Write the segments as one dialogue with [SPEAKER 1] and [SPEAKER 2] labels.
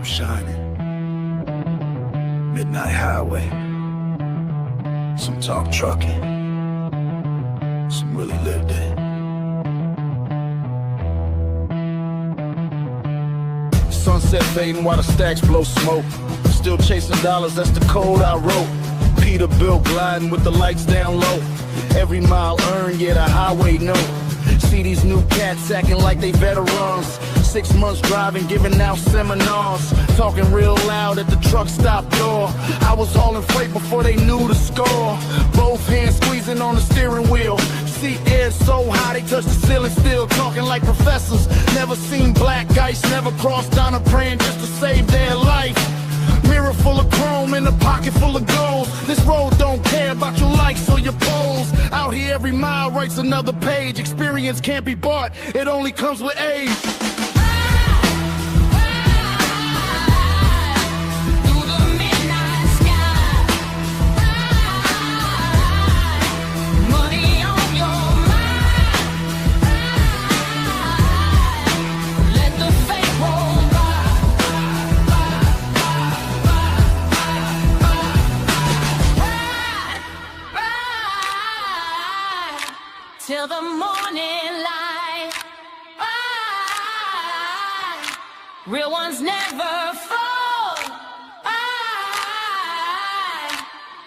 [SPEAKER 1] keep shining. Midnight highway. Some talk trucking. Some really lived it. Sunset fading while the stacks blow smoke. Still chasing dollars, that's the code I wrote. Peterbilt gliding with the lights down low. Every mile earned, yeah, the highway note. See these new cats acting like they veterans. 6 months driving, giving out seminars. Talking real loud at the truck stop door. I was hauling freight before they knew the score. Both hands squeezing on the steering wheel. Seat air so high they touch the ceiling still. Talking like professors. Never seen black ice, never crossed down a praying just to save their life. Mirror full of chrome and a pocket full of gold. This road don't care about your likes or your polls. Out here every mile writes another page. Experience can't be bought, it only comes with age.
[SPEAKER 2] Till the morning light. Real ones never fall.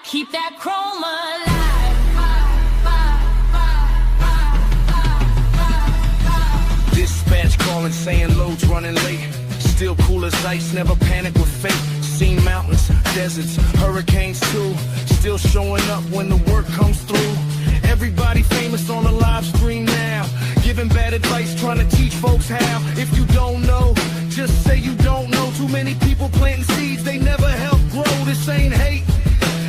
[SPEAKER 2] Keep that chrome alive.
[SPEAKER 1] Dispatch calling saying loads running late. Still cool as ice, never panic with fate. Seen mountains, deserts, hurricanes too. Still showing up when the work comes through. Everybody famous on the live stream now. Giving bad advice, trying to teach folks how. If you don't know, just say you don't know. Too many people planting seeds, they never help grow. This ain't hate,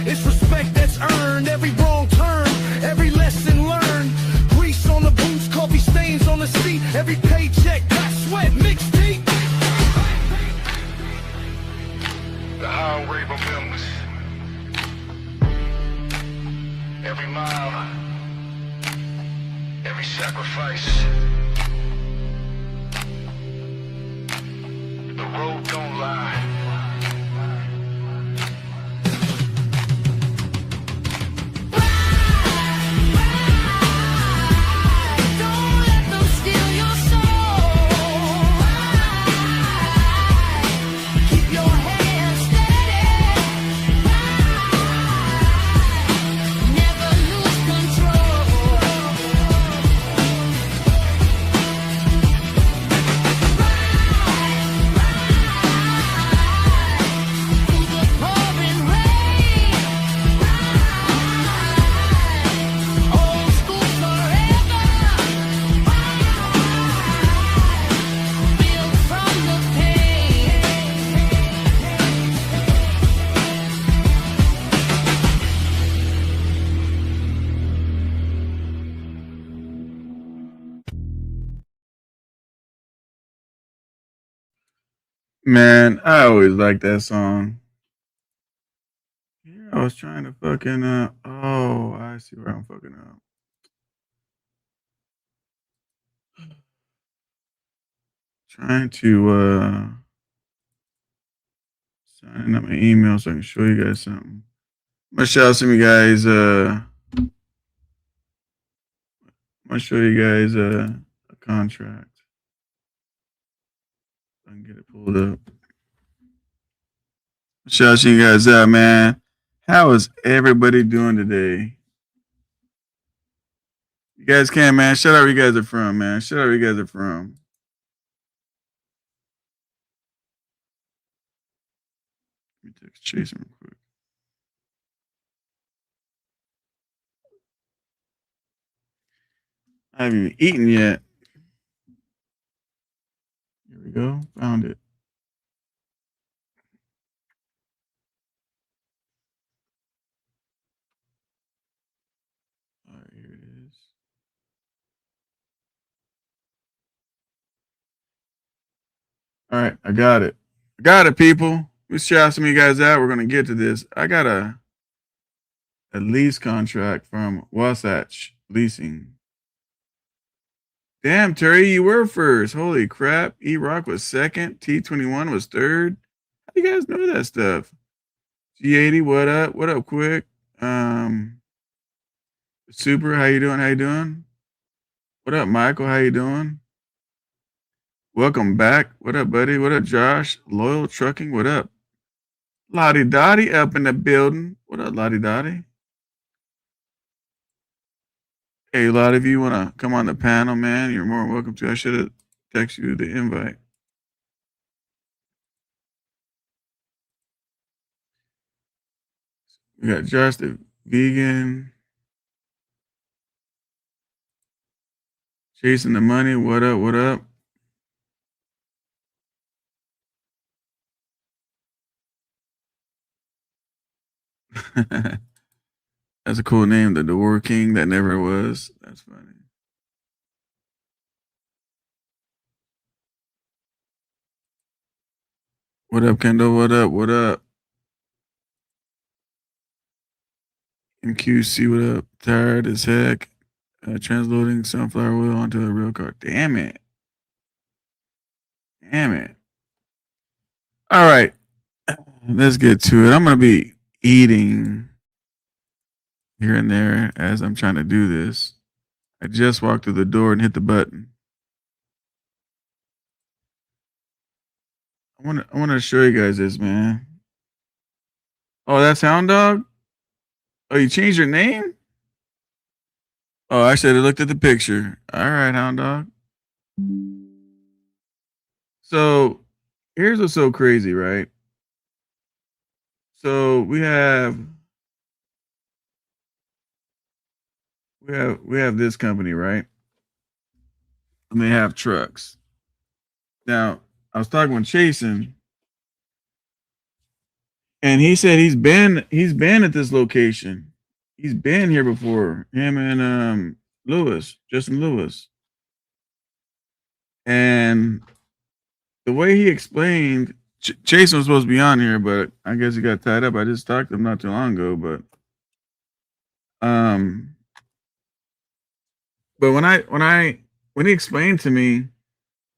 [SPEAKER 1] it's respect that's earned. Every wrong turn, every lesson learned. Grease on the boots, coffee stains on the seat. Every paycheck got sweat mixed deep. The highway remembers. Every mile, every sacrifice. The road don't lie.
[SPEAKER 2] Don't let them steal your soul. Keep your hands steady. Never lose control. Through the pouring rain. Old school forever. Built from the pain.
[SPEAKER 3] Man, I always liked that song. Yeah, I was trying to fucking oh, I see where I'm fucking up. Trying to sign up my email so I can show you guys something. I'm gonna shout out some of you guys I'm gonna show you guys a contract. I can get it pulled up. Shout out to you guys out, man. How is everybody doing today? You guys can, man. Shout out where you guys are from, man. Shout out where you guys are from. Let me text Jason real quick. I haven't even eaten yet. Here we go. Found it. All right, here it is. All right, I got it. I got it, people. Let's shout some of you guys out. We're gonna get to this. I got a lease contract from Wasatch Leasing. Damn, Terry, you were first. Holy crap. E-Rock was second. T21 was third. you guys know that stuff. G80, what up? What up, quick? Um, Super, how you doing? How you doing? What up, Michael? How you doing? Welcome back. What up, buddy? What up, Josh? Loyal Trucking, what up? Lottie Dottie up in the building. What up, Lottie Dottie? Hey, a lot of you want to come on the panel, man. You're more than welcome to. I should have texted you the invite. We got Josh the vegan, chasing the money. What up? What up? That's a cool name, the Door King that never was. That's funny. What up, Kendall? What up? What up? MQC, what up? Tired as heck. Transloading sunflower oil onto a real car. Damn it. Damn it. All right. Let's get to it. I'm going to be eating here and there as I'm trying to do this. I just walked through the door and hit the button. I want to show you guys this, man. Oh, that's Hound Dog? Oh, you changed your name? Oh, I should have looked at the picture. All right, Hound Dog. So here's what's so crazy, right? So we have this company, right? And they have trucks. Now, I was talking with Chasen, and he said he's been at this location. He's been here before. Him and Lewis, Justin Lewis. And the way he explained, Jason was supposed to be on here, but I guess he got tied up. I just talked to him not too long ago, um, but when he explained to me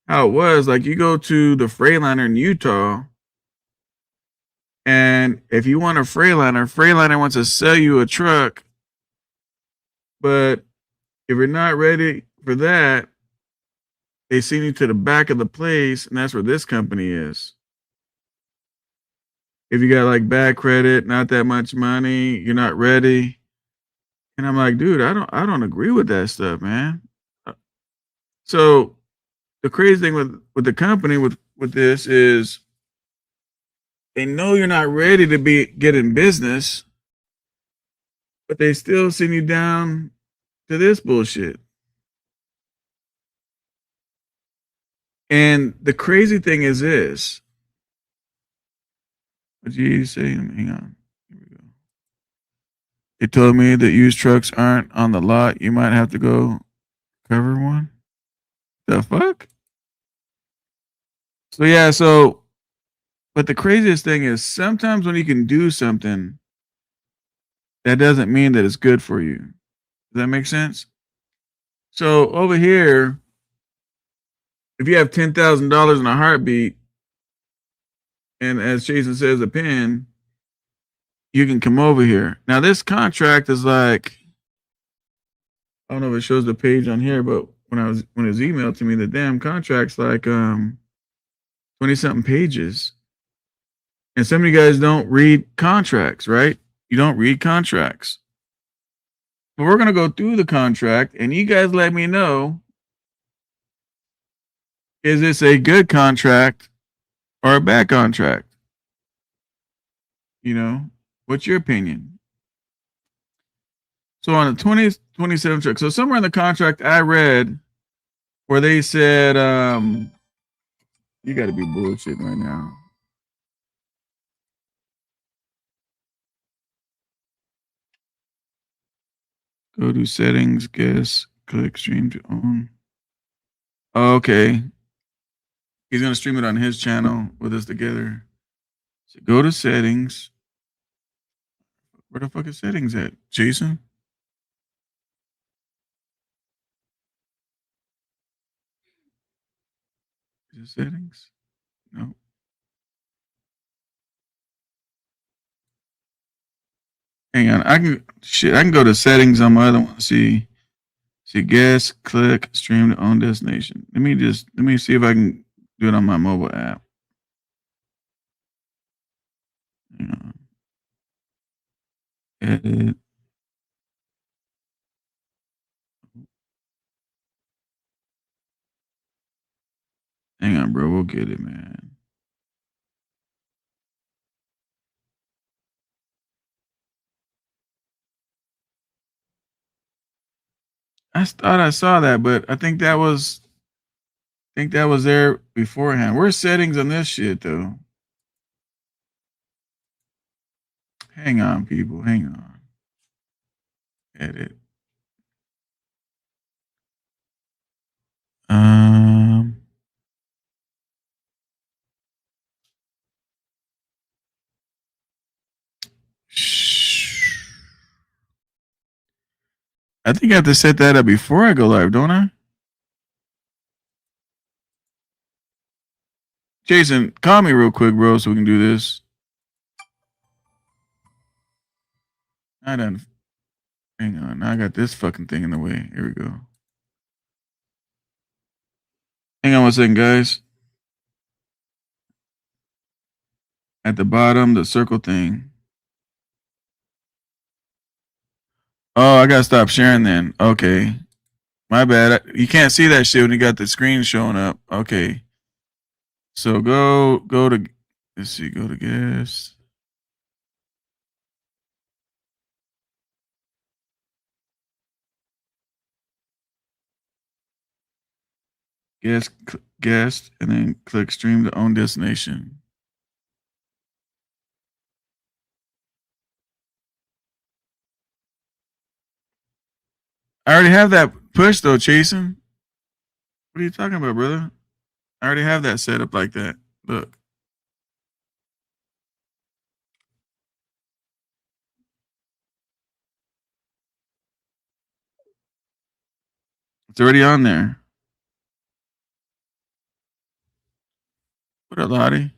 [SPEAKER 3] how it was, like you go to the Freightliner in Utah, and if you want a Freightliner wants to sell you a truck, but if you're not ready for that, they send you to the back of the place, and that's where this company is. If you got like bad credit, not that much money, you're not ready. And I'm like, dude, I don't agree with that stuff, man. So the crazy thing with the company with this is they know you're not ready to be get in business, but they still send you down to this bullshit. And the crazy thing is this. What did you say? Hang on. Here we go. They told me that used trucks aren't on the lot. You might have to go cover one. The fuck? So yeah, but the craziest thing is sometimes when you can do something, that doesn't mean that it's good for you. Does that make sense? So over here, if you have $10,000 in a heartbeat, and as Jason says, a pin, you can come over here. Now this contract is like, I don't know if it shows the page on here, but when it was emailed to me, the damn contract's like 20 something pages. And some of you guys don't read contracts, right? You don't read contracts. But we're gonna go through the contract, and you guys let me know: is this a good contract or a bad contract? You know, what's your opinion? So on the 2027 truck, so somewhere in the contract I read where they said, you got to be bullshitting right now. Go to settings, guess, click stream to own. Oh, okay. He's going to stream it on his channel with us together. So go to settings. Where the fuck is settings at? Jason? Is it settings? No. Hang on. I can go to settings on my other one. See guest, click, stream to own destination. Let me see if I can do it on my mobile app. Hang on. Edit. Hang on, bro. We'll get it, man. I thought I saw that, but I think that was there beforehand. Where's settings on this shit though? Hang on, people. Hang on. Edit. Um. I think I have to set that up before I go live, don't I? Jason, call me real quick, bro, so we can do this. I done. Hang on. Now I got this fucking thing in the way. Here we go. Hang on one second, guys. At the bottom, the circle thing. Oh, I gotta stop sharing then. Okay. My bad. You can't see that shit when you got the screen showing up. Okay. So go to let's see, go to guest. Guest, and then click stream to own destination. I already have that push though, Chasen. What are you talking about, brother? I already have that set up like that. Look. It's already on there. What up, Lottie?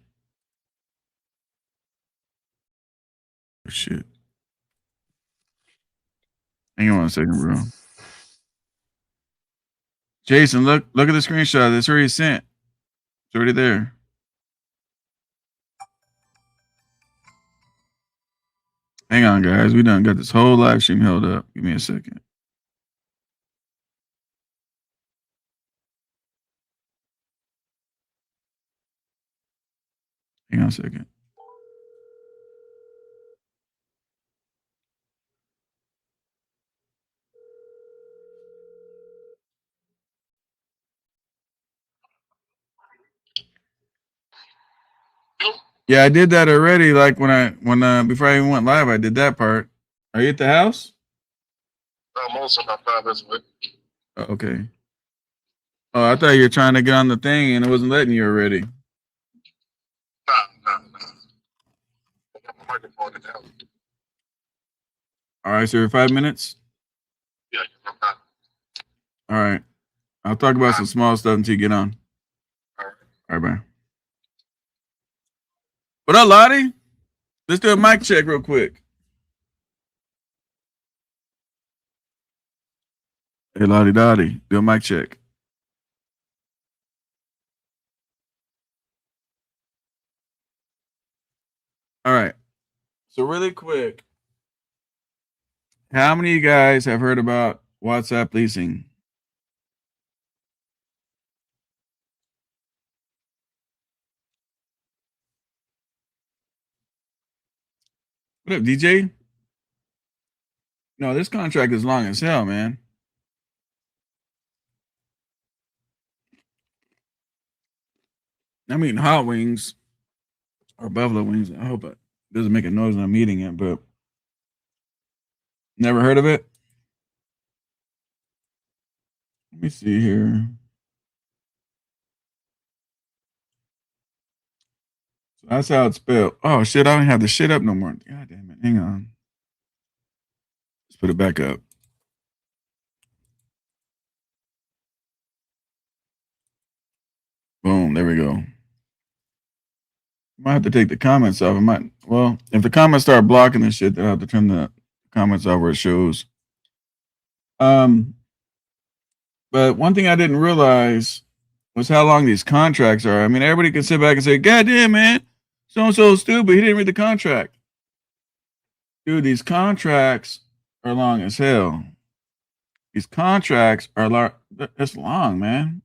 [SPEAKER 3] Oh, shit. Hang on one second, bro. Jason, look at the screenshot. It's already sent. It's already there. Hang on, guys. We done got this whole live stream held up. Give me a second. Hang on a second. Yeah, I did that already. Like when before I even went live, I did that part. Are you at the house?
[SPEAKER 4] I'm also about 5 minutes away.
[SPEAKER 3] Oh, okay. Oh, I thought you were trying to get on the thing and it wasn't letting you already.
[SPEAKER 4] Nah. I got my microphone in now.
[SPEAKER 3] All right, so 5 minutes.
[SPEAKER 4] Yeah, I'm not.
[SPEAKER 3] All right. I'll talk about some small stuff until you get on.
[SPEAKER 4] All right.
[SPEAKER 3] All right, bye. What up, Lottie? Let's do a mic check real quick. Hey, Lottie Dottie, do a mic check. All right. So really quick, how many of you guys have heard about WhatsApp leasing? What up, DJ? No, this contract is long as hell, man. I'm eating hot wings or buffalo wings. I hope it doesn't make a noise when I'm eating it, but never heard of it. Let me see here. So that's how it's spelled. Oh shit, I don't have the shit up no more. God damn it. Hang on. Let's put it back up. Boom, there we go. Might have to take the comments off. Well, if the comments start blocking this shit, then I'll have to turn the comments are where it shows. But one thing I didn't realize was how long these contracts are. I mean, everybody can sit back and say, "God damn, man, so and so stupid. He didn't read the contract." Dude, these contracts are long as hell. These contracts are it's long, man.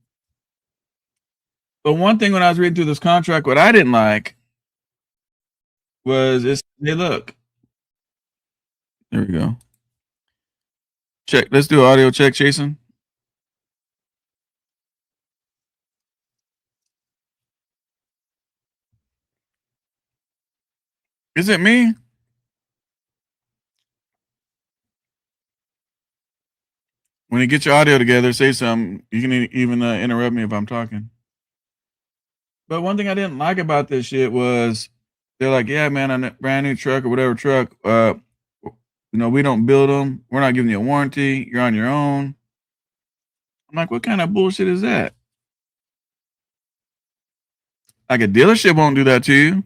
[SPEAKER 3] But one thing when I was reading through this contract, what I didn't like was hey, look. There we go. Check. Let's do audio check, Jason. Is it me? When you get your audio together, say something. You can even interrupt me if I'm talking. But one thing I didn't like about this shit was they're like, "Yeah, man, on a brand new truck or whatever truck, we don't build them. We're not giving you a warranty. You're on your own." I'm like, what kind of bullshit is that? Like a dealership won't do that to you.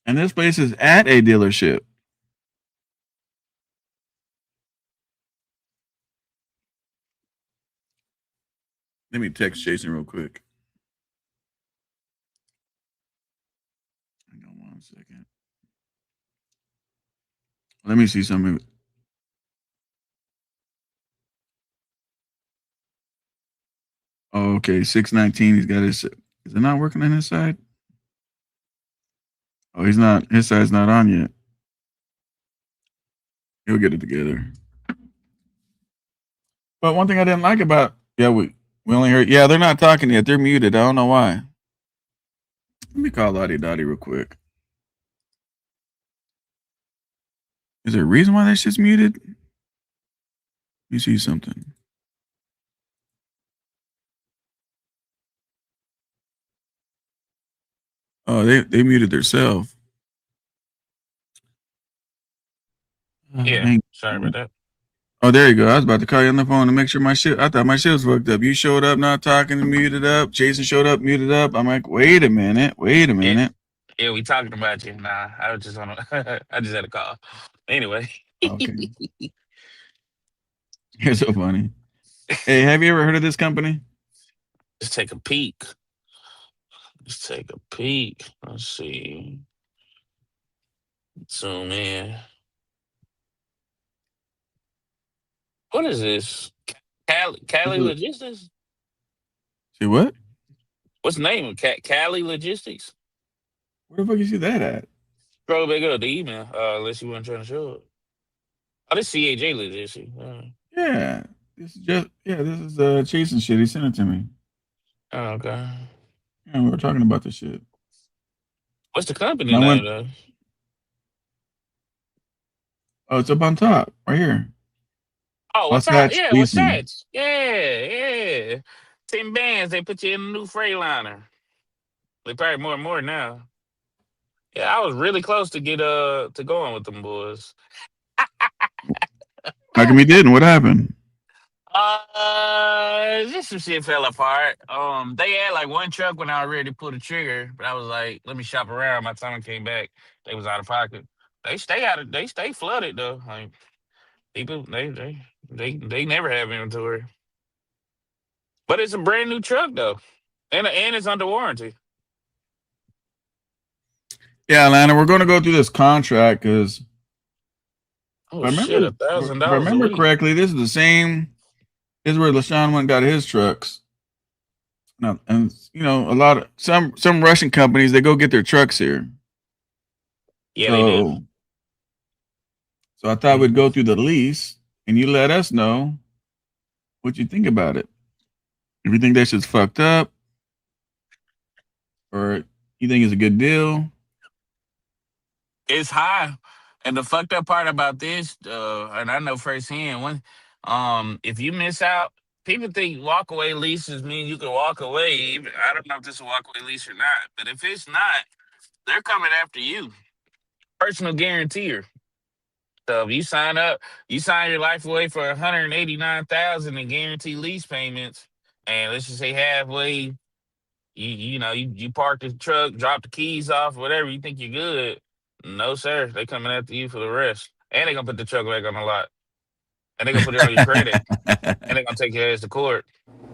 [SPEAKER 3] And this place is at a dealership. Let me text Jason real quick. Hang on 1 second. Let me see something. Oh, okay, 619. He's got his. Is it not working on his side? Oh, he's not. His side's not on yet. He'll get it together. But one thing I didn't like about we only heard they're not talking yet. They're muted. I don't know why. Let me call Lottie Dottie real quick. Is there a reason why that shit's muted? Let me see something. Oh, they muted themselves.
[SPEAKER 5] Yeah, sorry about that.
[SPEAKER 3] Oh, there you go. I was about to call you on the phone to make sure I thought my shit was fucked up. You showed up not talking and muted up. Jason showed up, muted up. I'm like, wait a minute.
[SPEAKER 5] Yeah, we talking about you. Nah, I was just on. I just had a call. Anyway.
[SPEAKER 3] Okay. You're so funny. Hey, have you ever heard of this company?
[SPEAKER 5] Let's take a peek. Let's take a peek. Let's see. Zoom in. What is this? Cali Logistics?
[SPEAKER 3] See what?
[SPEAKER 5] What's the name of Cali Logistics?
[SPEAKER 3] Where the fuck you see that at?
[SPEAKER 5] Scroll back up the email, unless you weren't trying to show it. Oh, this CAJ Logistics.
[SPEAKER 3] Yeah. This is Chase and shit. He sent it to me.
[SPEAKER 5] Oh, okay.
[SPEAKER 3] Yeah, we were talking about this shit.
[SPEAKER 5] What's the company name though?
[SPEAKER 3] Oh, it's up on top, right here.
[SPEAKER 5] Oh, what's that? Yeah, what's
[SPEAKER 3] Leasing.
[SPEAKER 5] that? Yeah. 10 bands, they put you in a new Freightliner. They probably more and more now. Yeah, I was really close to get to going with them boys.
[SPEAKER 3] How come you didn't? What happened?
[SPEAKER 5] Just some shit fell apart. They had like one truck when I was ready to pull the trigger, but I was like, let me shop around. By the time I came back, they was out of pocket. They stay flooded though. Like people, they never have inventory. But it's a brand new truck though, and it's under warranty.
[SPEAKER 3] Yeah, Atlanta, we're going to go through this contract because
[SPEAKER 5] Oh shit, $1,000
[SPEAKER 3] if I remember
[SPEAKER 5] a week.
[SPEAKER 3] correctly, this is the same. This is where LaShawn went and got his trucks. Now, and a lot of some Russian companies they go get their trucks here.
[SPEAKER 5] Yeah, they do.
[SPEAKER 3] So I thought we'd go through the lease and you let us know what you think about it. If you think that shit's fucked up, or you think it's a good deal.
[SPEAKER 5] It's high. And the fucked up part about this, and I know firsthand, if you miss out, people think walkaway leases mean you can walk away. I don't know if this is a walkaway lease or not, but if it's not, they're coming after you. Personal guarantor. So if you sign up, you sign your life away for $189,000 in guaranteed lease payments, and let's just say halfway, you park the truck, drop the keys off, whatever, you think you're good. No, sir. They coming after you for the rest. And they gonna put the truck back on the lot. And they gonna put it on your credit. And they gonna take your ass to court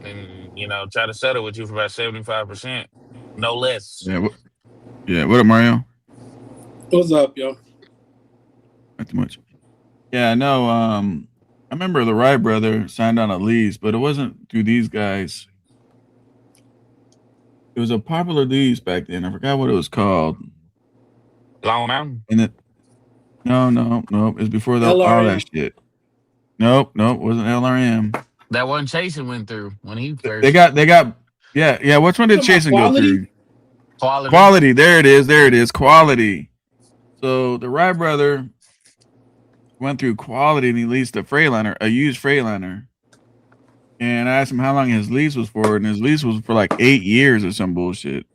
[SPEAKER 5] and try to settle with you for about 75%. No less.
[SPEAKER 3] Yeah, yeah. What up, Mario?
[SPEAKER 6] What's up, yo?
[SPEAKER 3] Not too much. Yeah, I know. I remember the Wright brother signed on a lease, but it wasn't through these guys. It was a popular lease back then. I forgot what it was called.
[SPEAKER 5] Long Mountain.
[SPEAKER 3] And it, no, no, no. It's before all that
[SPEAKER 6] LRM.
[SPEAKER 3] shit. Nope, nope. Wasn't LRM.
[SPEAKER 5] That one Chasen went through when he
[SPEAKER 3] They
[SPEAKER 5] first
[SPEAKER 3] got, they got. Yeah, yeah. Which one did
[SPEAKER 6] Talking about
[SPEAKER 3] Chasen go
[SPEAKER 6] quality?
[SPEAKER 3] through?
[SPEAKER 5] quality.
[SPEAKER 3] Quality. There it is. There it is. Quality. So the Wright brother went through Quality and he leased a Freightliner, a used Freightliner. And I asked him how long his lease was for, and his lease was for like 8 years or some bullshit.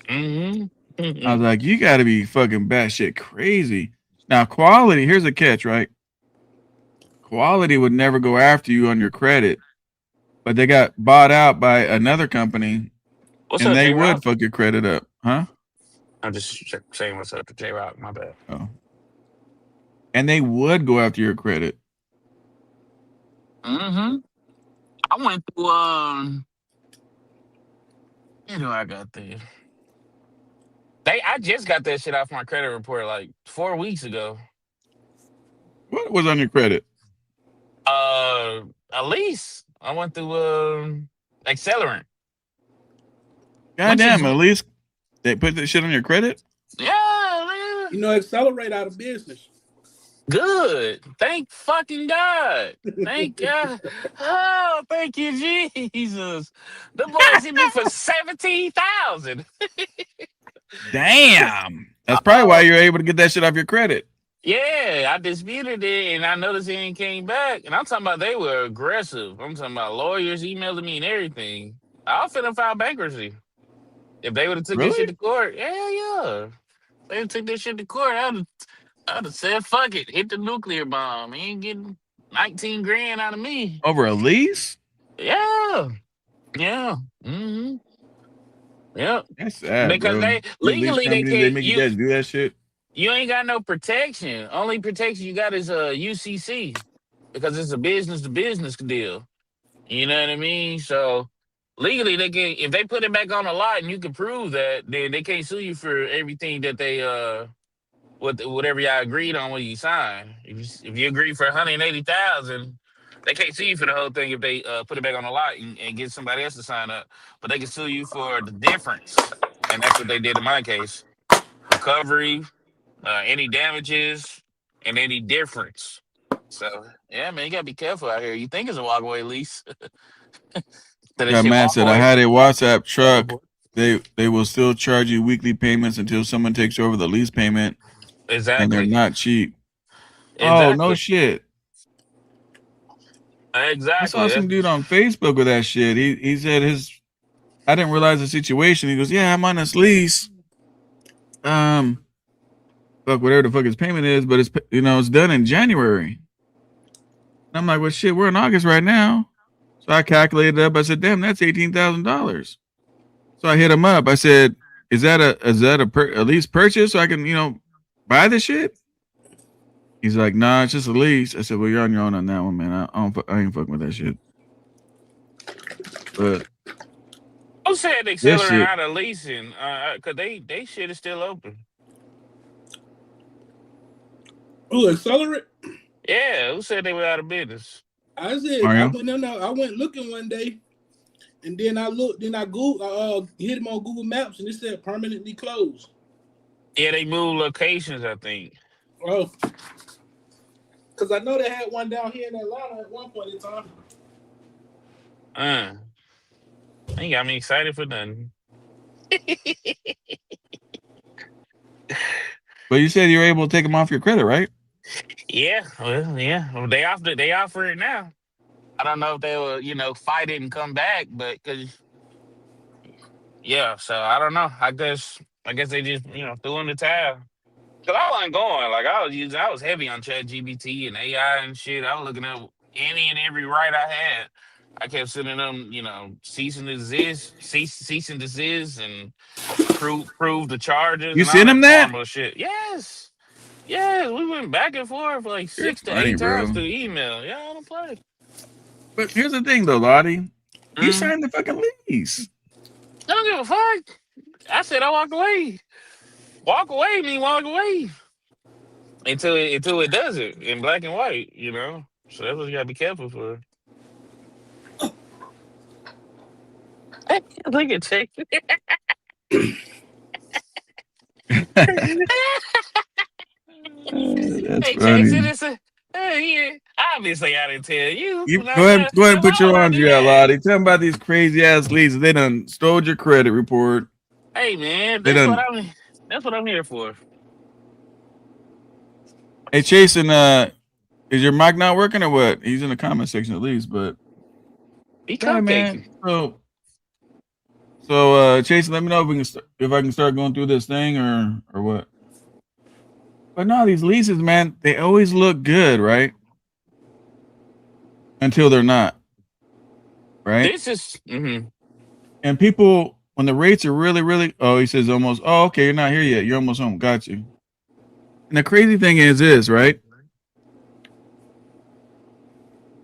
[SPEAKER 3] I was like, you got to be fucking batshit crazy. Now, Quality, here's a catch, right? Quality would never go after you on your credit, but they got bought out by another company,
[SPEAKER 5] What's
[SPEAKER 3] and
[SPEAKER 5] up,
[SPEAKER 3] they
[SPEAKER 5] J Rock?
[SPEAKER 3] would fuck your credit up, huh?
[SPEAKER 5] I'm just saying what's up to J Rock. My bad.
[SPEAKER 3] Oh. And they would go after your credit.
[SPEAKER 5] I went through you know I got there. I just got that shit off my credit report like 4 weeks ago.
[SPEAKER 3] What was on your credit?
[SPEAKER 5] A lease. I went through Accelerant. Which is
[SPEAKER 3] Goddamn, at least they put that shit on your credit?
[SPEAKER 5] yeah, man.
[SPEAKER 6] You know, Accelerate out of business.
[SPEAKER 5] Good. Thank fucking God. Thank God. Oh, thank you, Jesus. The boys hit me for 17,000.
[SPEAKER 3] Damn. That's probably why you're able to get that shit off your credit.
[SPEAKER 5] Yeah, I disputed it and I noticed it ain't came back. And I'm talking about they were aggressive. I'm talking about lawyers emailing me and everything. I was finna file bankruptcy. If they would have took this shit
[SPEAKER 3] Really?
[SPEAKER 5] to court, yeah. They took this shit to court, I'd have said, fuck it, hit the nuclear bomb. He ain't getting 19 grand out of me.
[SPEAKER 3] Over a lease?
[SPEAKER 5] Yeah. Yeah. Mm-hmm. Yeah.
[SPEAKER 3] That's sad,
[SPEAKER 5] Because
[SPEAKER 3] bro.
[SPEAKER 5] they
[SPEAKER 3] These lease
[SPEAKER 5] legally they
[SPEAKER 3] companies, they
[SPEAKER 5] can't
[SPEAKER 3] make you guys do that shit.
[SPEAKER 5] you ain't got no protection. Only protection you got is a UCC because it's a business to business deal. You know what I mean? So legally they can if they put it back on the lot and you can prove that, then they can't sue you for everything that they whatever y'all agreed on when you signed. If you agree for 180,000, they can't sue you for the whole thing if they put it back on the lot and get somebody else to sign up. But they can sue you for the difference, and that's what they did in my case. Recovery, any damages, and any difference. So yeah, man, you gotta be careful out here. You think it's a walkaway lease? That
[SPEAKER 3] Yeah,
[SPEAKER 5] shit
[SPEAKER 3] man said I
[SPEAKER 5] walkaway.
[SPEAKER 3] had a WhatsApp truck. They will still charge you weekly payments until someone takes over the lease payment, and they're
[SPEAKER 5] Exactly.
[SPEAKER 3] not cheap. Oh no
[SPEAKER 5] Exactly.
[SPEAKER 3] shit! I saw
[SPEAKER 5] Exactly.
[SPEAKER 3] some dude on Facebook with that shit. He said his. I didn't realize the situation. He goes, yeah, I'm on this lease. Fuck whatever the fuck his payment is, but it's done in January. And I'm like, well, shit, we're in August right now. So I calculated it up. I said, damn, that's $18,000. So I hit him up. I said, is that a lease purchase so I can buy the shit? He's like, nah, it's just a lease. I said, well, you're on your own on that one, man. I ain't fucking with that shit. But
[SPEAKER 5] Who said
[SPEAKER 3] this
[SPEAKER 5] Accelerant
[SPEAKER 3] shit,
[SPEAKER 5] out of leasing? Cause they shit is still open.
[SPEAKER 6] Oh, Accelerate?
[SPEAKER 5] Yeah, who said they were out of business?
[SPEAKER 6] I said I
[SPEAKER 3] Mario.
[SPEAKER 6] went no, no. I went looking one day, and then I looked. Then I Google, hit him on Google Maps, and it said permanently closed.
[SPEAKER 5] Yeah, they moved locations, I think.
[SPEAKER 6] Oh, because I know they had one down here in Atlanta at one point in time.
[SPEAKER 5] Ain't got me excited for nothing.
[SPEAKER 3] But you said you were able to take them off your credit, right?
[SPEAKER 5] Yeah, well, yeah. Well, they offer it now. I don't know if they will, fight it and come back, but cause yeah, so I don't know. I guess they just, threw in the towel. Cause I wasn't going. Like I was heavy on Chat GBT and AI and shit. I was looking at any and every right I had. I kept sending them, cease and desist, cease and desist, and prove the charges
[SPEAKER 3] You
[SPEAKER 5] and all
[SPEAKER 3] sent
[SPEAKER 5] that
[SPEAKER 3] him that?
[SPEAKER 5] formal shit. Yes, yes, we went back and forth like
[SPEAKER 3] You're
[SPEAKER 5] 6 to 8
[SPEAKER 3] funny,
[SPEAKER 5] times
[SPEAKER 3] bro.
[SPEAKER 5] through email. Yeah, I don't play.
[SPEAKER 3] But here's the thing, though, Lottie. You
[SPEAKER 5] Mm,
[SPEAKER 3] signed the fucking lease.
[SPEAKER 5] I don't give a fuck. I said I walk away. Walk away mean walk away until it does it in black and white. So that's what you gotta be careful for. Look at Chase.
[SPEAKER 3] That's
[SPEAKER 5] Hey, Jason,
[SPEAKER 3] funny.
[SPEAKER 5] it's a. Yeah, obviously, I didn't tell you.
[SPEAKER 3] You
[SPEAKER 5] Now,
[SPEAKER 3] go ahead,
[SPEAKER 5] now,
[SPEAKER 3] go ahead and
[SPEAKER 5] now, why
[SPEAKER 3] put
[SPEAKER 5] would
[SPEAKER 3] your
[SPEAKER 5] I
[SPEAKER 3] arms
[SPEAKER 5] do
[SPEAKER 3] out,
[SPEAKER 5] that?
[SPEAKER 3] Lottie. Tell them about these crazy ass leases. They done stole your credit report.
[SPEAKER 5] Hey, man,
[SPEAKER 3] They done.
[SPEAKER 5] that's what I'm here for.
[SPEAKER 3] Hey, Chasen, is your mic not working or what? He's in the comment section at least, but
[SPEAKER 5] Be
[SPEAKER 3] yeah, man.
[SPEAKER 5] cupcaking.
[SPEAKER 3] So, Chasen, let me know if we can if I can start going through this thing or what. But no, these leases, man, they always look good, right? Until they're not, right?
[SPEAKER 5] This is.
[SPEAKER 3] And people, when the rates are really, really, oh, he says almost, oh, okay, you're not here yet. You're almost home. Got you. And the crazy thing is this, right?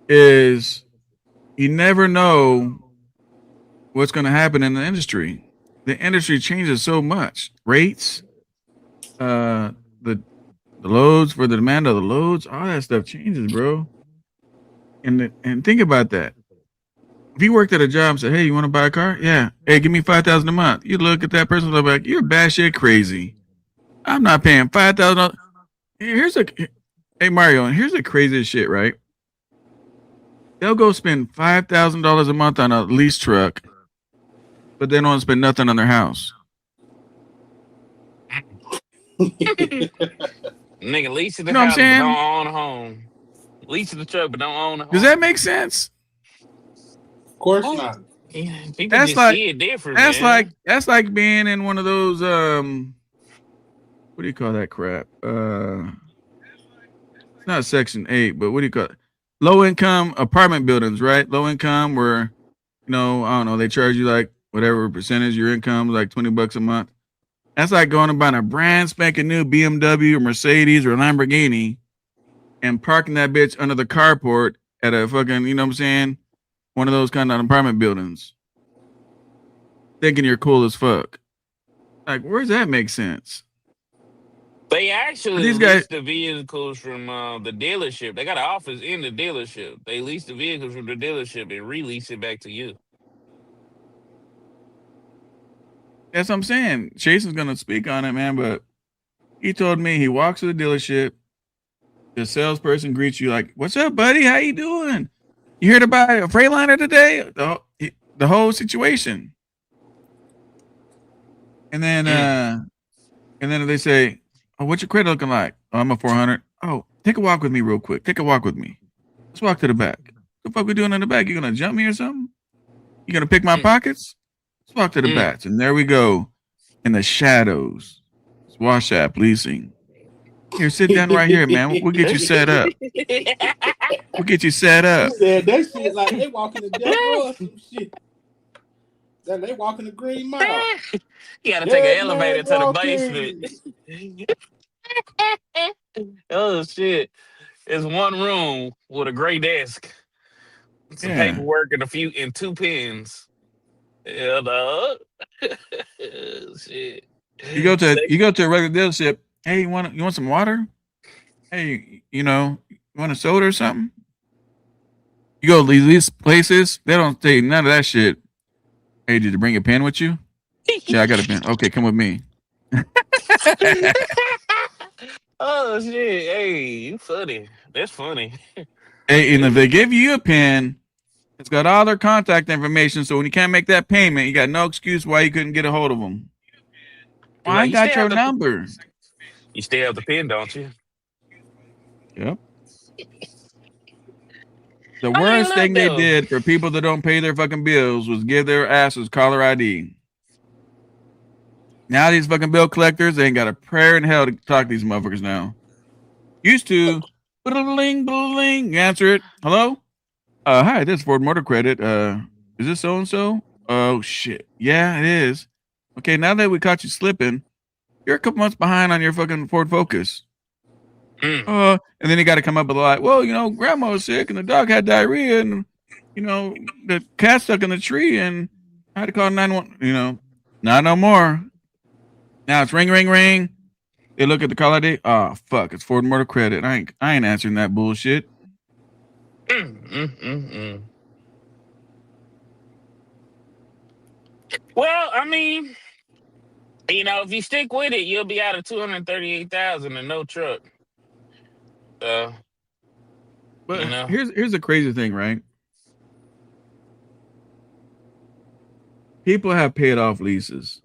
[SPEAKER 3] Is you never know what's going to happen in the industry. The industry changes so much. Rates, the loads for the demand of the loads, all that stuff changes, bro. And think about that. If you worked at a job and said, "Hey, you want to buy a car? Yeah. Hey, give me 5,000 a month." You look at that person and look like you're batshit crazy. I'm not paying 5,000. Hey Mario, and here's the craziest shit, right? They'll go spend $5,000 a month on a lease truck, but they don't spend nothing on their house.
[SPEAKER 5] Nigga, lease the
[SPEAKER 3] You know what I'm
[SPEAKER 5] house, but don't
[SPEAKER 3] saying?
[SPEAKER 5] own a home. Lease the truck, but don't own a
[SPEAKER 3] Does that
[SPEAKER 5] home.
[SPEAKER 3] make sense?
[SPEAKER 6] Of course
[SPEAKER 5] Oh,
[SPEAKER 6] not.
[SPEAKER 5] yeah, people
[SPEAKER 3] That's
[SPEAKER 5] just
[SPEAKER 3] like
[SPEAKER 5] see it different,
[SPEAKER 3] that's like
[SPEAKER 5] man.
[SPEAKER 3] that's like being in one of those what do you call that crap? It's not Section 8, but what do you call it? Low income apartment buildings, right? Low income where, I don't know, they charge you like whatever percentage of your income, like $20 a month. That's like going and buying a brand spanking new BMW or Mercedes or Lamborghini and parking that bitch under the carport at a fucking, you know what I'm saying? One of those kind of apartment buildings. Thinking you're cool as fuck. Like, where's that make sense?
[SPEAKER 5] They
[SPEAKER 3] But
[SPEAKER 5] actually
[SPEAKER 3] these guys,
[SPEAKER 5] lease the vehicles from the dealership. They got an office in the dealership. They lease the vehicles from the dealership and release it back to you.
[SPEAKER 3] that's what I'm saying. Jason's gonna speak on it, man, but he told me he walks to the dealership. The salesperson greets you like, "What's up, buddy? How you doing? You here to buy a Freightliner today?" The whole situation, and then
[SPEAKER 5] Mm.
[SPEAKER 3] they say, "Oh, what's your credit looking like?" "Oh, I'm a 400." "Oh, take a walk with me real quick. Take a walk with me. Let's walk to the back." "The fuck we doing in the back? You gonna jump me or something? You gonna pick my
[SPEAKER 5] Mm.
[SPEAKER 3] pockets?" Let's walk to the
[SPEAKER 5] Mm.
[SPEAKER 3] back, and there we go in the shadows. Wash App Leasing. Here, sit down right here, man. We'll get you set up. We'll get you set
[SPEAKER 6] He
[SPEAKER 3] up.
[SPEAKER 6] said that shit like they walking the death row or some shit. That they walking the Green Mile.
[SPEAKER 5] You gotta take an
[SPEAKER 6] Dead
[SPEAKER 5] elevator
[SPEAKER 6] man
[SPEAKER 5] to the basement.
[SPEAKER 6] walking.
[SPEAKER 5] Oh shit! It's one room with a gray desk, some
[SPEAKER 3] Yeah.
[SPEAKER 5] paperwork, and two pens. Yeah, dog. Shit.
[SPEAKER 3] You go to a regular dealership. Hey, you want some water? Hey, you want a soda or something? You go to these places, they don't say none of that shit. Hey, did you bring a pen with you? Yeah, I got a pen. Okay, come with me.
[SPEAKER 5] Oh shit! Hey, you funny. That's funny.
[SPEAKER 3] Hey, and if
[SPEAKER 5] It's-
[SPEAKER 3] they give you a pen, it's got all their contact information. So when you can't make that payment, you got no excuse why you couldn't get a hold of them. Well, I
[SPEAKER 5] you
[SPEAKER 3] got
[SPEAKER 5] still
[SPEAKER 3] your
[SPEAKER 5] have the
[SPEAKER 3] number.
[SPEAKER 5] you still have the pen, don't you?
[SPEAKER 3] Yep. The
[SPEAKER 5] I mean,
[SPEAKER 3] worst
[SPEAKER 5] look
[SPEAKER 3] thing they
[SPEAKER 5] though.
[SPEAKER 3] did for people that don't pay their fucking bills was give their asses caller ID. Now these fucking bill collectors, they ain't got a prayer in hell to talk to these motherfuckers now. Used to, bling, bling, answer it. Hello? Hi, this is Ford Motor Credit. Is this so and so? Oh shit. Yeah, it is. Okay, now that we caught you slipping, you're a couple months behind on your fucking Ford Focus.
[SPEAKER 5] Mm.
[SPEAKER 3] And then you got to come up with a lot. Well, grandma was sick and the dog had diarrhea and the cat stuck in the tree and I had to call 911. Not no more. Now it's ring, ring, ring. They look at the call ID. Oh fuck, it's Ford Motor Credit. I ain't answering that bullshit.
[SPEAKER 5] Mm. Well, I mean, if you stick with it, you'll be out of 238,000 and no truck. So, you
[SPEAKER 3] But
[SPEAKER 5] know,
[SPEAKER 3] here's the crazy thing, right? People have paid off leases,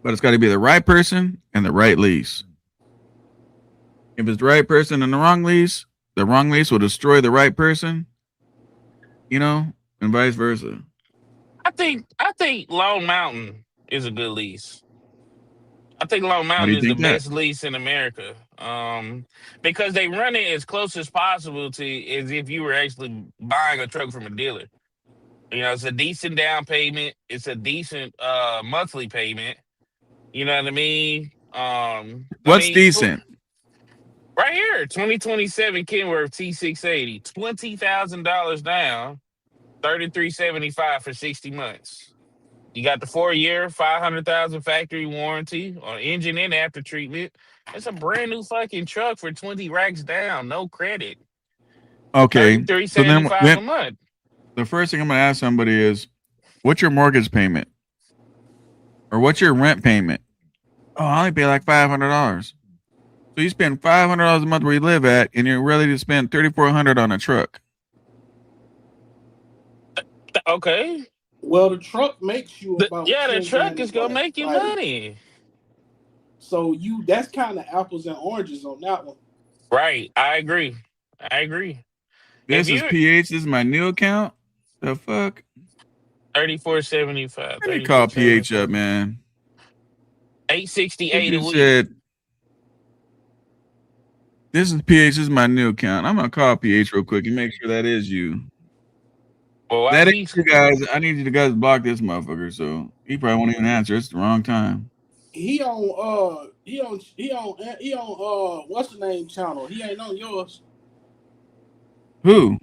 [SPEAKER 3] but it's got to be the right person and the right lease. If it's the right person and the wrong lease will destroy the right person, and vice versa.
[SPEAKER 5] I think Long Mountain is a good lease. I think Long
[SPEAKER 3] Why do
[SPEAKER 5] Mountain
[SPEAKER 3] you
[SPEAKER 5] is the
[SPEAKER 3] think that?
[SPEAKER 5] best lease in America. Because they run it as close as possible to as if you were actually buying a truck from a dealer. It's a decent down payment. It's a decent monthly payment. You know what I mean?
[SPEAKER 3] What's decent?
[SPEAKER 5] Right here, 2027 Kenworth T680, $20,000 down, 3375 for 60 months. You got the 4 year, 500,000 factory warranty on engine and after treatment. It's a brand new fucking truck for 20 racks down, no credit.
[SPEAKER 3] Okay, so then
[SPEAKER 5] 3375
[SPEAKER 3] then
[SPEAKER 5] a month.
[SPEAKER 3] the first thing I'm gonna ask somebody is, what's your mortgage payment or what's your rent payment? Oh, I only pay like $500. So you spend $500 a month where you live at, and you're ready to spend $3,400 on a truck.
[SPEAKER 5] Okay.
[SPEAKER 6] Well, the truck makes you about
[SPEAKER 5] Yeah, the
[SPEAKER 6] 10
[SPEAKER 5] truck
[SPEAKER 6] grand a
[SPEAKER 5] is gonna
[SPEAKER 6] month.
[SPEAKER 5] make you
[SPEAKER 6] Like,
[SPEAKER 5] money.
[SPEAKER 6] so that's kind of apples and oranges on that one.
[SPEAKER 5] Right. I agree. I agree. If
[SPEAKER 3] This is
[SPEAKER 5] you
[SPEAKER 3] PH. This is my new account. The fuck?
[SPEAKER 5] 3475,
[SPEAKER 3] Let me call PH up,
[SPEAKER 5] 3475.
[SPEAKER 3] man.
[SPEAKER 5] 868 a
[SPEAKER 3] PH
[SPEAKER 5] week.
[SPEAKER 3] said, "This is PH. This is my new account." I'm gonna call PH real quick and make sure that is you.
[SPEAKER 5] Well, while
[SPEAKER 3] That is
[SPEAKER 5] he's
[SPEAKER 3] you guys. I need you to guys block this motherfucker. So he probably won't even answer. It's the wrong time.
[SPEAKER 6] He on what's the name channel? He ain't on yours.
[SPEAKER 3] Who?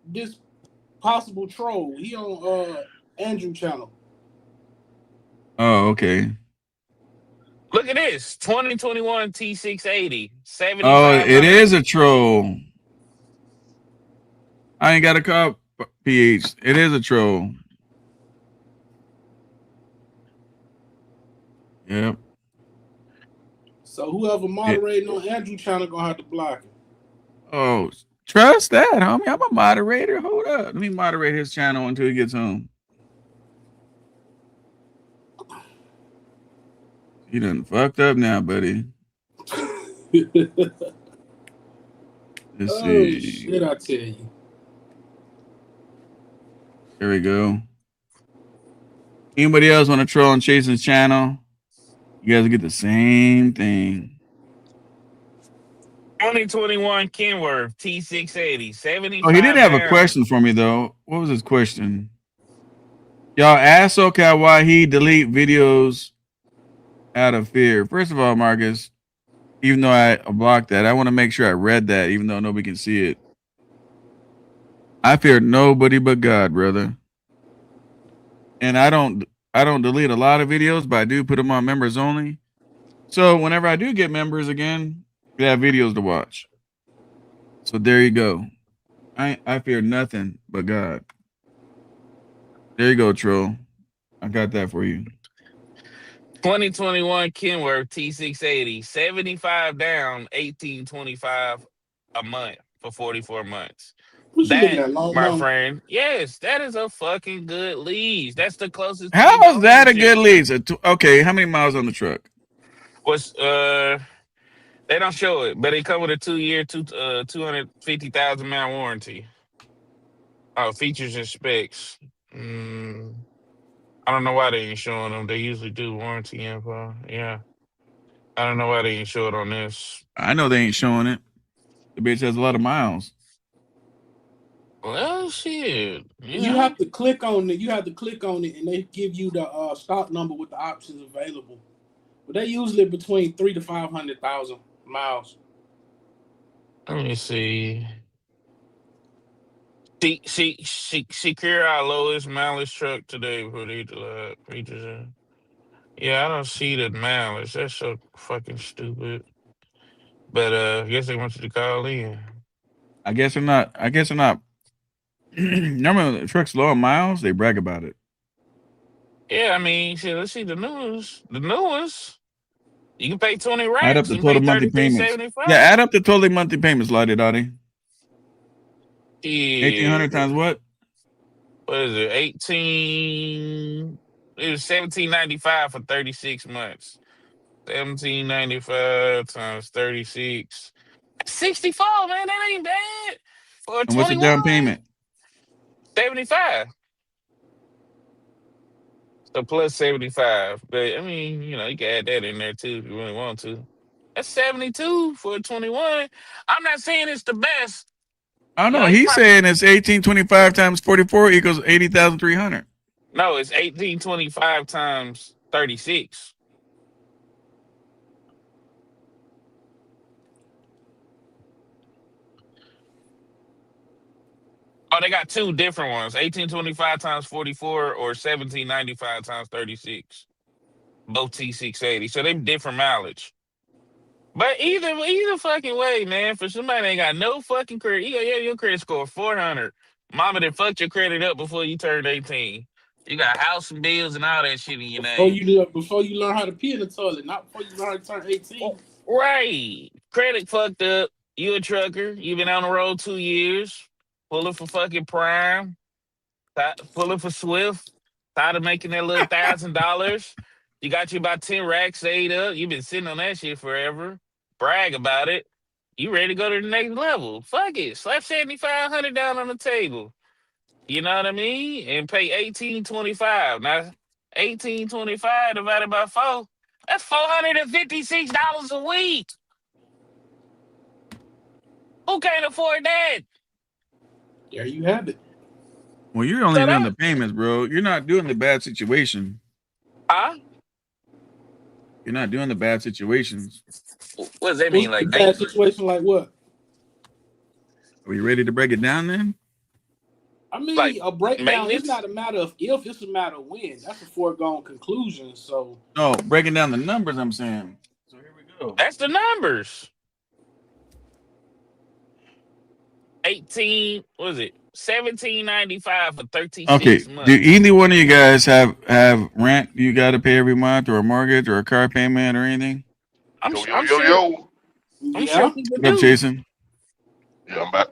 [SPEAKER 6] This possible troll. He on Andrew channel.
[SPEAKER 3] Oh, okay.
[SPEAKER 5] look at this 2021 T680,
[SPEAKER 3] Oh, it
[SPEAKER 5] 7,500.
[SPEAKER 3] is a troll. I ain't got to call PH. It is a troll. Yep.
[SPEAKER 6] So whoever
[SPEAKER 3] It,
[SPEAKER 6] moderating on Andrew channel gonna have to block him.
[SPEAKER 3] oh, trust that, homie. I'm a moderator. Hold up. Let me moderate his channel until he gets home. He done fucked up now, buddy. Let's
[SPEAKER 6] Oh
[SPEAKER 3] see.
[SPEAKER 6] shit! I tell you.
[SPEAKER 3] There we go. Anybody else want to troll on Chase's channel? You guys get the same thing.
[SPEAKER 5] 2021 Kenworth T680,
[SPEAKER 3] Oh, he did
[SPEAKER 5] 75
[SPEAKER 3] have a
[SPEAKER 5] down.
[SPEAKER 3] question for me though. What was his question? Y'all ask SoCal why he delete videos out of fear. First of all, Marcus, even though I blocked that, I want to make sure I read that, even though nobody can see it. I fear nobody but God, brother. And I don't delete a lot of videos, but I do put them on members only. So whenever I do get members again, we have videos to watch. So there you go. I fear nothing but God. There you go, troll. I got that for you.
[SPEAKER 5] 2021 Kenworth T680, 75 down, 1825 a month for 44 months.
[SPEAKER 6] What you looking
[SPEAKER 5] That,
[SPEAKER 6] at, Long
[SPEAKER 5] my
[SPEAKER 6] Mountain?
[SPEAKER 5] friend, yes, that is a fucking good lease. That's the closest thing to
[SPEAKER 3] How is that a good
[SPEAKER 5] ownership.
[SPEAKER 3] lease? Okay, how many miles on the truck?
[SPEAKER 5] Was they don't show it, but it come with a 2 year, 250,000 mile warranty. Oh, features and specs. Mm, I don't know why they ain't showing them. They usually do warranty info. Yeah, I don't know why they ain't show it on this.
[SPEAKER 3] I know they ain't showing it. The bitch has a lot of miles.
[SPEAKER 5] Well, shit.
[SPEAKER 6] You have to click on it. You have to click on it, and they give you the stock number with the options available. But they usually between 3 to 500,000 miles.
[SPEAKER 5] Let me see. She carried our lowest mileage truck today for the features. Yeah, I don't see the mileage. That's so fucking stupid. But I guess they want you to call in.
[SPEAKER 3] I guess they're not. I guess they're not. Normally, when the truck's low on miles, they brag about it.
[SPEAKER 5] Yeah, I mean, shit, let's see the newest. The newest. You can pay 20
[SPEAKER 3] Add up
[SPEAKER 5] racks
[SPEAKER 3] the
[SPEAKER 5] and pay
[SPEAKER 3] total monthly payments.
[SPEAKER 5] 33.75.
[SPEAKER 3] Yeah, add up the total monthly payments, Lottie Dottie.
[SPEAKER 5] Yeah.
[SPEAKER 3] 1,800 times what?
[SPEAKER 5] What is it? 18. It was 17.95 for 36 months. 17.95 times 36. 64, man. That ain't bad. For
[SPEAKER 3] And what's the
[SPEAKER 5] 21,
[SPEAKER 3] down payment?
[SPEAKER 5] 75. So plus 75. But I mean, you can add that in there too if you really want to. That's 72 for 21. I'm not saying it's the best.
[SPEAKER 3] I don't know.
[SPEAKER 5] You
[SPEAKER 3] He's
[SPEAKER 5] probably
[SPEAKER 3] saying it's 1,825 times 44 equals 80,300.
[SPEAKER 5] no, it's 1825 times 36. Oh, they got two different ones: 1825 times 44 or 1795 times 36. Both T680. So they different mileage. But either fucking way, man, for somebody that ain't got no fucking credit, your credit score 400. Mama that fucked your credit up before you turned 18. You got house and bills and all that shit in your name.
[SPEAKER 6] Before you learn how to pee in the toilet, not before you learn how to turn 18.
[SPEAKER 5] Right. Credit fucked up. You a trucker. You been on the road 2 years. Pulling for fucking Prime. Pulling for Swift. Tired of making that little $1,000. You got you about 10 racks saved up. You been sitting on that shit forever. Brag about it. You ready to go to the next level. Fuck it. Slap 7,500 down on the table. You know what I mean? And pay 18.25. Now, 18.25 divided by 4. That's $456 a week. Who can't afford that?
[SPEAKER 6] There you have it.
[SPEAKER 3] Well, you're only
[SPEAKER 5] So
[SPEAKER 3] doing
[SPEAKER 5] that,
[SPEAKER 3] the payments, bro. You're not doing the bad situation.
[SPEAKER 5] huh?
[SPEAKER 3] You're not doing the bad situations.
[SPEAKER 5] What does that
[SPEAKER 6] What's
[SPEAKER 5] mean?
[SPEAKER 6] the
[SPEAKER 5] Like
[SPEAKER 6] bad situation like what?
[SPEAKER 3] Are you ready to break it down then?
[SPEAKER 6] I mean,
[SPEAKER 5] like
[SPEAKER 6] a breakdown is
[SPEAKER 5] maintenance?
[SPEAKER 6] not a matter of if, it's a matter of when. That's a foregone conclusion. So
[SPEAKER 3] No, breaking down the numbers, I'm saying. So here we go.
[SPEAKER 5] That's the numbers. 18, what is it? 17.95 for
[SPEAKER 3] Okay.
[SPEAKER 5] 36
[SPEAKER 3] Do
[SPEAKER 5] months.
[SPEAKER 3] either one of you guys have rent you got to pay every month, or a mortgage, or a car payment, or anything?
[SPEAKER 5] I'm
[SPEAKER 4] Yo,
[SPEAKER 5] su-
[SPEAKER 4] yo,
[SPEAKER 5] I'm
[SPEAKER 4] yo,
[SPEAKER 5] sure
[SPEAKER 4] yo.
[SPEAKER 5] I'm sure
[SPEAKER 6] yeah,
[SPEAKER 5] people
[SPEAKER 3] What up,
[SPEAKER 5] do.
[SPEAKER 3] Jason?
[SPEAKER 4] Yeah, I'm back.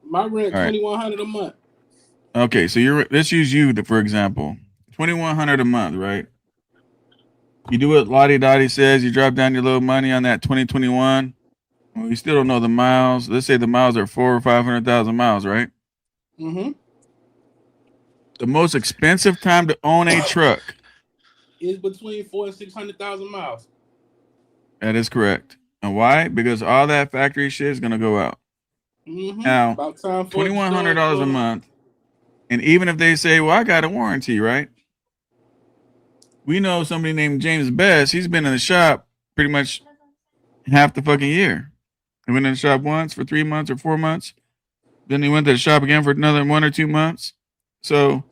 [SPEAKER 6] my rent
[SPEAKER 3] All right.
[SPEAKER 6] 2,100 a month.
[SPEAKER 3] Okay, so let's use you for example. 2,100 a month, right? You do what Lottie Dottie says. You drop down your little money on that 2021. Well, you still don't know the miles. Let's say the miles are 400 or 500,000 miles, right?
[SPEAKER 6] Mm-hmm.
[SPEAKER 3] The most expensive time to own a truck.
[SPEAKER 6] Is between 400 and 600,000 miles.
[SPEAKER 3] That is correct. And why? Because all that factory shit is gonna go out.
[SPEAKER 6] Mm-hmm.
[SPEAKER 3] Now,
[SPEAKER 6] About time for it to
[SPEAKER 3] $2,100 a
[SPEAKER 6] start.
[SPEAKER 3] month, and even if they say, "Well, I got a warranty," right? We know somebody named James Best. He's been in the shop pretty much half the fucking year. He went in the shop once for 3 months or 4 months. Then he went to the shop again for another 1 or 2 months. So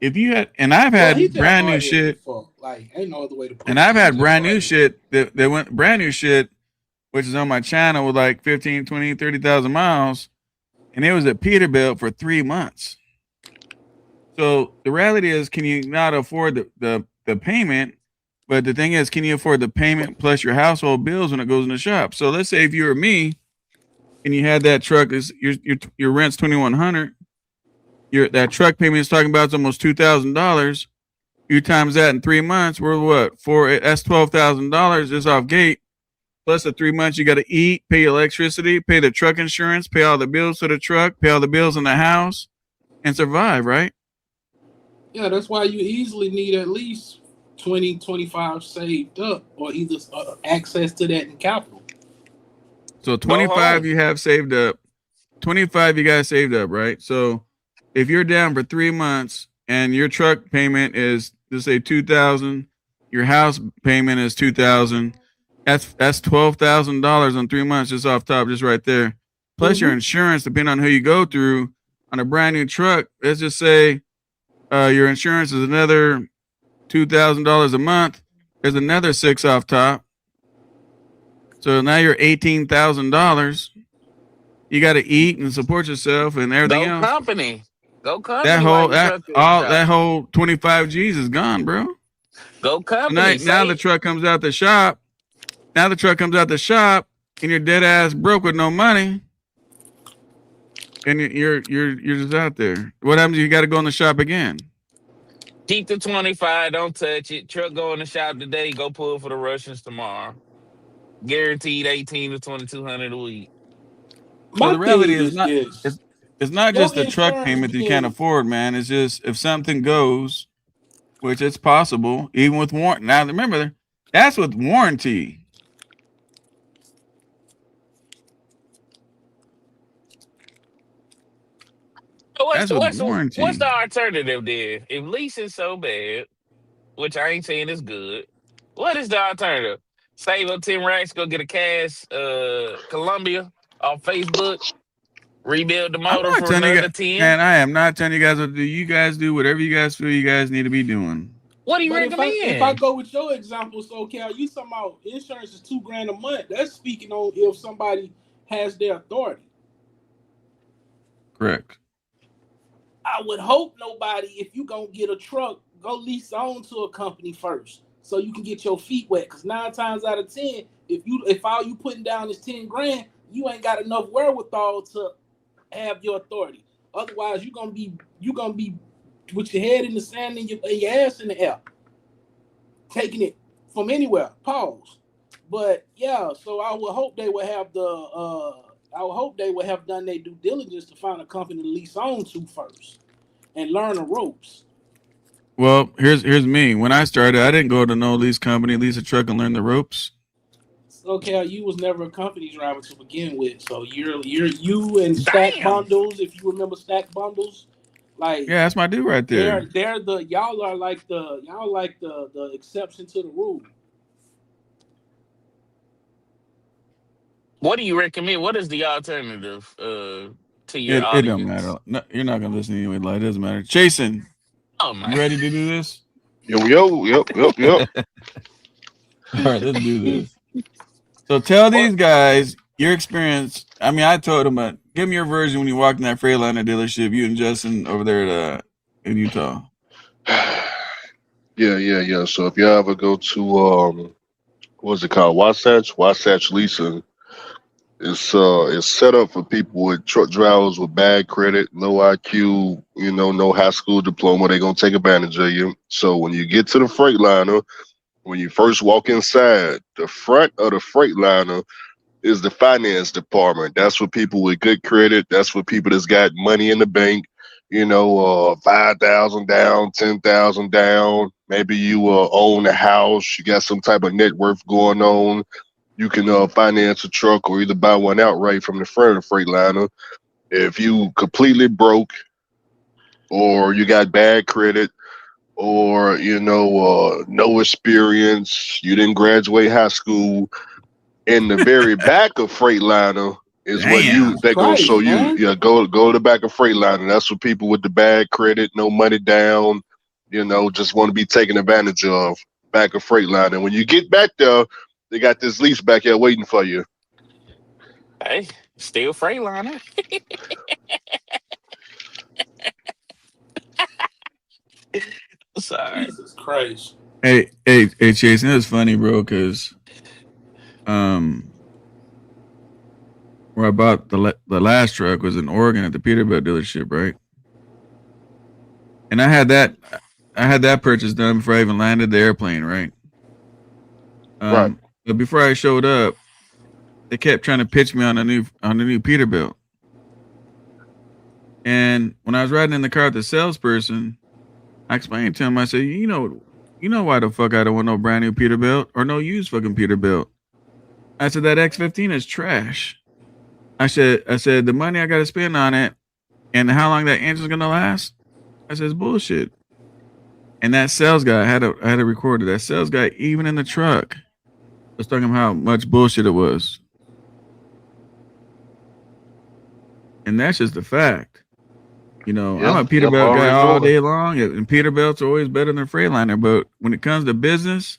[SPEAKER 3] if you had, and I've
[SPEAKER 6] Well, he's
[SPEAKER 3] had
[SPEAKER 6] just
[SPEAKER 3] brand new
[SPEAKER 6] hard headed as
[SPEAKER 3] shit,
[SPEAKER 6] fuck. Like, ain't no other way to
[SPEAKER 3] and
[SPEAKER 6] put it.
[SPEAKER 3] I've
[SPEAKER 6] He's
[SPEAKER 3] had
[SPEAKER 6] just
[SPEAKER 3] brand new
[SPEAKER 6] hard headed.
[SPEAKER 3] shit that went brand new shit, which is on my channel with like 15, 20, 30,000 miles. And it was at Peterbilt for 3 months. So the reality is, can you not afford the payment? But the thing is, can you afford the payment plus your household bills when it goes in the shop? So let's say if you were me and you had that truck, is your rent's 2,100. That truck payment is talking about it's almost $2,000. You times that in 3 months, we're what? That's $12,000 just off gate. Plus the 3 months you got to eat, pay your electricity, pay the truck insurance, pay all the bills to the truck, pay all the bills in the house, and survive, right?
[SPEAKER 6] Yeah, that's why you easily need at least 20, 25 saved up, or either access to that in capital.
[SPEAKER 3] So
[SPEAKER 5] Go
[SPEAKER 3] 25
[SPEAKER 5] home.
[SPEAKER 3] you have saved up. 25 you got saved up, right? So if you're down for 3 months and your truck payment is, let's say, 2,000, your house payment is 2,000, that's $12,000 on 3 months just off top, just right there. Plus your insurance, depending on who you go through on a brand new truck. Let's just say your insurance is another $2,000 a month. There's another six off top. So now you're $18,000. You got to eat and support yourself and everything
[SPEAKER 5] Go
[SPEAKER 3] else.
[SPEAKER 5] company. Go
[SPEAKER 3] That
[SPEAKER 5] company while
[SPEAKER 3] whole
[SPEAKER 5] your truck is in the shop.
[SPEAKER 3] that whole 25 G's is gone, bro.
[SPEAKER 5] Go
[SPEAKER 3] So
[SPEAKER 5] company.
[SPEAKER 3] now the
[SPEAKER 5] Say
[SPEAKER 3] truck comes out the shop. Now the truck comes out the shop, and you're dead ass broke with no money, and you're just out there. What happens? You got to go in the shop again.
[SPEAKER 5] keep the 25. Don't touch it. Truck go in the shop today. Go pull for the Russians tomorrow. Guaranteed 18 to 2,200 a week.
[SPEAKER 3] Well,
[SPEAKER 6] My
[SPEAKER 3] the reality
[SPEAKER 6] thing
[SPEAKER 3] is
[SPEAKER 6] is
[SPEAKER 3] not
[SPEAKER 6] this:
[SPEAKER 3] it's not
[SPEAKER 6] your
[SPEAKER 3] just the truck
[SPEAKER 6] insurance
[SPEAKER 3] payment that you can't
[SPEAKER 6] being
[SPEAKER 3] afford, man. It's just if something goes, which it's possible, even with warranty. Now remember, that's with warranty.
[SPEAKER 5] So
[SPEAKER 3] That's with
[SPEAKER 5] what's
[SPEAKER 3] warranty.
[SPEAKER 5] the alternative then? If leasing's so bad, which I ain't saying is good, what is the alternative? Save up 10 racks, go get a cash Columbia off Facebook, rebuild the
[SPEAKER 3] I'm
[SPEAKER 5] motor
[SPEAKER 3] not
[SPEAKER 5] for
[SPEAKER 3] telling you
[SPEAKER 5] another
[SPEAKER 3] guys,
[SPEAKER 5] 10.
[SPEAKER 3] man. I am not telling you guys what to do. You guys do whatever you guys feel you guys need to be doing.
[SPEAKER 5] What do you
[SPEAKER 6] But if I
[SPEAKER 5] recommend?
[SPEAKER 6] go with your example, so Cal, you talking about insurance is $2,000 a month. That's speaking on if somebody has their authority.
[SPEAKER 3] Correct.
[SPEAKER 6] I would hope nobody, if you gonna get a truck, go lease on to a company first, so you can get your feet wet. Cause 9 times out of 10, if all you putting down is $10,000, you ain't got enough wherewithal to have your authority. Otherwise, you gonna be with your head in the sand and your ass in the air, taking it from anywhere. Pause. But yeah, so I would hope they would have I would hope they would have done their due diligence to find a company to lease on to first and learn the ropes.
[SPEAKER 3] Well, here's me. When I started, I didn't go to no lease company, lease a truck, and learn the ropes.
[SPEAKER 6] Okay, you was never a company driver to begin with, so you and Stack
[SPEAKER 5] Damn.
[SPEAKER 6] Bundles, if you remember Stack Bundles, like
[SPEAKER 3] Yeah, that's my dude right there.
[SPEAKER 6] they're the y'all are like the exception to the rule.
[SPEAKER 5] What do you recommend? What is the alternative to your
[SPEAKER 3] It don't
[SPEAKER 5] audience?
[SPEAKER 3] matter. No, you're not gonna listen anyway. Like, it doesn't matter. Jason,
[SPEAKER 5] Oh
[SPEAKER 3] you
[SPEAKER 5] my.
[SPEAKER 3] ready to do this?
[SPEAKER 4] Yep.
[SPEAKER 3] All right, let's do this. So tell these guys your experience. I mean, I told them, give me your version when you walked in that Freightliner dealership. You and Justin over there in Utah.
[SPEAKER 4] Yeah. So if y'all ever go to what's it called? Wasatch Leasing. It's set up for people with truck drivers with bad credit, low IQ, no high school diploma. They're gonna take advantage of you. So when you get to the Freightliner, when you first walk inside, the front of the Freightliner is the finance department. That's for people with good credit. That's for people that's got money in the bank. 5,000 down, 10,000 down. Maybe you own a house. You got some type of net worth going on. You can finance a truck or either buy one outright from the front of the Freightliner. If you completely broke or you got bad credit or no experience, you didn't graduate high school, in the very back of Freightliner is what
[SPEAKER 3] Damn.
[SPEAKER 4] that gonna show
[SPEAKER 6] Christ,
[SPEAKER 4] you.
[SPEAKER 6] man.
[SPEAKER 4] Yeah, go to the back of Freightliner. That's for people with the bad credit, no money down. Just want to be taken advantage of. Back of Freightliner. When you get back there, they got this lease back here waiting for you.
[SPEAKER 5] Hey, still Freightliner. Sorry.
[SPEAKER 6] Jesus Christ.
[SPEAKER 3] Hey, Jason, it's funny, bro, because um, where I bought the last truck was in Oregon at the Peterbilt dealership, right? And I had that purchase done before I even landed the airplane, right?
[SPEAKER 4] Right.
[SPEAKER 3] But before I showed up, they kept trying to pitch me on the new Peterbilt. And when I was riding in the car with the salesperson, I explained to him, I said, you know why the fuck I don't want no brand new Peterbilt or no used fucking Peterbilt. I said that X15 is trash. I said the money I got to spend on it and how long that engine's gonna last. I said it's bullshit. And that sales guy I had to record it. That sales guy, even in the truck, was talking about how much bullshit it was. And that's just the fact. You know, I'm a
[SPEAKER 4] Yep,
[SPEAKER 3] Peterbilt
[SPEAKER 4] I
[SPEAKER 3] guy
[SPEAKER 4] already
[SPEAKER 3] all
[SPEAKER 4] know it.
[SPEAKER 3] day long, and Peterbilt's are always better than Freightliner. But when it comes to business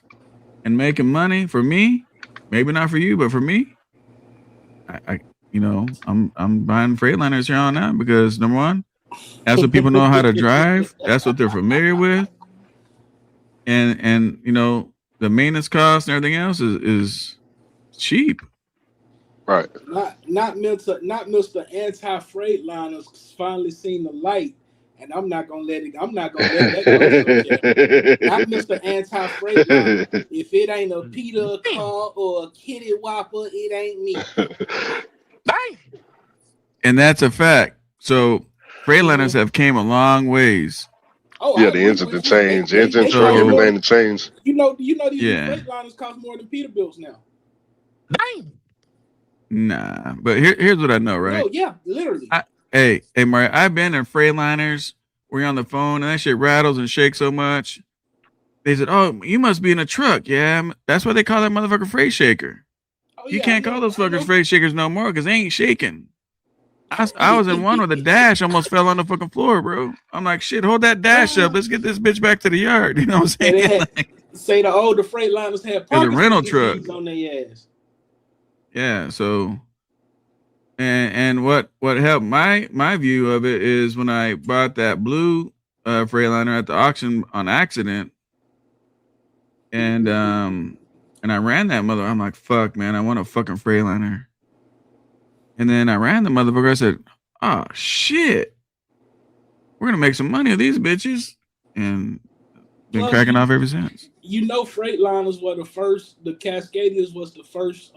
[SPEAKER 3] and making money, for me, maybe not for you, but for me, I I'm buying Freightliners here on out because number one, that's what people know how to drive. That's what they're familiar with, and the maintenance costs and everything else is cheap.
[SPEAKER 4] Right.
[SPEAKER 6] Not Mr. Anti-Freightliners finally seen the light, and I'm not gonna let it. I'm not gonna let that go so Jeff. Not Mr. Anti-Freightliner. If it ain't a Peter
[SPEAKER 5] Damn.
[SPEAKER 6] car or a Kitty Whopper, it ain't me.
[SPEAKER 5] Dang.
[SPEAKER 3] And that's a fact. So Freightliners
[SPEAKER 6] Mhm.
[SPEAKER 3] have came a long ways.
[SPEAKER 6] Oh, I
[SPEAKER 4] Yeah, the
[SPEAKER 6] agree
[SPEAKER 4] engine
[SPEAKER 6] with
[SPEAKER 4] to
[SPEAKER 6] you. They
[SPEAKER 4] change,
[SPEAKER 6] they
[SPEAKER 4] engine,
[SPEAKER 6] they
[SPEAKER 4] truck,
[SPEAKER 6] cost
[SPEAKER 3] So
[SPEAKER 6] more.
[SPEAKER 4] everything to change.
[SPEAKER 6] These new
[SPEAKER 3] yeah,
[SPEAKER 6] Freightliners cost more than Peterbilts now.
[SPEAKER 5] Dang.
[SPEAKER 3] nah. But here's what I know, right?
[SPEAKER 6] No, yeah, literally.
[SPEAKER 3] Hey, Mario, I've been in Freightliners where you're on the phone and that shit rattles and shakes so much. They said, "Oh, you must be in a truck." Yeah, that's why they call that motherfucker freight shaker.
[SPEAKER 6] Oh
[SPEAKER 3] You
[SPEAKER 6] yeah, I
[SPEAKER 3] can't call
[SPEAKER 6] know.
[SPEAKER 3] those
[SPEAKER 6] I
[SPEAKER 3] fuckers
[SPEAKER 6] know.
[SPEAKER 3] freight shakers no more because they ain't shaking. I was in one where the dash almost fell on the fucking floor, bro. I'm like, shit, hold that dash up. Let's get this bitch back to the yard. You know what
[SPEAKER 6] Say
[SPEAKER 3] I'm
[SPEAKER 6] they
[SPEAKER 3] saying?
[SPEAKER 6] had
[SPEAKER 3] Like,
[SPEAKER 6] say the older Freightliners had
[SPEAKER 3] it's a rental
[SPEAKER 6] Parkinson's
[SPEAKER 3] truck.
[SPEAKER 6] disease on their ass.
[SPEAKER 3] Yeah. So, and what helped my view of it is when I bought that blue Freightliner at the auction on accident, and I ran that mother. I'm like, fuck, man, I want a fucking Freightliner. And then I ran the motherfucker. I said, oh shit, we're gonna make some money of these bitches, and been
[SPEAKER 6] Plus,
[SPEAKER 3] cracking off ever since.
[SPEAKER 6] Freightliners were the first. The Cascadias was the first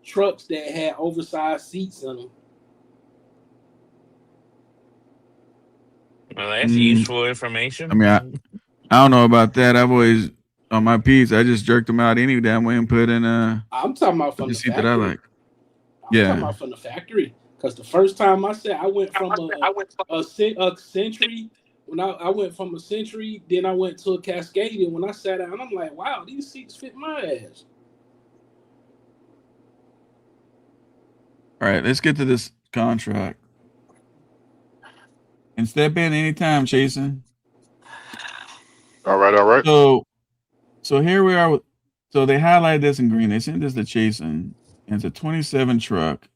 [SPEAKER 6] trucks that had oversized seats in them.
[SPEAKER 5] Well, that's
[SPEAKER 3] Mm,
[SPEAKER 5] useful
[SPEAKER 3] I
[SPEAKER 5] information.
[SPEAKER 3] mean, I don't know about that. I've always on my piece, I just jerked them out any damn way and put in
[SPEAKER 6] I'm talking about
[SPEAKER 3] put
[SPEAKER 6] from
[SPEAKER 3] the
[SPEAKER 6] the
[SPEAKER 3] seat that I
[SPEAKER 6] factory.
[SPEAKER 3] like.
[SPEAKER 6] I'm talking
[SPEAKER 3] Yeah.
[SPEAKER 6] about from the factory. Because the first time I said I went from a Century. When I went from a Century, then I went to a Cascadia. When I sat down, I'm like, wow, these seats fit my ass.
[SPEAKER 3] All right, let's get to this contract. And step in anytime, Jason.
[SPEAKER 4] All right, all right.
[SPEAKER 3] So here we are with so they highlight this in green. They sent this to Chasen, and it's a 27 truck.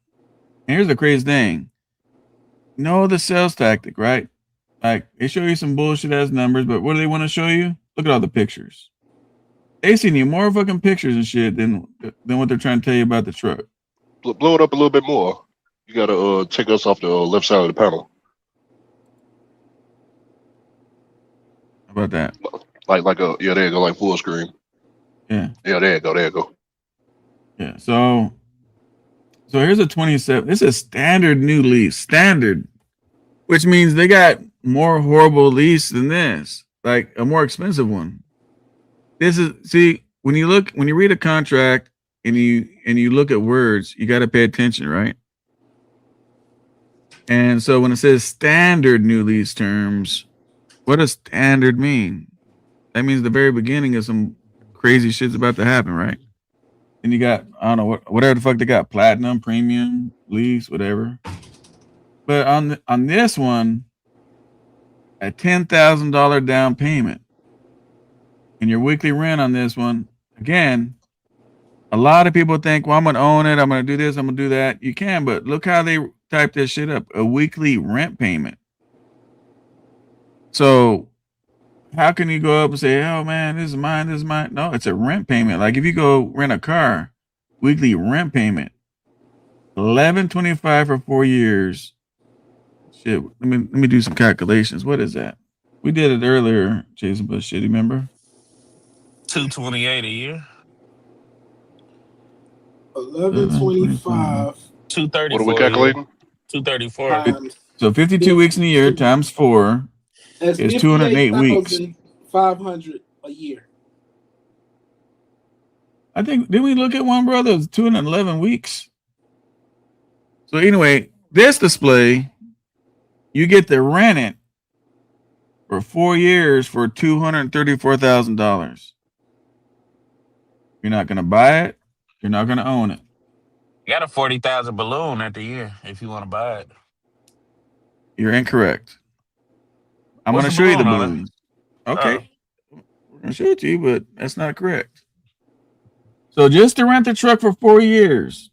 [SPEAKER 3] And here's the crazy thing. No other sales tactic, right? Like they show you some bullshit ass numbers, but what do they want to show you? Look at all the pictures. They send you more fucking pictures and shit than what they're trying to tell you about the truck.
[SPEAKER 4] Blow it up a little bit more. You gotta take us off the left side of the panel.
[SPEAKER 3] How about that?
[SPEAKER 4] Like yeah, there you go, like full screen.
[SPEAKER 3] Yeah.
[SPEAKER 4] Yeah, there you go, there you go.
[SPEAKER 3] Yeah. So here's a 27. This is standard new lease. Standard, which means they got more horrible lease than this. Like a more expensive one. This is see, when you read a contract and you look at words, you gotta pay attention, right? And so when it says standard new lease terms, what does standard mean? That means the very beginning of some crazy shit's about to happen, right? And you got, I don't know, whatever the fuck they got, platinum, premium, lease, whatever. But on this one, a $10,000 down payment, and your weekly rent on this one, again, a lot of people think, well, I'm gonna own it, I'm gonna do this, I'm gonna do that. You can, but look how they type this shit up: a weekly rent payment. So how can you go up and say, oh man, this is mine, this is mine? No, it's a rent payment. Like if you go rent a car, weekly rent payment, $11.25 for 4 years. Shit, let me do some calculations. What is that? We did it earlier, Jason, but shit, remember?
[SPEAKER 5] 228 a year.
[SPEAKER 3] 11.25.
[SPEAKER 6] 1125
[SPEAKER 4] What are we
[SPEAKER 5] 234 a year.
[SPEAKER 4] calculating?
[SPEAKER 5] 234.
[SPEAKER 6] times
[SPEAKER 3] So 52 weeks in a year times 4
[SPEAKER 6] that's
[SPEAKER 3] is 208 weeks.
[SPEAKER 6] 58,500 a year.
[SPEAKER 3] I think did we look at one, brother? It's 211 weeks. So anyway, this display, you get to rent it for 4 years for $234,000. You're not gonna buy it. You're not gonna own it.
[SPEAKER 5] You got a 40,000 balloon at the year if you want to buy it.
[SPEAKER 3] You're incorrect. I'm
[SPEAKER 5] What's
[SPEAKER 3] gonna
[SPEAKER 5] the
[SPEAKER 3] show you the
[SPEAKER 5] balloon on it?
[SPEAKER 3] balloons.
[SPEAKER 5] Oh,
[SPEAKER 3] Okay, we're gonna show it to you, but that's not correct. So just to rent the truck for 4 years,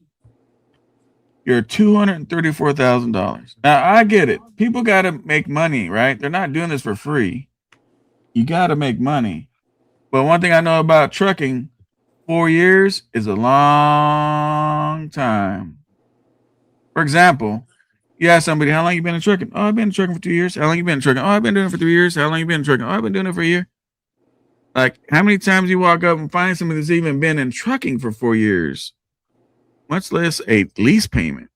[SPEAKER 3] you're $234,000. Now I get it. People got to make money, right? They're not doing this for free. You got to make money. But one thing I know about trucking, 4 years is a long time. For example, you ask somebody, how long you been in trucking? Oh, I've been in trucking for 2 years. How long you been in trucking? Oh, I've been doing it for 3 years. How long you been in trucking? Oh, I've been doing it for a year. Like, how many times you walk up and find somebody that's even been in trucking for 4 years, much less a lease payment?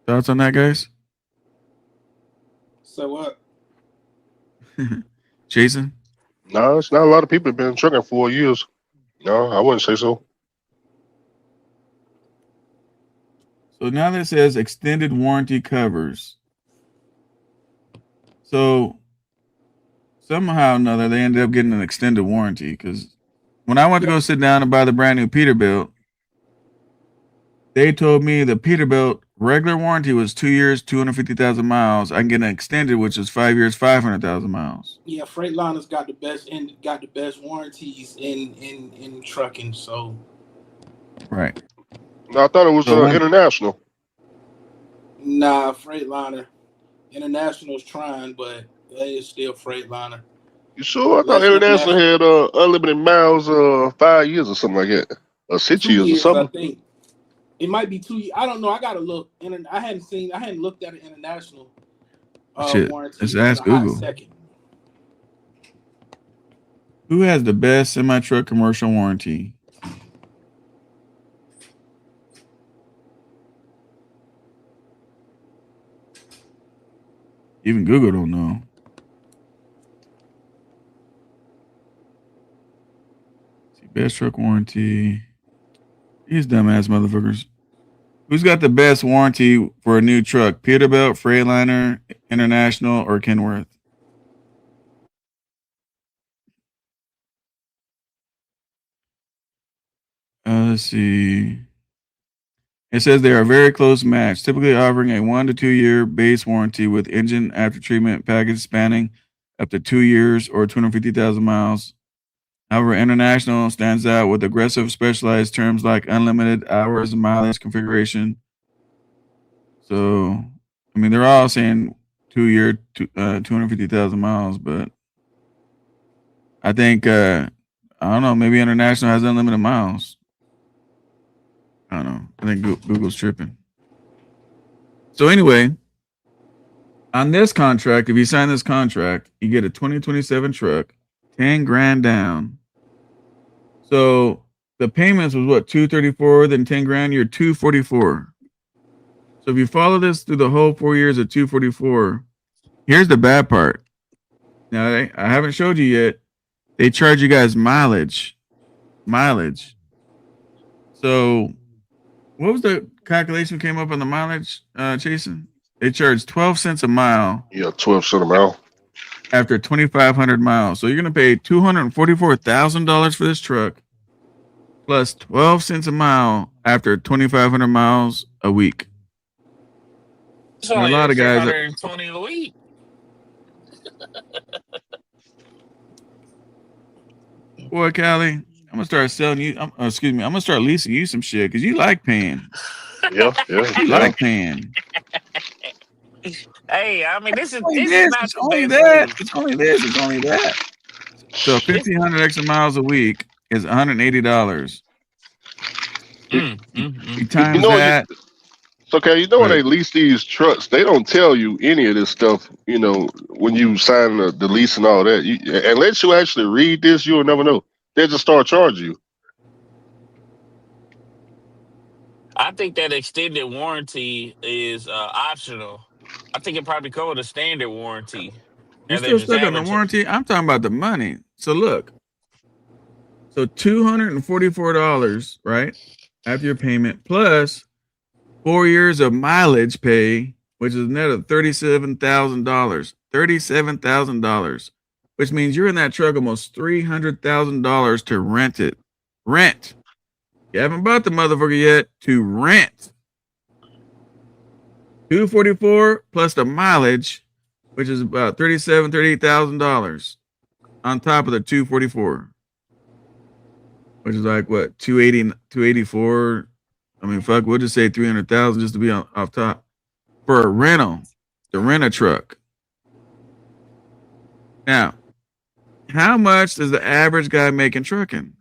[SPEAKER 3] Thoughts on that, guys?
[SPEAKER 6] So what?
[SPEAKER 3] Jason?
[SPEAKER 4] No, it's not a lot of people have been trucking 4 years. No, I wouldn't say so.
[SPEAKER 3] So now that says extended warranty covers. So somehow or another, they ended up getting an extended warranty because when I went to go sit down and buy the brand new Peterbilt, they told me the Peterbilt regular warranty was 2 years, 250,000 miles. I can get an extended, which is 5 years, 500,000 miles.
[SPEAKER 6] Yeah, Freightliner's got the best warranties in trucking. So
[SPEAKER 3] Right.
[SPEAKER 4] No, I thought it was
[SPEAKER 3] So
[SPEAKER 4] international.
[SPEAKER 6] nah, Freightliner International's trying, but they is still Freightliner.
[SPEAKER 4] You sure? I thought
[SPEAKER 6] Less
[SPEAKER 4] international
[SPEAKER 6] international.
[SPEAKER 4] had unlimited miles, 5 years or something like that, or 6 years or
[SPEAKER 6] 2 years, I
[SPEAKER 4] something.
[SPEAKER 6] think. It might be 2 years. I don't know. I gotta look. And I hadn't looked at an international
[SPEAKER 3] shit,
[SPEAKER 6] warranty
[SPEAKER 3] let's
[SPEAKER 6] in
[SPEAKER 3] ask
[SPEAKER 6] a hot
[SPEAKER 3] Google.
[SPEAKER 6] second.
[SPEAKER 3] Who has the best semi-truck commercial warranty? Even Google don't know. See, best truck warranty. These dumbass motherfuckers. Who's got the best warranty for a new truck? Peterbilt, Freightliner, International, or Kenworth? Let's see. It says they are a very close match, typically offering a 1 to 2 year base warranty with engine after treatment package spanning up to 2 years or 250,000 miles. However, International stands out with aggressive specialized terms like unlimited hours and mileage configuration. So, I mean, they're all saying 2 year, 250,000 miles, but I think, I don't know, maybe International has unlimited miles. I don't know. I think Google's tripping. So anyway, on this contract, if you sign this contract, you get a 2027 truck, 10 grand down. So the payments was what, 234, then 10 grand, you're 244. So if you follow this through the whole 4 years of 244, here's the bad part. Now I haven't showed you yet. They charge you guys mileage. So what was the calculation came up on the mileage, Jason? They charge 12 cents a mile.
[SPEAKER 4] Yeah, 12 cents a mile.
[SPEAKER 3] After 2,500 miles. So you're going to pay $244,000 for this truck plus 12 cents a mile after 2,500 miles a week.
[SPEAKER 5] it's
[SPEAKER 3] And a
[SPEAKER 5] only
[SPEAKER 3] lot
[SPEAKER 5] like
[SPEAKER 3] of guys,
[SPEAKER 5] 620 a week.
[SPEAKER 3] boy, Callie, I'm going to start selling you, I'm going to start leasing you some shit because you like paying.
[SPEAKER 4] Yeah,
[SPEAKER 3] You
[SPEAKER 4] yeah.
[SPEAKER 3] like paying.
[SPEAKER 5] Hey, I mean, this is not
[SPEAKER 3] It's
[SPEAKER 5] the
[SPEAKER 3] only
[SPEAKER 5] best
[SPEAKER 3] that.
[SPEAKER 5] lease.
[SPEAKER 3] It's only this. It's only that. So 1,500 extra miles a week is $180. You
[SPEAKER 4] You
[SPEAKER 3] times
[SPEAKER 4] know,
[SPEAKER 3] that.
[SPEAKER 4] it's okay. You know
[SPEAKER 3] Go
[SPEAKER 4] when they
[SPEAKER 3] ahead.
[SPEAKER 4] lease these trucks, they don't tell you any of this stuff. You know, when you sign the lease and all that, unless you actually read this, you'll never know. They just start charging you.
[SPEAKER 5] I think that extended warranty is optional. I think it probably comes with a standard warranty,
[SPEAKER 3] You're
[SPEAKER 5] and they
[SPEAKER 3] still
[SPEAKER 5] just
[SPEAKER 3] stuck on the
[SPEAKER 5] advertise.
[SPEAKER 3] warranty. I'm talking about the money. So look, So $244, right? After your payment, plus 4 years of mileage pay, which is a net of $37,000. $37,000, which means you're in that truck almost $300,000 to rent it. Rent. You haven't bought the motherfucker yet to rent. 244 plus the mileage, which is about $38,000 on top of the 244, which is like what 280, 284. I mean, fuck, we'll just say 300,000 just to be off top for a rental, to rent a truck. Now, how much does the average guy make in trucking?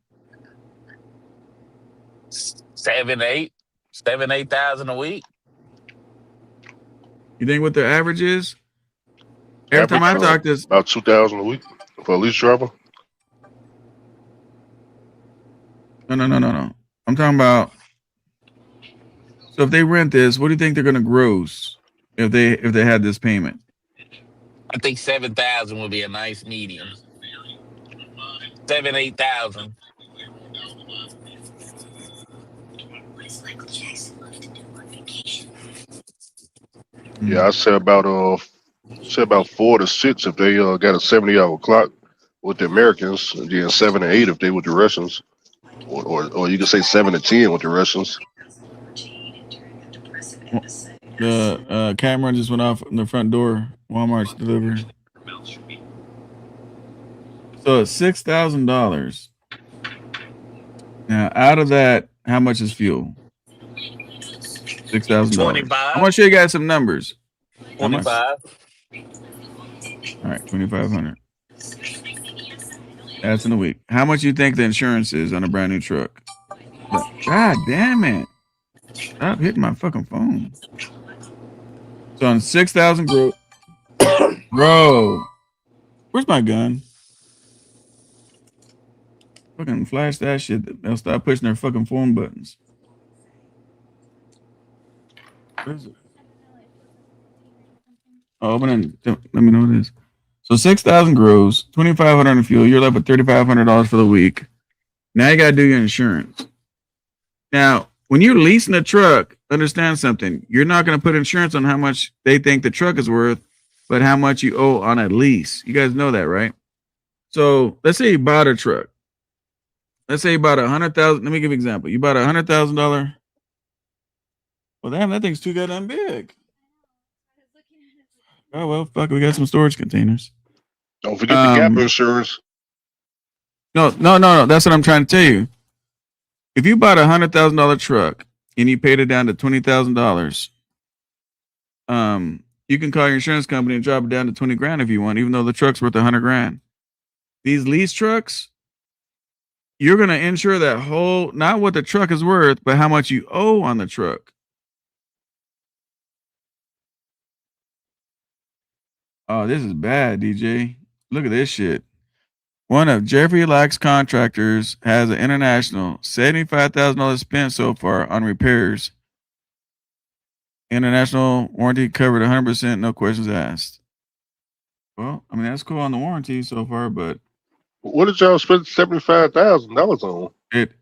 [SPEAKER 5] 8,000 a week.
[SPEAKER 3] You think what the average is? Every time I talk this,
[SPEAKER 4] about 2,000 a week for a lease driver.
[SPEAKER 3] no. I'm talking about. So if they rent this, what do you think they're gonna gross if they had this payment?
[SPEAKER 5] I think 7,000 would be a nice medium. 8,000.
[SPEAKER 4] Yeah, I say about 4 to 6 if they got a 70-hour clock with the Americans, and then 7 to 8 if they with the Russians, or you can say 7 to 10 with the Russians.
[SPEAKER 3] The camera just went off in the front door. Walmart's delivery. So it's $6,000. Now, out of that, how much is fuel? $6,000.
[SPEAKER 5] 25.
[SPEAKER 3] I want to show you guys some numbers. How much?
[SPEAKER 5] 25.
[SPEAKER 3] All right, 2,500. That's in a week. How much you think the insurance is on a brand new truck? God damn it! Stop hitting my fucking phone. So on 6,000 gross, bro. Where's my gun? Fucking flash that shit. They'll stop pushing their fucking phone buttons. Where is it? Oh, open it. Let me know what it is. So 6,000 gross, 2,500 in fuel. You're left with $3,500 for the week. Now you gotta do your insurance. Now, when you're leasing a truck, understand something. You're not gonna put insurance on how much they think the truck is worth, but how much you owe on a lease. You guys know that, right? So let's say you bought a truck. Let's say you bought $100,000. Let me give you an example. You bought $100,000. Well, damn, that thing's too goddamn big. Oh well, fuck. We got some storage containers.
[SPEAKER 4] Don't forget the gap insurance.
[SPEAKER 3] No. That's what I'm trying to tell you. If you bought $100,000 truck and you paid it down to $20,000, you can call your insurance company and drop it down to 20 grand if you want, even though the truck's worth 100 grand. These lease trucks, you're gonna insure that whole, not what the truck is worth, but how much you owe on the truck. Oh, this is bad, DJ. Look at this shit. One of Jeffrey Lack's contractors has an international $75,000 spent so far on repairs. International warranty covered 100%, no questions asked. Well, I mean, that's cool on the warranty so far, but
[SPEAKER 4] What did y'all spend $75,000 on?
[SPEAKER 3] it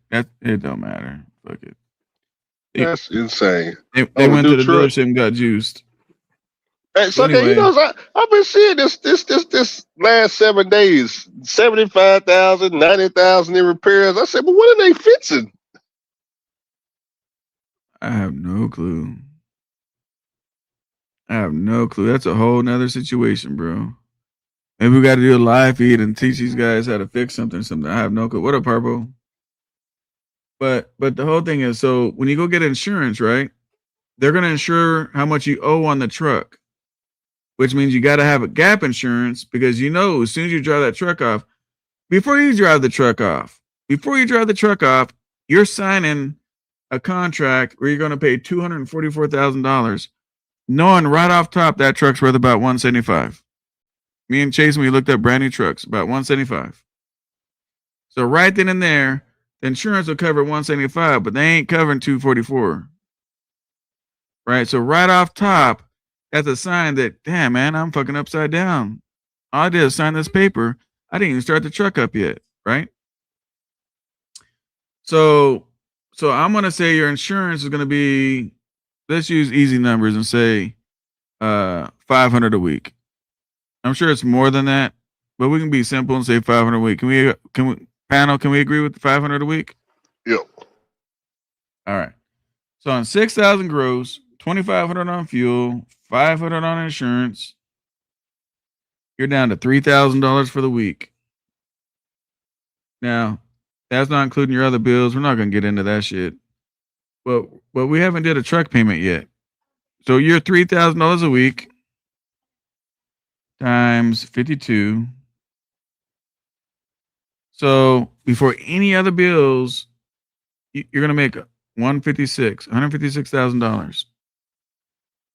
[SPEAKER 3] don't matter. Fuck it.
[SPEAKER 4] That's insane.
[SPEAKER 3] They
[SPEAKER 4] Oh,
[SPEAKER 3] went
[SPEAKER 4] new
[SPEAKER 3] to the
[SPEAKER 4] truck.
[SPEAKER 3] dealership and got juiced.
[SPEAKER 4] Hey, so
[SPEAKER 3] Anyway.
[SPEAKER 4] you know, I've been seeing this last 7 days, 75,000, 90,000 in repairs. I said, but what are they fixing?
[SPEAKER 3] I have no clue. That's a whole nother situation, bro. Maybe we got to do a live feed and teach these guys how to fix something. I have no clue. What up, Harpo? But the whole thing is, so when you go get insurance, right? They're gonna insure how much you owe on the truck, which means you got to have a gap insurance because you know as soon as you drive that truck off, before you drive the truck off, you're signing a contract where you're gonna pay $244,000, knowing right off top that truck's worth about $175. Me and Chase, when we looked up brand new trucks, about $175. So right then and there, the insurance will cover $175, but they ain't covering $244. Right? So right off top, that's a sign that, damn, man, I'm fucking upside down. All I did is sign this paper. I didn't even start the truck up yet, right? So I'm gonna say your insurance is gonna be, let's use easy numbers and say 500 a week. I'm sure it's more than that, but we can be simple and say 500 a week. Can we panel, can we agree with the 500 a week?
[SPEAKER 4] Yep.
[SPEAKER 3] All right. So on 6,000 gross, 2,500 on fuel, 500 on insurance, you're down to $3,000 for the week. Now, that's not including your other bills. We're not gonna get into that shit. But we haven't did a truck payment yet. So you're $3,000 a week times 52. So before any other bills, you're gonna make $156,000.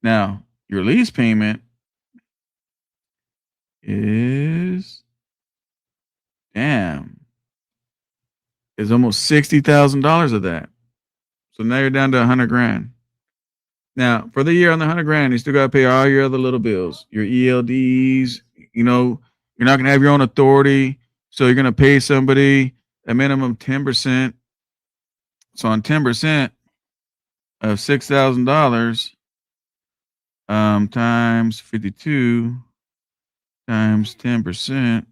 [SPEAKER 3] Now your lease payment is almost $60,000 of that. So now you're down to 100 grand. Now for the year on the 100 grand, you still got to pay all your other little bills, your ELDs. You know, you're not gonna have your own authority, so you're gonna pay somebody a minimum 10%. So on 10% of $6,000, times 52 times 10%.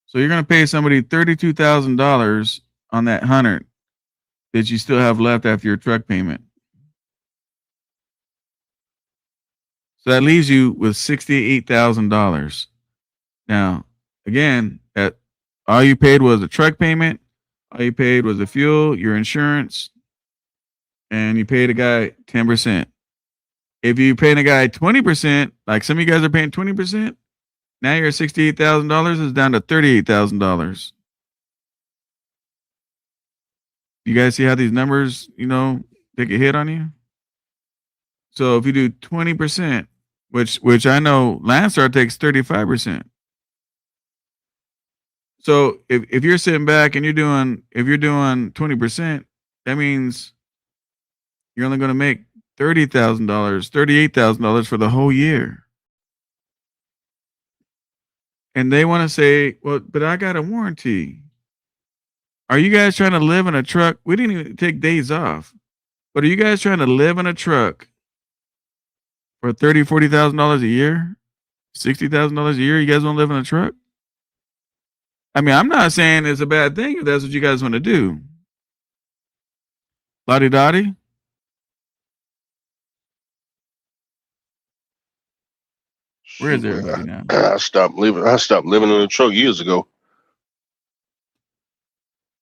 [SPEAKER 3] So you're gonna pay somebody $32,000 on that 100 that you still have left after your truck payment. So that leaves you with $68,000. Now, again, that all you paid was a truck payment, all you paid was the fuel, your insurance, and you paid a guy 10%. If you paying a guy 20%, like some of you guys are paying 20%, now your $68,000 is down to $38,000. You guys see how these numbers, take a hit on you? So if you do 20%, which I know Landstar takes 35%. So if you're sitting back and if you're doing 20%, that means you're only going to make $30,000, $38,000 for the whole year. And they want to say, well, but I got a warranty. Are you guys trying to live in a truck? We didn't even take days off. But are you guys trying to live in a truck for $30,000, $40,000 a year? $60,000 a year? You guys want to live in a truck? I mean, I'm not saying it's a bad thing if that's what you guys want to do. Lottie Dottie? Where is everybody now?
[SPEAKER 4] I stopped living in a truck years ago.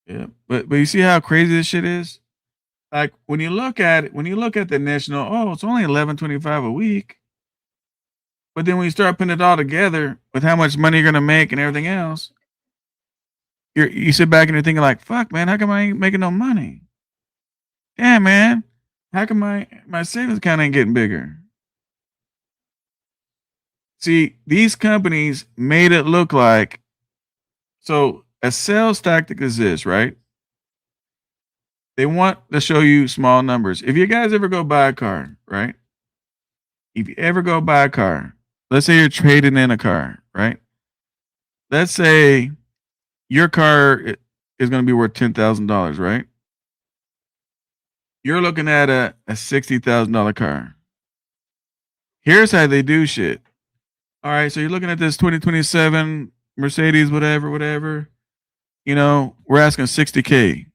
[SPEAKER 3] Yeah, but you see how crazy this shit is? Like when you look at the national, oh, it's only $11.25 a week. But then when you start putting it all together with how much money you're gonna make and everything else, you sit back and you're thinking like, fuck, man, how come I ain't making no money? Yeah, man, how come my savings account ain't getting bigger? See, these companies made it look like, so a sales tactic is this, right? They want to show you small numbers. If you guys ever go buy a car, right? If you ever go buy a car, let's say you're trading in a car, right? Let's say your car is going to be worth $10,000, right? You're looking at a $60,000 car. Here's how they do shit. All right, so you're looking at this 2027 Mercedes, whatever. We're asking $60K.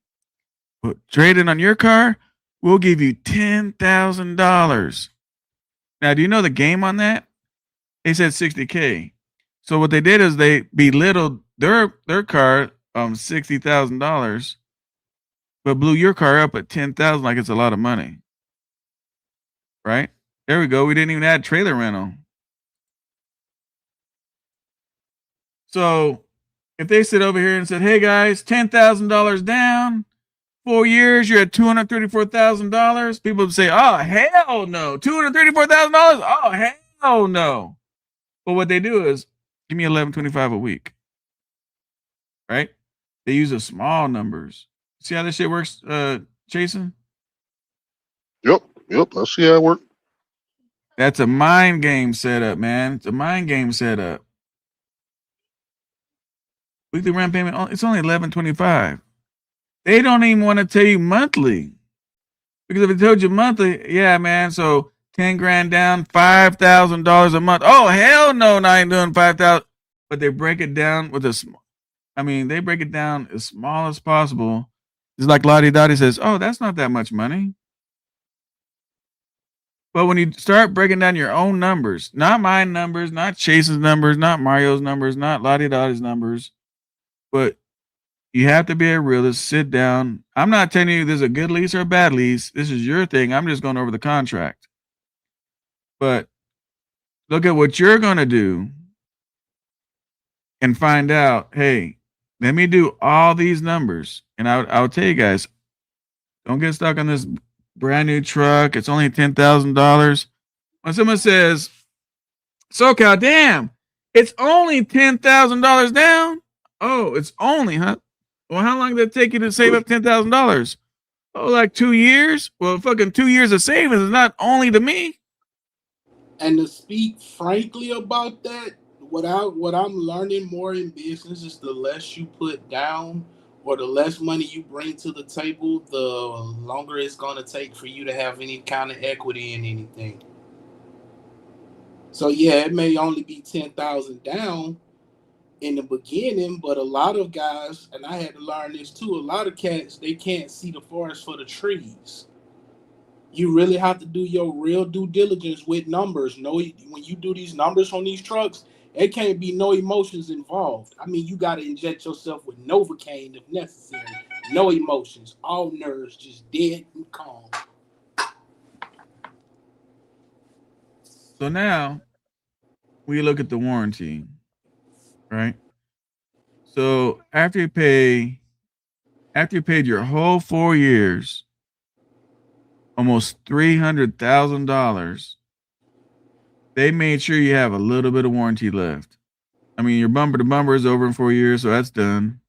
[SPEAKER 3] But trading on your car, we'll give you $10,000. Now, do you know the game on that? They said $60K. So what they did is they belittled their car $60,000, but blew your car up at $10,000 like it's a lot of money. Right? There we go. We didn't even add trailer rental. So if they sit over here and said, hey guys, $10,000 down, 4 years, you're at $234,000. People would say, oh, hell no. $234,000? Oh, hell no. But what they do is give me $11.25 a week. Right? They use the small numbers. See how this shit works, Jason?
[SPEAKER 4] Yep. I see how it works.
[SPEAKER 3] That's a mind game setup, man. It's a mind game setup. Weekly rent payment, it's only $11.25. they don't even want to tell you monthly. Because if it told you monthly, yeah, man, so 10 grand down, $5,000 a month. Oh, hell no, I ain't doing 5,000. But they break it down with they break it down as small as possible. It's like Lottie Dottie says, oh, that's not that much money. But when you start breaking down your own numbers, not my numbers, not Chase's numbers, not Mario's numbers, not Lottie Dottie's numbers, but you have to be a realist, sit down. I'm not telling you there's a good lease or a bad lease. This is your thing. I'm just going over the contract. But look at what you're going to do and find out, hey, let me do all these numbers. And I'll tell you guys, don't get stuck on this brand new truck. It's only $10,000. When someone says, SoCal, damn, it's only $10,000 down. Oh, it's only, huh? Well, how long did it take you to save up $10,000? Oh, like 2 years? Well, fucking 2 years of savings is not only to me.
[SPEAKER 6] And to speak frankly about that, what I'm learning more in business is the less you put down or the less money you bring to the table, the longer it's gonna take for you to have any kind of equity in anything. So yeah, it may only be 10,000 down in the beginning, but a lot of guys, and I had to learn this too, a lot of cats they can't see the forest for the trees. You really have to do your real due diligence with numbers. No, when you do these numbers on these trucks, it can't be no emotions involved. I mean, you got to inject yourself with Novocaine if necessary. No emotions, all nerves, just dead and calm.
[SPEAKER 3] So now we look at the warranty, right? So after you paid your whole 4 years, almost $300,000, they made sure you have a little bit of warranty left. I mean, your bumper to bumper is over in 4 years, so that's done.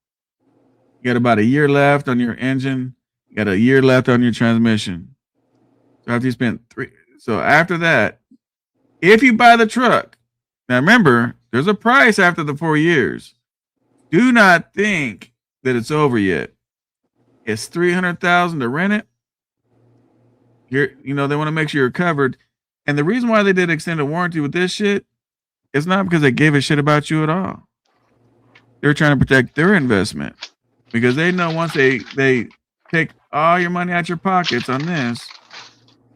[SPEAKER 3] You got about a year left on your engine. You got a year left on your transmission. So after that, if you buy the truck, now remember, there's a price after the 4 years. Do not think that it's over yet. It's $300,000 to rent it. They want to make sure you're covered. And the reason why they did extended warranty with this shit is not because they gave a shit about you at all. They're trying to protect their investment because they know once they take all your money out your pockets on this,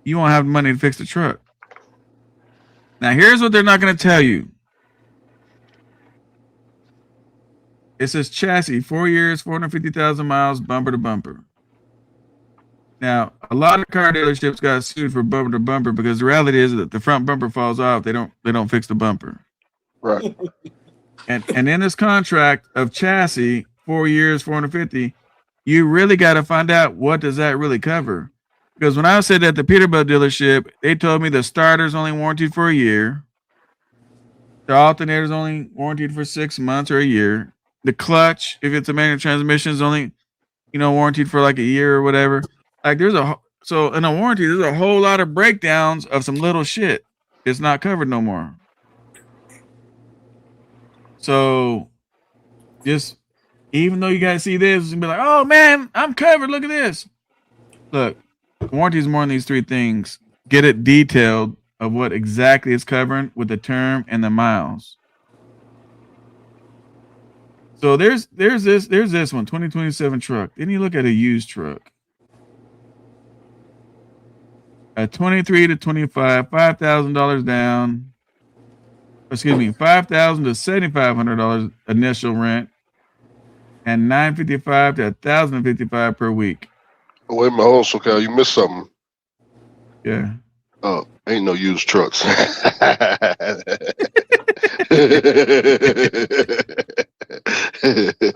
[SPEAKER 3] you won't have money to fix the truck. Now, here's what they're not going to tell you. It says chassis, 4 years, 450,000 miles, bumper to bumper. Now, a lot of car dealerships got sued for bumper to bumper because the reality is that the front bumper falls off. They don't fix the bumper.
[SPEAKER 4] Right.
[SPEAKER 3] And in this contract of chassis, 4 years, 450, you really got to find out what does that really cover. Because when I said at the Peterbilt dealership, they told me the starter's only warranted for a year. The alternator's only warranted for 6 months or a year. The clutch, if it's a manual transmission, is only, warranted for like a year or whatever. Like so in a warranty, there's a whole lot of breakdowns of some little shit. It's not covered no more. So just even though you guys see this and be like, oh man, I'm covered. Look at this. Look, warranty is more than these three things. Get it detailed of what exactly it's covering with the term and the miles. So there's this one, 2027 truck. Then you look at a used truck. At 23 to 25, $5,000 down. Excuse me, $5,000 to $7,500 initial rent, and $955 to $1,055 per week.
[SPEAKER 4] Oh, wait a minute, hold on, SoCal, you missed something.
[SPEAKER 3] Yeah.
[SPEAKER 4] Oh, ain't no used trucks.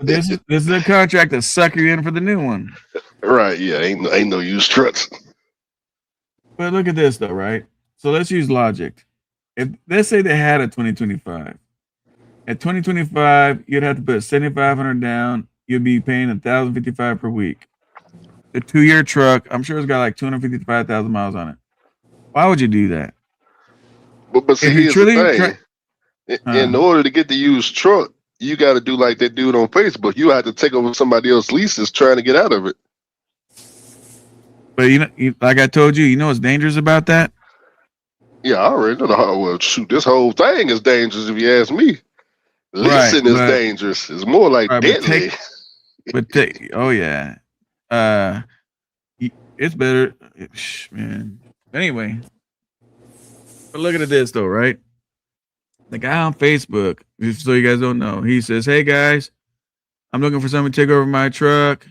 [SPEAKER 3] This is a contract to suck you in for the new one.
[SPEAKER 4] Right, yeah, ain't no used trucks.
[SPEAKER 3] But look at this though, right? So let's use logic. If let's say they had a 2025. At 2025, you'd have to put $7,500 down. You'd be paying $1,055 per week. The 2-year truck, I'm sure it's got like 255,000 miles on it. Why would you do that?
[SPEAKER 4] But see, here's the thing. In order to get the used truck, you got to do like that dude on Facebook. You have to take over somebody else's leases trying to get out of it.
[SPEAKER 3] But like I told you, you know what's dangerous about that?
[SPEAKER 4] Yeah, I already know the hard. Well, shoot, this whole thing is dangerous if you ask me.
[SPEAKER 3] Right,
[SPEAKER 4] Leasing is dangerous. It's more like
[SPEAKER 3] but
[SPEAKER 4] deadly.
[SPEAKER 3] oh yeah, uh, it's better, man. Anyway, but look at this though, right? The guy on Facebook, just so you guys don't know, he says, "Hey guys, I'm looking for someone to take over my truck.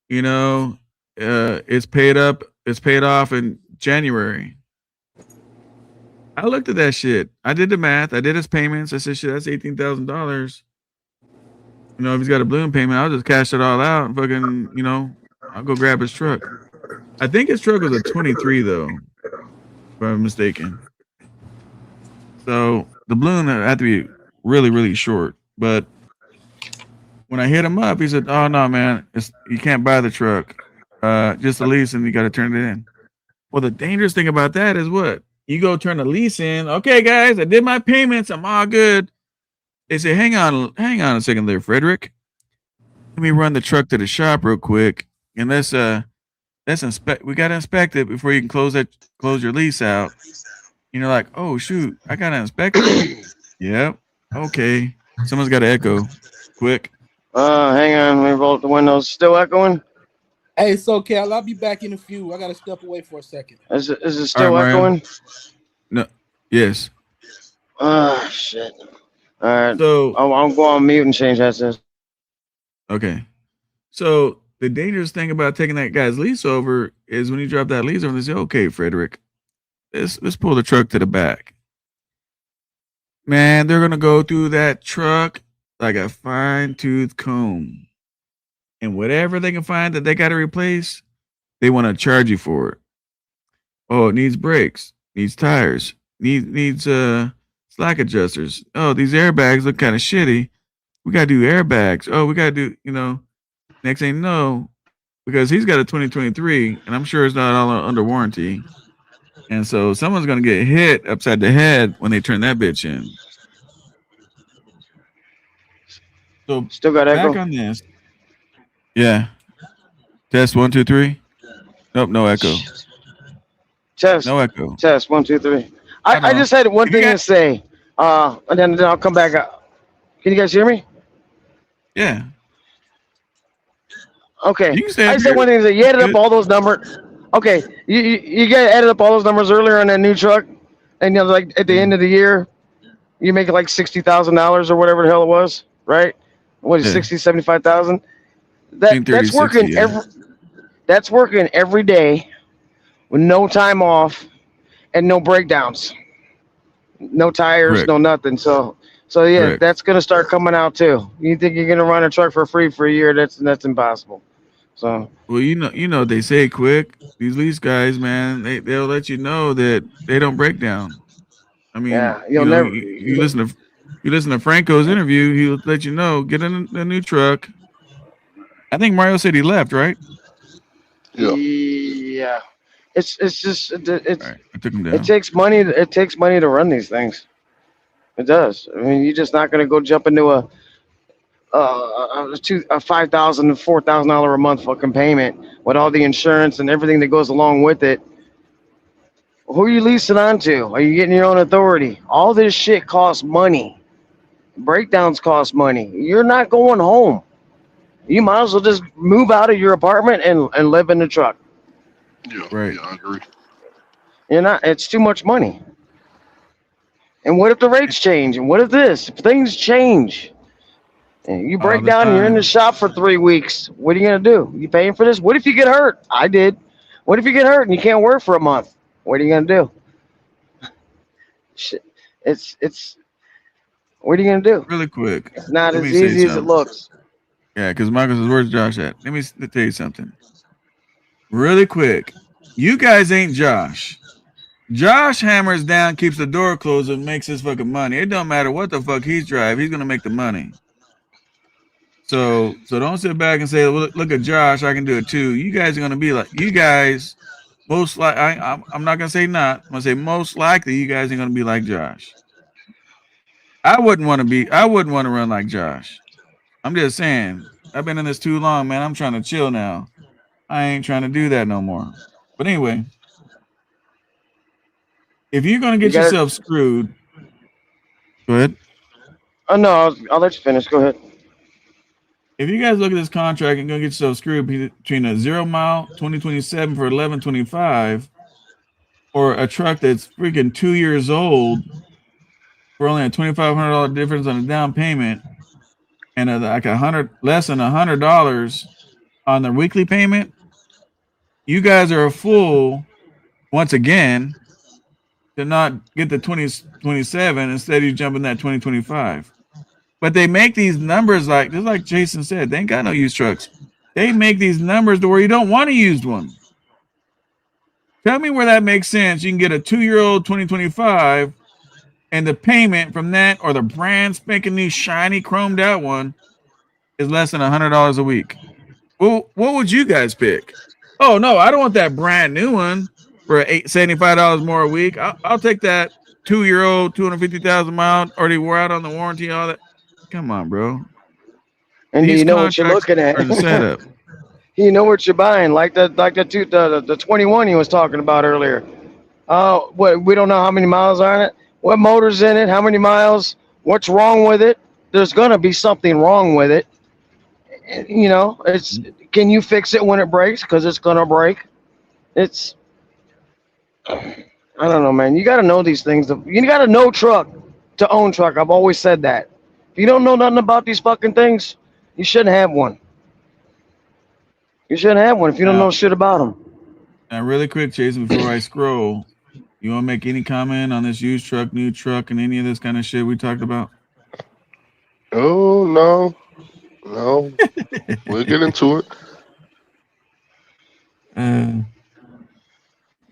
[SPEAKER 3] You know, it's paid up, it's paid off in January." I looked at that shit. I did the math. I did his payments. I said, "Shit, that's $18,000. You know, if he's got a balloon payment, I'll just cash it all out and fucking, I'll go grab his truck." I think his truck was a 23 though, if I'm mistaken. So the balloon had to be really, really short. But when I hit him up, he said, "Oh no, man, you can't buy the truck. Just a lease, and you got to turn it in." Well, the dangerous thing about that is what? You go turn the lease in. Okay, guys, I did my payments. I'm all good. They say, hang on a second there, Frederick. Let me run the truck to the shop real quick, and let's inspect. We got to inspect it before you can close your lease out. And you're like, oh shoot, I got to inspect it. Yep. Okay. Someone's got to echo. Quick.
[SPEAKER 7] Hang on. Let me roll up the windows. Still echoing?
[SPEAKER 6] Hey, so Cal, I'll be back in a few. I gotta step away for a second.
[SPEAKER 7] Is it
[SPEAKER 3] All right,
[SPEAKER 7] still
[SPEAKER 3] Mario.
[SPEAKER 7] echoing?
[SPEAKER 3] No. Yes.
[SPEAKER 7] Ah, shit. All right.
[SPEAKER 3] So
[SPEAKER 7] I'll go on mute and change that.
[SPEAKER 3] okay. So the dangerous thing about taking that guy's lease over is when you drop that lease over, they say, "Okay, Frederick, let's pull the truck to the back." Man, they're gonna go through that truck like a fine-tooth comb. And whatever they can find that they got to replace, they want to charge you for it. Oh, it needs brakes, needs tires, needs slack adjusters. Oh, these airbags look kind of shitty. We got to do airbags. Oh, we got to do, next thing you know, because he's got a 2023, and I'm sure it's not all under warranty. And so someone's going to get hit upside the head when they turn that bitch in. So
[SPEAKER 7] Still got
[SPEAKER 3] back
[SPEAKER 7] echo?
[SPEAKER 3] on this. Yeah. Test 1, 2, 3. Nope, no echo.
[SPEAKER 7] Test.
[SPEAKER 3] No echo.
[SPEAKER 7] Test. 1, 2, 3.
[SPEAKER 3] Hold
[SPEAKER 7] I
[SPEAKER 3] on.
[SPEAKER 7] just had one
[SPEAKER 3] If you
[SPEAKER 7] thing to
[SPEAKER 3] got,
[SPEAKER 7] say. And then I'll come back. Can you guys hear me?
[SPEAKER 3] yeah,
[SPEAKER 7] Okay.
[SPEAKER 3] you can stay
[SPEAKER 7] I
[SPEAKER 3] up
[SPEAKER 7] just had
[SPEAKER 3] here.
[SPEAKER 7] one thing to say. You added up
[SPEAKER 3] Good.
[SPEAKER 7] all those numbers. Okay. You guys added up all those numbers earlier on that new truck, and like at the end of the year, you make like $60,000 or whatever the hell it was, right? What is
[SPEAKER 3] Yeah,
[SPEAKER 7] 60, 75,000?
[SPEAKER 3] between 30
[SPEAKER 7] That's
[SPEAKER 3] 60.
[SPEAKER 7] working
[SPEAKER 3] Yeah,
[SPEAKER 7] every day with no time off and no breakdowns, no tires,
[SPEAKER 3] correct,
[SPEAKER 7] no nothing. So yeah,
[SPEAKER 3] correct.
[SPEAKER 7] that's gonna start coming out too. You think you're gonna run a truck for free for a year? That's impossible. So
[SPEAKER 3] Well, they say quick. These lease guys, man, they'll let you know that they don't break down. I mean,
[SPEAKER 7] yeah, you'll never.
[SPEAKER 3] you listen to Franco's interview. He'll let you know. Get in a new truck. I think Mario said he left, right?
[SPEAKER 4] Yeah.
[SPEAKER 7] Yeah, it's just
[SPEAKER 3] All
[SPEAKER 7] it's
[SPEAKER 3] right, I took him
[SPEAKER 7] it
[SPEAKER 3] down.
[SPEAKER 7] takes money. It takes money to run these things. It does. I mean, you're just not gonna go jump into a $5,000 to $4,000 a month fucking payment with all the insurance and everything that goes along with it. Who are you leasing on to? Are you getting your own authority? All this shit costs money. Breakdowns cost money. You're not going home. You might as well just move out of your apartment and live in the truck.
[SPEAKER 4] Yeah.
[SPEAKER 3] Right.
[SPEAKER 4] Yeah, I agree.
[SPEAKER 7] You're not. It's too much money. And what if the rates change? And what if this? If things change, and you
[SPEAKER 3] All
[SPEAKER 7] break
[SPEAKER 3] the
[SPEAKER 7] down and you're in the
[SPEAKER 3] time.
[SPEAKER 7] shop for 3 weeks, what are you gonna do? You paying for this? What if you get hurt? I did. What if you get hurt and you can't work for a month? What are you gonna do? Shit. It's. What are you gonna do?
[SPEAKER 3] Really quick.
[SPEAKER 7] It's not
[SPEAKER 3] Let me
[SPEAKER 7] as
[SPEAKER 3] say
[SPEAKER 7] easy as it
[SPEAKER 3] something.
[SPEAKER 7] looks.
[SPEAKER 3] Yeah, because Michael says, "Where's Josh at?" Let me tell you something. Really quick. You guys ain't Josh. Josh hammers down, keeps the door closed, and makes his fucking money. It don't matter what the fuck he's driving. He's gonna make the money. So don't sit back and say, well, look at Josh, I can do it too. You guys are gonna be like you guys. Most like I'm not gonna say not. I'm gonna say most likely you guys are gonna be like Josh. I wouldn't want to be. I wouldn't want to run like Josh. I'm just saying. I've been in this too long, man. I'm trying to chill now. I ain't trying to do that no more. But anyway, if you're gonna
[SPEAKER 7] You
[SPEAKER 3] get
[SPEAKER 7] got it.
[SPEAKER 3] yourself screwed, go ahead.
[SPEAKER 7] Oh no, I'll let you finish. Go ahead.
[SPEAKER 3] If you guys look at this contract and gonna get yourself screwed between a 0 mile 2027 for 1125 or a truck that's freaking 2 years old for only a $2,500 difference on the down payment and like less than $100 on the weekly payment, you guys are a fool once again to not get the 2027 instead of you jumping that 2025. But they make these numbers just like Jason said, they ain't got no used trucks. They make these numbers to where you don't want a used one. Tell me where that makes sense. You can get a 2-year-old 2025 and the payment from that or the brand spanking new shiny chromed out one is less than $100 a week. Well, what would you guys pick? Oh no, I don't want that brand new one for $75 more a week. I'll take that 2-year-old 250,000 mile already wore out on the warranty. All that. Come on, bro.
[SPEAKER 7] And do
[SPEAKER 3] These
[SPEAKER 7] you know what you're
[SPEAKER 3] contracts
[SPEAKER 7] looking at?
[SPEAKER 3] are the setup.
[SPEAKER 7] You know what you're buying, like the 21 he was talking about earlier. What we don't know how many miles are in it, what motor's in it, how many miles, what's wrong with it. There's gonna be something wrong with it. You know, it's can you fix it when it breaks? Because it's gonna break. It's I don't know, man. You gotta know these things. You gotta know truck to own truck. I've always said that. If you don't know nothing about these fucking things, you shouldn't have one. You shouldn't have one if you don't
[SPEAKER 3] Now,
[SPEAKER 7] know shit about them.
[SPEAKER 3] now, really quick, Jason, before I scroll, you want to make any comment on this used truck, new truck, and any of this kind of shit we talked about?
[SPEAKER 4] Oh no, we'll get into it.
[SPEAKER 3] uh,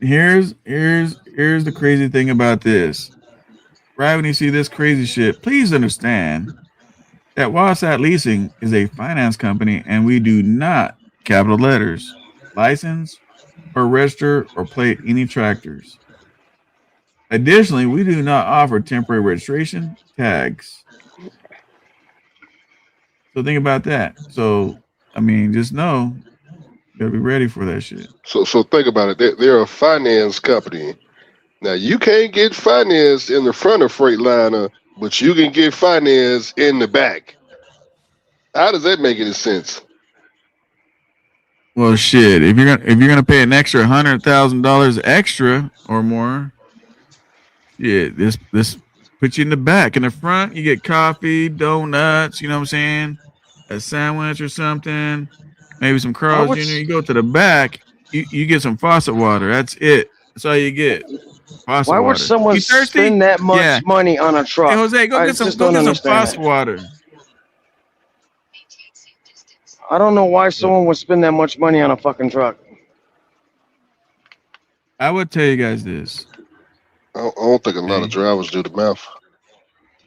[SPEAKER 3] here's the crazy thing about this. Right when you see this crazy shit, please understand that Wasat Leasing is a finance company and we do not, capital letters, license or register or plate any tractors. Additionally, we do not offer temporary registration tags. So think about that. So, I mean, just know you gotta be ready for that shit.
[SPEAKER 4] So think about it. They're a finance company. Now you can't get finance in the front of Freightliner, but you can get finance in the back. How does that make any sense?
[SPEAKER 3] Well, shit. If you're gonna pay an extra $100,000 extra or more, yeah, this put you in the back. In the front, you get coffee, donuts. You know what I'm saying? A sandwich or something. Maybe some
[SPEAKER 7] Why
[SPEAKER 3] Carl's
[SPEAKER 7] would
[SPEAKER 3] Jr. You go to the back, you get some faucet water. That's it. That's all you get. Faucet
[SPEAKER 7] why would
[SPEAKER 3] water.
[SPEAKER 7] someone
[SPEAKER 3] You thirsty?
[SPEAKER 7] spend that
[SPEAKER 3] Yeah.
[SPEAKER 7] much money on a
[SPEAKER 3] Hey
[SPEAKER 7] truck?
[SPEAKER 3] Jose,
[SPEAKER 7] I just
[SPEAKER 3] go
[SPEAKER 7] don't
[SPEAKER 3] get some
[SPEAKER 7] understand
[SPEAKER 3] faucet
[SPEAKER 7] it.
[SPEAKER 3] water.
[SPEAKER 7] I don't know why
[SPEAKER 3] Look,
[SPEAKER 7] someone would spend that much money on a fucking truck.
[SPEAKER 3] I would tell you guys this.
[SPEAKER 4] I don't think a lot of
[SPEAKER 3] Okay.
[SPEAKER 4] drivers do the math.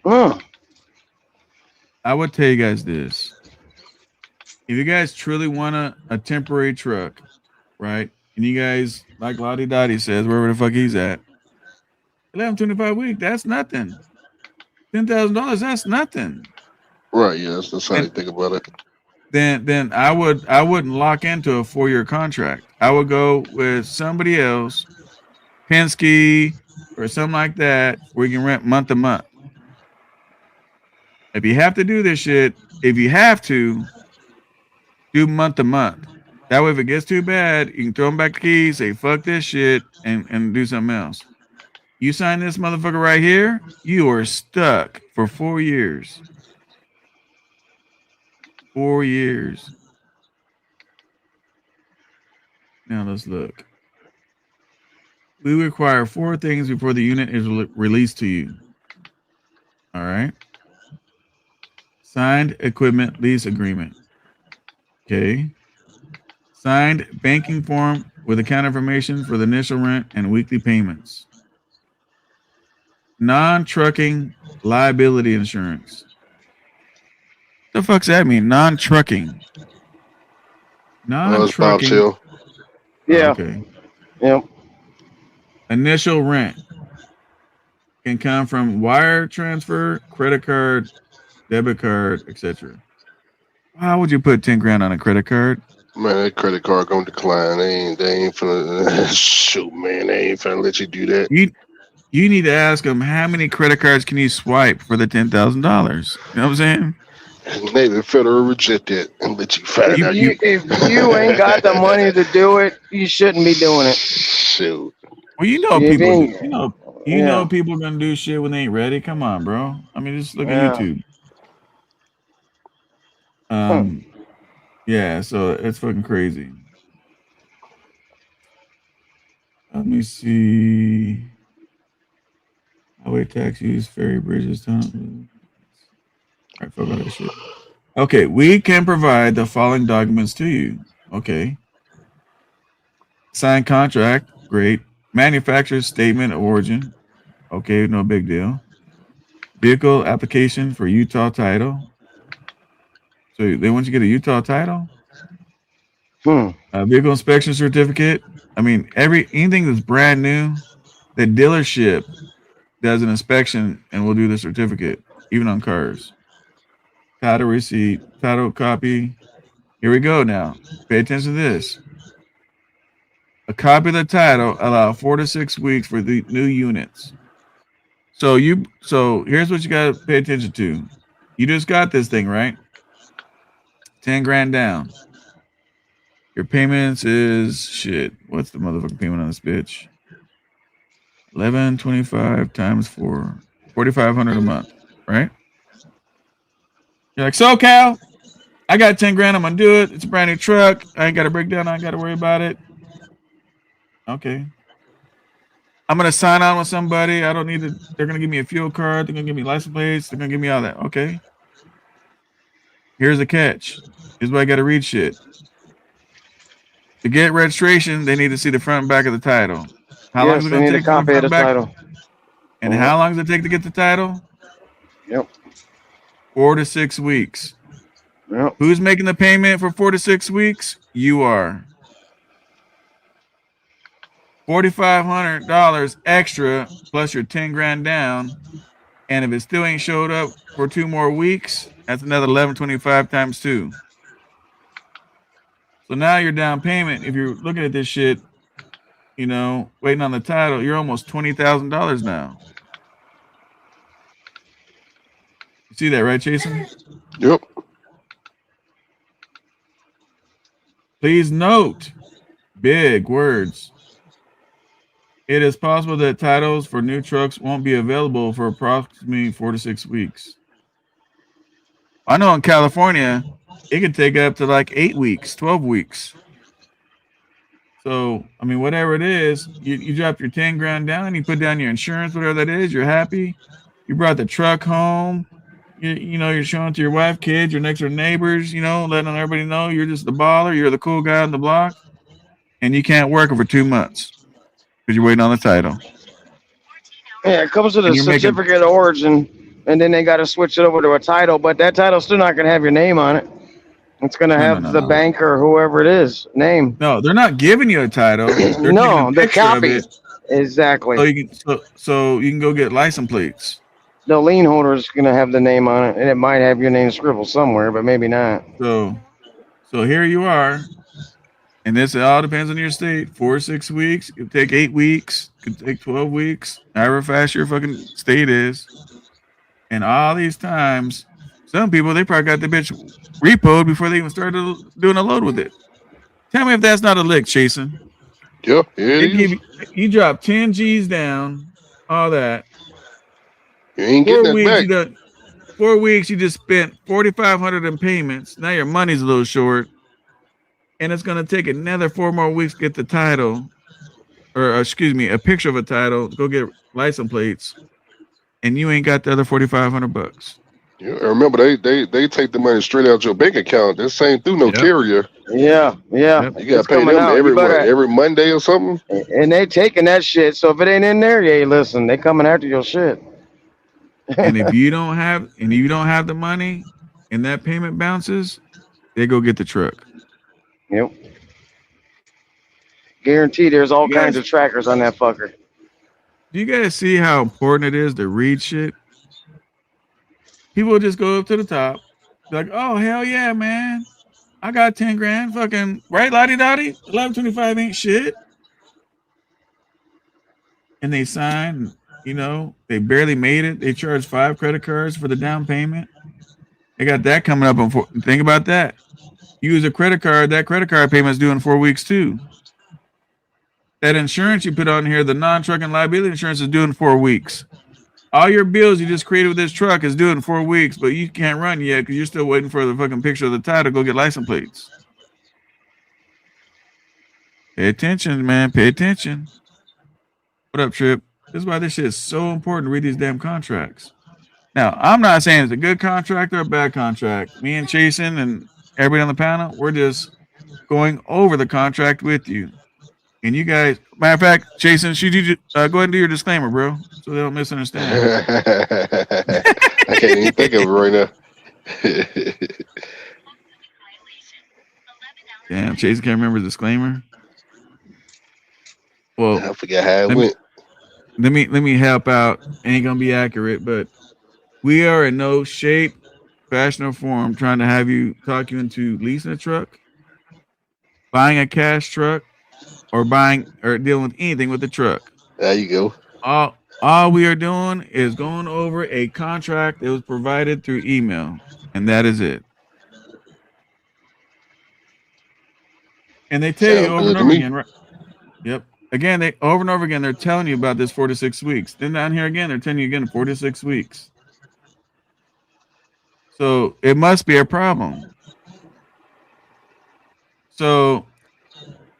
[SPEAKER 7] Mm.
[SPEAKER 3] I would tell you guys this. If you guys truly want a temporary truck, right? And you guys, like Lottie Dottie says, wherever the fuck he's at, 1125 a week, that's nothing. $10,000, that's nothing.
[SPEAKER 4] Right? Yeah, that's how they
[SPEAKER 3] And
[SPEAKER 4] think about it.
[SPEAKER 3] then I wouldn't lock into a 4-year contract. I would go with somebody else, Penske or something like that, where you can rent month to month. If you have to do this shit, if you have to, do month to month. That way, if it gets too bad, you can throw them back the keys, say fuck this shit, and do something else. You sign this motherfucker right here, you are stuck for 4 years. 4 years. Now let's look. We require 4 things before the unit is released to you. All right. Signed equipment lease agreement. Okay. Signed banking form with account information for the initial rent and weekly payments. Non-trucking liability insurance. The fuck's that mean? Non-trucking.
[SPEAKER 4] It's
[SPEAKER 3] Non-trucking.
[SPEAKER 4] bobtail.
[SPEAKER 3] Oh,
[SPEAKER 7] Yeah.
[SPEAKER 3] okay.
[SPEAKER 7] Yep.
[SPEAKER 3] Initial rent can come from wire transfer, credit card, debit card, etc. Why would you put 10 grand on a credit card?
[SPEAKER 4] Man, that credit card gonna decline. They ain't finna shoot, man. They ain't finna let you do that.
[SPEAKER 3] You need to ask them how many credit cards can you swipe for the $10,000. You know what I'm saying?
[SPEAKER 4] Navy Federal reject that and let you find
[SPEAKER 3] You
[SPEAKER 4] out
[SPEAKER 3] you
[SPEAKER 7] If you ain't got the money to do it, you shouldn't be doing it.
[SPEAKER 4] shoot.
[SPEAKER 3] well, you know
[SPEAKER 7] If you
[SPEAKER 3] people do.
[SPEAKER 7] ain't,
[SPEAKER 3] You know
[SPEAKER 7] yeah,
[SPEAKER 3] people gonna do shit when they ain't ready. Come on, bro. I mean, just look at
[SPEAKER 7] yeah.
[SPEAKER 3] YouTube.
[SPEAKER 7] Hmm.
[SPEAKER 3] Um, yeah. So it's fucking crazy. Let me see. Highway tax use, ferry bridges, tunnels. All right, fuck all that shit. Okay, we can provide the following documents to you. Okay. Signed contract, great. Manufacturer's statement of origin, okay, no big deal. Vehicle application for Utah title. So they want you to get a Utah title?
[SPEAKER 7] Hmm.
[SPEAKER 3] Vehicle inspection certificate. I mean, anything that's brand new, the dealership does an inspection and will do the certificate, even on cars. Title receipt, title copy. Here we go now. Pay attention to this. A copy of the title allow 4 to 6 weeks for the new units. So here's what you gotta pay attention to. You just got this thing, right? 10 grand down. Your payments is shit. What's the motherfucking payment on this bitch? 1125 times 4. 4,500 a month, right? You're like, so Cal, I got 10 grand, I'm gonna do it. It's a brand new truck. I ain't gotta break down, I ain't gotta worry about it. Okay. I'm gonna sign on with somebody. I don't need to. They're gonna give me a fuel card. They're gonna give me license plates. They're gonna give me all that. Okay. Here's the catch. Here's why I gotta read shit. To get registration, they need to see the front and back of the title. How long is
[SPEAKER 7] Yes,
[SPEAKER 3] it
[SPEAKER 7] they
[SPEAKER 3] gonna
[SPEAKER 7] need a
[SPEAKER 3] take to do
[SPEAKER 7] copy of
[SPEAKER 3] front
[SPEAKER 7] the
[SPEAKER 3] and back?
[SPEAKER 7] title.
[SPEAKER 3] And
[SPEAKER 7] Mhm.
[SPEAKER 3] how long does it take to get the title?
[SPEAKER 7] Yep.
[SPEAKER 3] 4 to 6 weeks.
[SPEAKER 7] Yep.
[SPEAKER 3] Who's making the payment for 4 to 6 weeks? You are. $4,500 extra plus your 10 grand down. And if it still ain't showed up for 2 more weeks, that's another 1125 times two. So now your down payment, if you're looking at this shit, waiting on the title, you're almost $20,000 now. You see that, right, Jason?
[SPEAKER 4] Yep.
[SPEAKER 3] Please note, big words. It is possible that titles for new trucks won't be available for approximately 4 to 6 weeks. I know in California, it could take up to like 8 weeks, 12 weeks. So, I mean, whatever it is, you drop your 10 grand down, you put down your insurance, whatever that is, you're happy. You brought the truck home. You're showing it to your wife, kids, your next door neighbors, letting everybody know you're just the baller, you're the cool guy on the block, and you can't work for 2 months because you're waiting on the title.
[SPEAKER 7] Yeah, it comes with
[SPEAKER 3] And
[SPEAKER 7] a
[SPEAKER 3] you're making,
[SPEAKER 7] certificate of origin, and then they got to switch it over to a title. But that title's still not gonna have your name on it. It's gonna
[SPEAKER 3] no, no,
[SPEAKER 7] have
[SPEAKER 3] no,
[SPEAKER 7] the
[SPEAKER 3] no.
[SPEAKER 7] bank or whoever it is name.
[SPEAKER 3] No, they're not giving you a title. They're taking a
[SPEAKER 7] No, the
[SPEAKER 3] picture of
[SPEAKER 7] copy.
[SPEAKER 3] it so
[SPEAKER 7] Exactly.
[SPEAKER 3] you can go get license plates.
[SPEAKER 7] The lien holder is gonna have the name on it, and it might have your name scribbled somewhere, but maybe not.
[SPEAKER 3] So so here you are, and this all depends on your state. 4 to 6 weeks, it could take 8 weeks, it could take 12 weeks, however fast your fucking state is. And all these times, some people they probably got the bitch repoed before they even started doing a load with it. Tell me if that's not a lick, Chasen.
[SPEAKER 4] Yeah, it
[SPEAKER 3] They give
[SPEAKER 4] is.
[SPEAKER 3] you drop 10 G's down, all that.
[SPEAKER 4] You ain't getting
[SPEAKER 3] Four
[SPEAKER 4] that
[SPEAKER 3] weeks
[SPEAKER 4] back.
[SPEAKER 3] you done 4 weeks you just spent 4,500 in payments. Now your money's a little short, and it's gonna take another 4 more weeks to get the title, or excuse me, a picture of a title, go get license plates, and you ain't got the other 4,500 bucks.
[SPEAKER 4] Yeah, and remember they take the money straight out your bank account. That's ain't through no
[SPEAKER 3] Yep.
[SPEAKER 4] carrier.
[SPEAKER 7] Yeah, yeah,
[SPEAKER 3] Yep.
[SPEAKER 4] You gotta
[SPEAKER 7] it's
[SPEAKER 4] pay
[SPEAKER 7] coming
[SPEAKER 4] them
[SPEAKER 7] out. You
[SPEAKER 4] every what,
[SPEAKER 7] better.
[SPEAKER 4] every Monday or something.
[SPEAKER 7] And they taking that shit. So if it ain't in there, yeah, listen, they coming after your shit.
[SPEAKER 3] And if you don't have the money and that payment bounces, they go get the truck.
[SPEAKER 7] Yep. Guarantee there's all
[SPEAKER 3] You
[SPEAKER 7] kinds
[SPEAKER 3] guys
[SPEAKER 7] of trackers on that fucker.
[SPEAKER 3] do you guys see how important it is to read shit? People just go up to the top, be like, oh hell yeah, man. I got 10 grand. Fucking right, lottie dottie. 1125 ain't shit. And they signed. You know, they barely made it. They charged 5 credit cards for the down payment. They got that coming up. Think about that. You use a credit card. That credit card payment's due in 4 weeks too. That insurance you put on here, the non-trucking liability insurance, is due in 4 weeks. All your bills you just created with this truck is due in 4 weeks, but you can't run yet because you're still waiting for the fucking picture of the title to go get license plates. Pay attention, man. Pay attention. What up, Trip? This is why this shit is so important to read these damn contracts. Now, I'm not saying it's a good contract or a bad contract. Me and Chasen and everybody on the panel, we're just going over the contract with you. And you guys, matter of fact, Jason, should you go ahead and do your disclaimer, bro, so they don't misunderstand.
[SPEAKER 4] I can't even think of it right now.
[SPEAKER 3] Damn, Jason can't remember the disclaimer. Well,
[SPEAKER 4] I forgot how it
[SPEAKER 3] let me
[SPEAKER 4] went.
[SPEAKER 3] let me help out. Ain't gonna be accurate, but we are in no shape, fashion, or form trying to have you talk you into leasing a truck, buying a cash truck, or buying or dealing with anything with the truck.
[SPEAKER 4] There you go.
[SPEAKER 3] All we are doing is going over a contract that was provided through email, and that is it. And they tell you
[SPEAKER 4] Sound
[SPEAKER 3] over and
[SPEAKER 4] good to
[SPEAKER 3] over
[SPEAKER 4] me.
[SPEAKER 3] again, right? Yep. Again, they over and over again, they're telling you about this 4 to 6 weeks. Then down here again, they're telling you again 4 to 6 weeks. So it must be a problem. So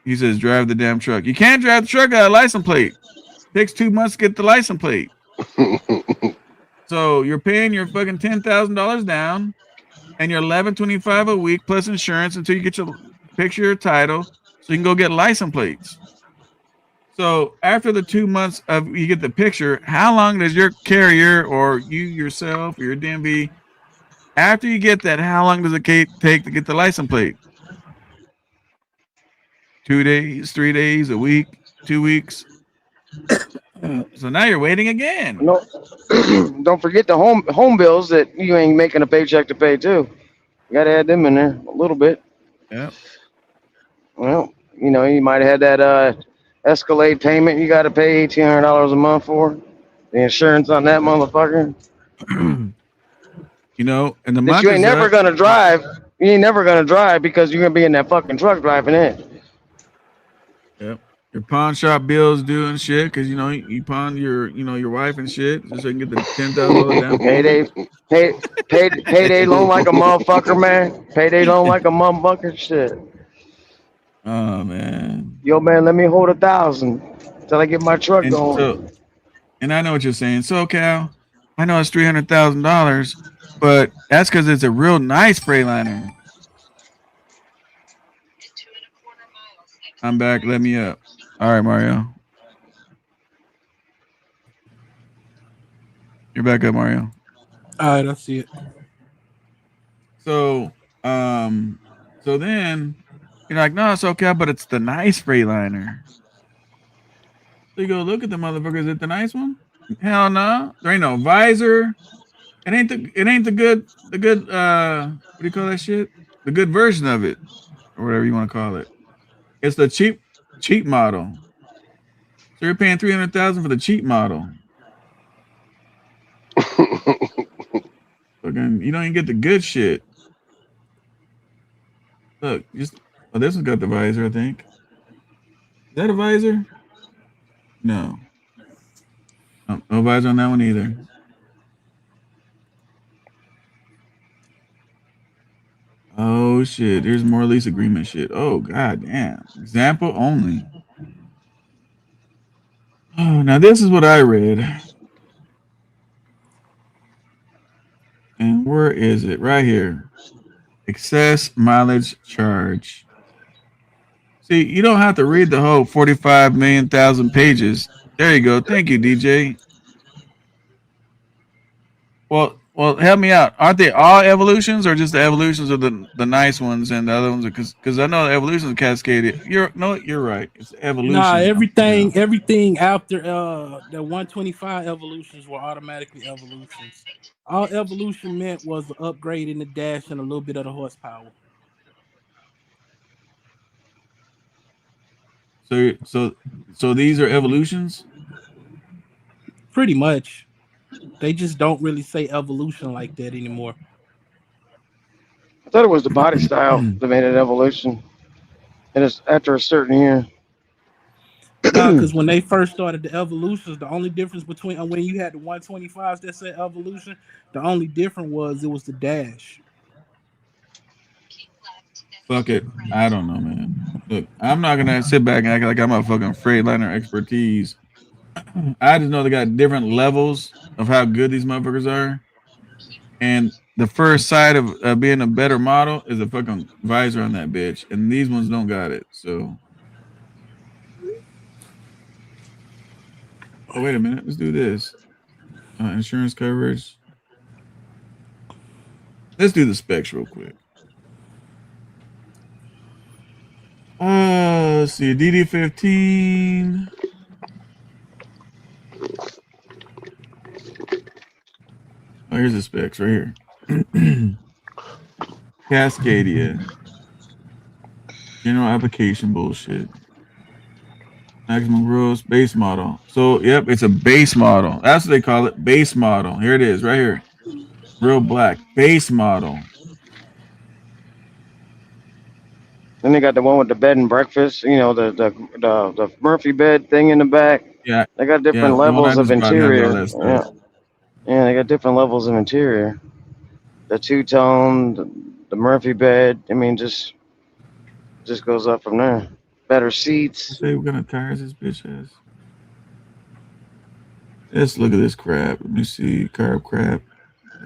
[SPEAKER 3] he says, drive the damn truck. You can't drive the truck without a license plate. It takes 2 months to get the license plate. So you're paying your fucking $10,000 down, and you're $11.25 a week plus insurance until you get your picture, your title, so you can go get license plates. So after the 2 months of you get the picture, how long does your carrier or you yourself or your DMV, after you get that, how long does it take to get the license plate? 2 days, 3 days, a week, 2 weeks. So now you're waiting again.
[SPEAKER 7] No, don't forget the home bills that you ain't making a paycheck to pay too. You got to add them in there a little bit.
[SPEAKER 3] Yep.
[SPEAKER 7] Well, you know, you might have had that Escalade payment you got to pay $1,800 a month for. The insurance on that motherfucker.
[SPEAKER 3] You know, and the
[SPEAKER 7] That
[SPEAKER 3] month
[SPEAKER 7] you ain't
[SPEAKER 3] is
[SPEAKER 7] never
[SPEAKER 3] up.
[SPEAKER 7] gonna drive. You ain't never gonna drive because you're gonna be in that fucking truck driving it.
[SPEAKER 3] Yep. Your pawn shop bills due and shit because you know you pawn your wife and shit just so you can get the $10,000 down payment.
[SPEAKER 7] Payday loan like a motherfucker, man. Payday loan like a motherfucker. Shit.
[SPEAKER 3] Oh man.
[SPEAKER 7] Yo, man, let me hold 1,000 till I get my truck
[SPEAKER 3] And
[SPEAKER 7] going.
[SPEAKER 3] so and I know what you're saying. So Cal, I know it's $300,000, but that's because it's a real nice Freightliner. I'm back. Let me up. All right, Mario. You're back up, Mario.
[SPEAKER 6] All right, I see it.
[SPEAKER 3] So, so then you're like, no, it's okay, but it's the nice Freightliner. So you go look at the motherfucker. Is it the nice one? Hell no. There ain't no visor. It ain't the good what do you call that shit? The good version of it, or whatever you want to call it. It's the cheap model. So you're paying 300,000 for the cheap model. Fucking, you don't even get the good shit. Look, this one's got the visor, I think. Is that a visor? No. No visor on that one either. Oh shit! There's more lease agreement shit. Oh god damn! Example only. Oh, now this is what I read. And where is it? Right here. Excess mileage charge. See, you don't have to read the whole 45 million thousand pages. There you go. Thank you, DJ. Well, help me out. Aren't they all evolutions, or just the evolutions of the nice ones and the other ones? Because I know the evolutions cascaded. You're right. It's
[SPEAKER 6] Nah,
[SPEAKER 3] evolution.
[SPEAKER 6] everything after the 125 evolutions were automatically evolutions. All evolution meant was the upgrade in the dash and a little bit of the horsepower.
[SPEAKER 3] So these are evolutions.
[SPEAKER 6] Pretty much. They just don't really say evolution like that anymore.
[SPEAKER 7] I thought it was the body style that made it evolution. And it's after a certain year.
[SPEAKER 6] Nah, because when they first started the evolutions, the only difference between when you had the 125s that said evolution, the only difference was it was the dash.
[SPEAKER 3] Fuck it. I don't know, man. Look, I'm not gonna sit back and act like I'm a fucking Freightliner expertise. I just know they got different levels of how good these motherfuckers are. And the first side of being a better model is a fucking visor on that bitch. And these ones don't got it. So, oh, wait a minute. Let's do this. Insurance coverage. Let's do the specs real quick. Let's see. DD15. Oh, here's the specs right here. Cascadia. General application bullshit. Maximum gross base model. So, yep, it's a base model. That's what they call it. Base model. Here it is, right here. Real black. Base model.
[SPEAKER 7] Then they got the one with the bed and breakfast, the Murphy bed thing in the back.
[SPEAKER 3] Yeah.
[SPEAKER 7] They got
[SPEAKER 3] Yeah.
[SPEAKER 7] different
[SPEAKER 3] The one I
[SPEAKER 7] levels of
[SPEAKER 3] just brought has all
[SPEAKER 7] interior.
[SPEAKER 3] that
[SPEAKER 7] Yeah.
[SPEAKER 3] stuff.
[SPEAKER 7] Yeah, they got different levels of interior. The two tone, the Murphy bed. I mean, just goes up from there. Better seats.
[SPEAKER 3] Say what kind of tires this bitch has. Let's look at this crap. Let me see. Carb crap.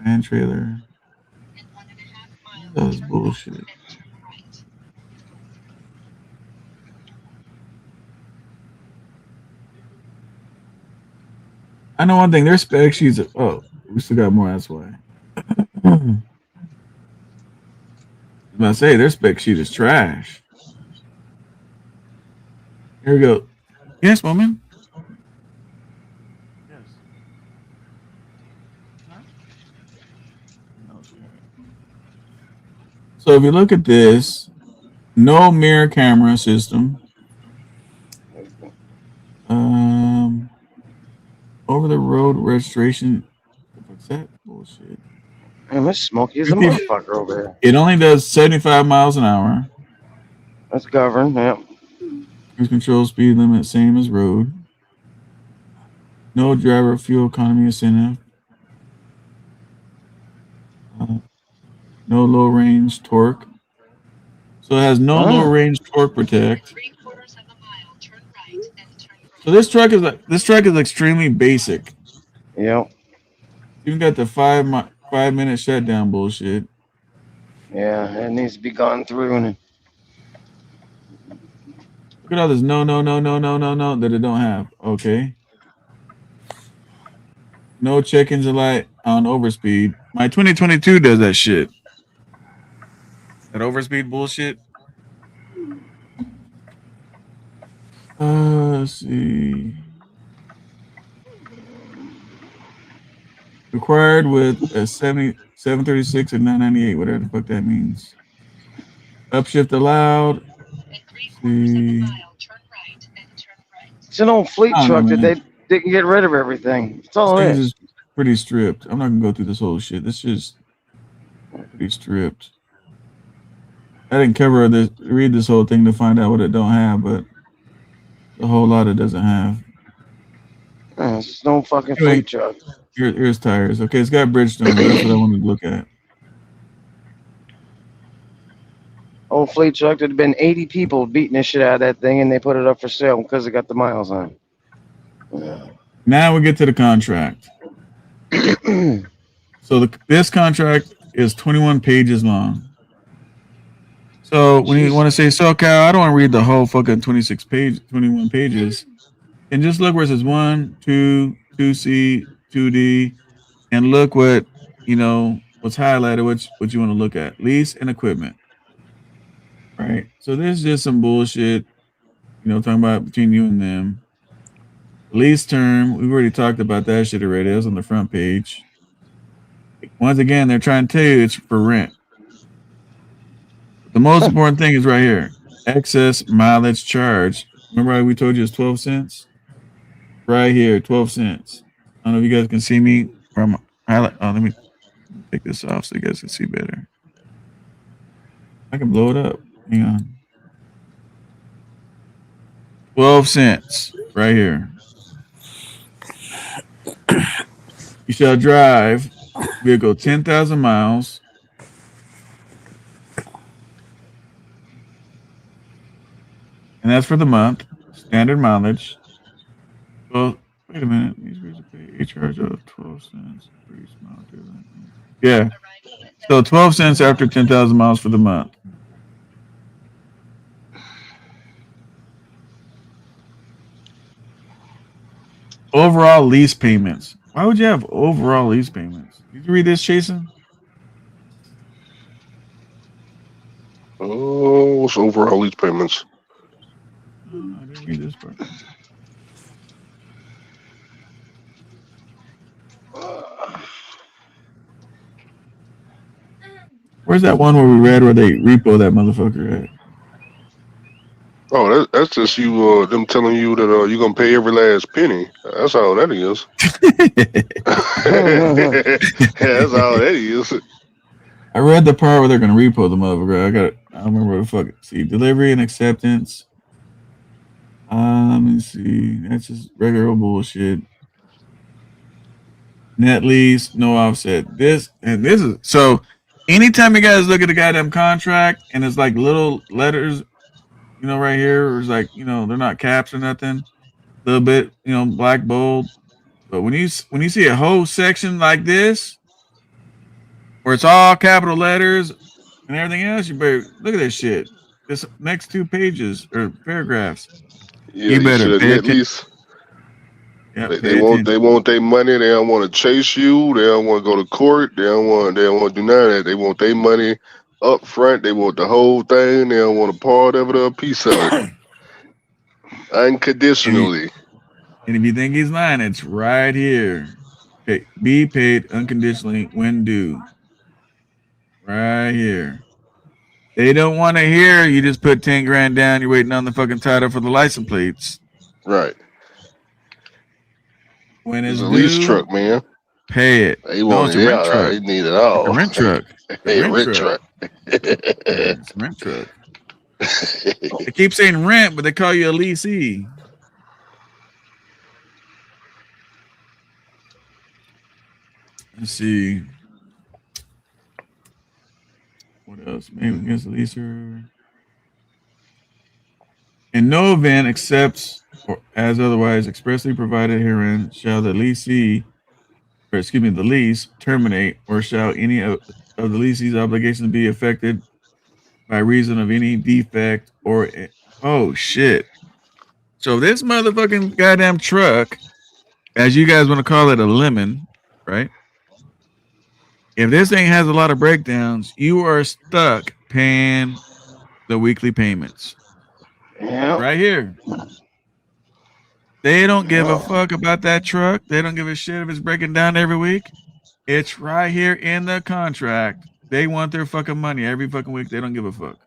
[SPEAKER 3] Van trailer. That was bullshit. I know one thing. Their spec sheets. Oh, we still got more. That's why. I was about to say their spec sheet is trash. Here we go. Yes, woman. Yes. Huh? No, so if you look at this, no mirror camera system. Over the road registration. What's that bullshit?
[SPEAKER 7] Man, this smoky is a
[SPEAKER 3] 50
[SPEAKER 7] motherfucker over there.
[SPEAKER 3] It only does 75 miles an hour.
[SPEAKER 7] That's governed. Yeah.
[SPEAKER 3] Cruise control speed limit same as road. No driver fuel economy incentive. No low range torque. So it has no low range torque protect. So this truck is extremely basic.
[SPEAKER 7] Yep.
[SPEAKER 3] Even got the 5 minute shutdown bullshit.
[SPEAKER 7] Yeah, it needs to be gone through. And
[SPEAKER 3] Look at all this no that it don't have. Okay. No check engine light on overspeed. My 2022 does that shit. That overspeed bullshit. Let's see. Required with a 736 and 998, whatever the fuck that means. Upshift allowed. See.
[SPEAKER 7] it's an old fleet
[SPEAKER 3] I don't
[SPEAKER 7] truck
[SPEAKER 3] know,
[SPEAKER 7] that
[SPEAKER 3] man.
[SPEAKER 7] they can get rid of everything. That's
[SPEAKER 3] This
[SPEAKER 7] all it
[SPEAKER 3] thing
[SPEAKER 7] is.
[SPEAKER 3] is pretty stripped. I'm not gonna go through this whole shit. This is pretty stripped. I didn't read this whole thing to find out what it don't have, but a whole lot it doesn't have.
[SPEAKER 7] It's just no fucking
[SPEAKER 3] Anyway,
[SPEAKER 7] fleet truck.
[SPEAKER 3] here's tires. Okay, it's got Bridgestone, but that's what I wanted to look at.
[SPEAKER 7] Old fleet truck. There'd have been 80 people beating the shit out of that thing, and they put it up for sale because it got the miles on it.
[SPEAKER 3] Now we get to the contract. So this contract is 21 pages long. So when you want to say SoCal, I don't want to read the whole fucking 21 pages. And just look where it says 1, 2, 2C, 2D, and look what what's highlighted, what you want to look at. Lease and equipment. Right. So this is just some bullshit, talking about between you and them. Lease term, we've already talked about that shit already. That was on the front page. Once again, they're trying to tell you it's for rent. But the most important thing is right here. Excess mileage charge. Remember how we told you it's 12 cents? Right here, 12 cents. I don't know if you guys can see me from highlight. Oh, let me take this off so you guys can see better. I can blow it up. Hang on. 12 cents right here. You shall drive vehicle 10,000 miles. And that's for the month. Standard mileage. Well, wait a minute. These rates are paid a charge of 12 cents. Pretty small. Yeah. So 12 cents after 10,000 miles for the month. Overall lease payments. Why would you have overall lease payments? Did you read this, Jason?
[SPEAKER 4] Oh, what's overall lease payments?
[SPEAKER 3] I didn't read this part. Where's that one where we read where they repo that motherfucker at?
[SPEAKER 4] Oh, that's just you. Them telling you that you're gonna pay every last penny. That's all that is. That's all that is.
[SPEAKER 3] I read the part where they're gonna repo the motherfucker. I don't remember what the fuck. See, delivery and acceptance. Let me see. That's just regular old bullshit. Net lease, no offset. This is so. Anytime you guys look at the goddamn contract and it's like little letters, right here, or it's like they're not caps or nothing. A little bit, black bold. But when you see a whole section like this, where it's all capital letters and everything else, you better look at this shit. This next two pages or paragraphs.
[SPEAKER 4] Yeah,
[SPEAKER 3] You
[SPEAKER 4] you
[SPEAKER 3] better
[SPEAKER 4] should
[SPEAKER 3] pay
[SPEAKER 4] net
[SPEAKER 3] attention.
[SPEAKER 4] lease.
[SPEAKER 3] Yeah,
[SPEAKER 4] They,
[SPEAKER 3] pay
[SPEAKER 4] they want
[SPEAKER 3] attention.
[SPEAKER 4] they want their money. They don't want to chase you. They don't want to go to court. They don't want to do none of that. They want their money up front. They want the whole thing. They don't want a part of it or a piece of it.
[SPEAKER 3] And, you,
[SPEAKER 4] Unconditionally.
[SPEAKER 3] and if you think he's lying, it's right here. Be paid unconditionally when due. Right here. They don't want to hear you just put 10 grand down. You're waiting on the fucking title for the license plates.
[SPEAKER 4] Right.
[SPEAKER 3] When
[SPEAKER 4] It's
[SPEAKER 3] it's
[SPEAKER 4] a lease
[SPEAKER 3] due,
[SPEAKER 4] truck, man.
[SPEAKER 3] pay it.
[SPEAKER 4] They
[SPEAKER 3] No,
[SPEAKER 4] want
[SPEAKER 3] it's
[SPEAKER 4] it.
[SPEAKER 3] a rent
[SPEAKER 4] Yeah,
[SPEAKER 3] truck.
[SPEAKER 4] they need it
[SPEAKER 3] It's a
[SPEAKER 4] all.
[SPEAKER 3] rent truck. It's a
[SPEAKER 4] Hey,
[SPEAKER 3] rent
[SPEAKER 4] rent
[SPEAKER 3] truck.
[SPEAKER 4] truck.
[SPEAKER 3] Yeah, it's a rent truck. They keep saying rent, but they call you a leasee. Let's see. What else? Maybe against the leaser. In no event except or as otherwise expressly provided herein shall the leasee, or excuse me, the lease terminate, or shall any of the leasee's obligations be affected by reason of any defect or oh shit. So this motherfucking goddamn truck, as you guys want to call it, a lemon, right? If this thing has a lot of breakdowns, you are stuck paying the weekly payments.
[SPEAKER 7] Yeah.
[SPEAKER 3] Right here. They don't give a fuck about that truck. They don't give a shit if it's breaking down every week. It's right here in the contract. They want their fucking money every fucking week. They don't give a fuck.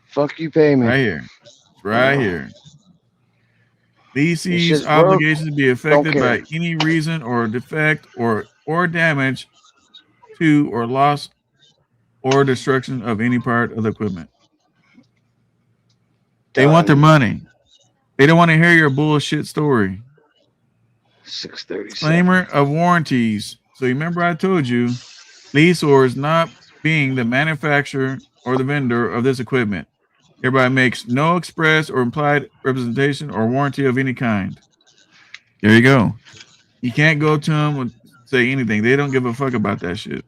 [SPEAKER 7] Fuck you, pay me.
[SPEAKER 3] Right here. It's right
[SPEAKER 7] Yeah.
[SPEAKER 3] here.
[SPEAKER 7] This
[SPEAKER 3] Leasee's
[SPEAKER 7] shit's broke.
[SPEAKER 3] obligations to be
[SPEAKER 7] Don't
[SPEAKER 3] affected
[SPEAKER 7] care.
[SPEAKER 3] by any reason or defect or damage to or loss or destruction of any part of the equipment. They want their
[SPEAKER 7] Done.
[SPEAKER 3] money. They don't want to hear your bullshit story.
[SPEAKER 7] 637.
[SPEAKER 3] Disclaimer of warranties. So you remember I told you, leaseor is not being the manufacturer or the vendor of this equipment. Hereby makes no express or implied representation or warranty of any kind. There you go. You can't go to them and say anything. They don't give a fuck about that shit.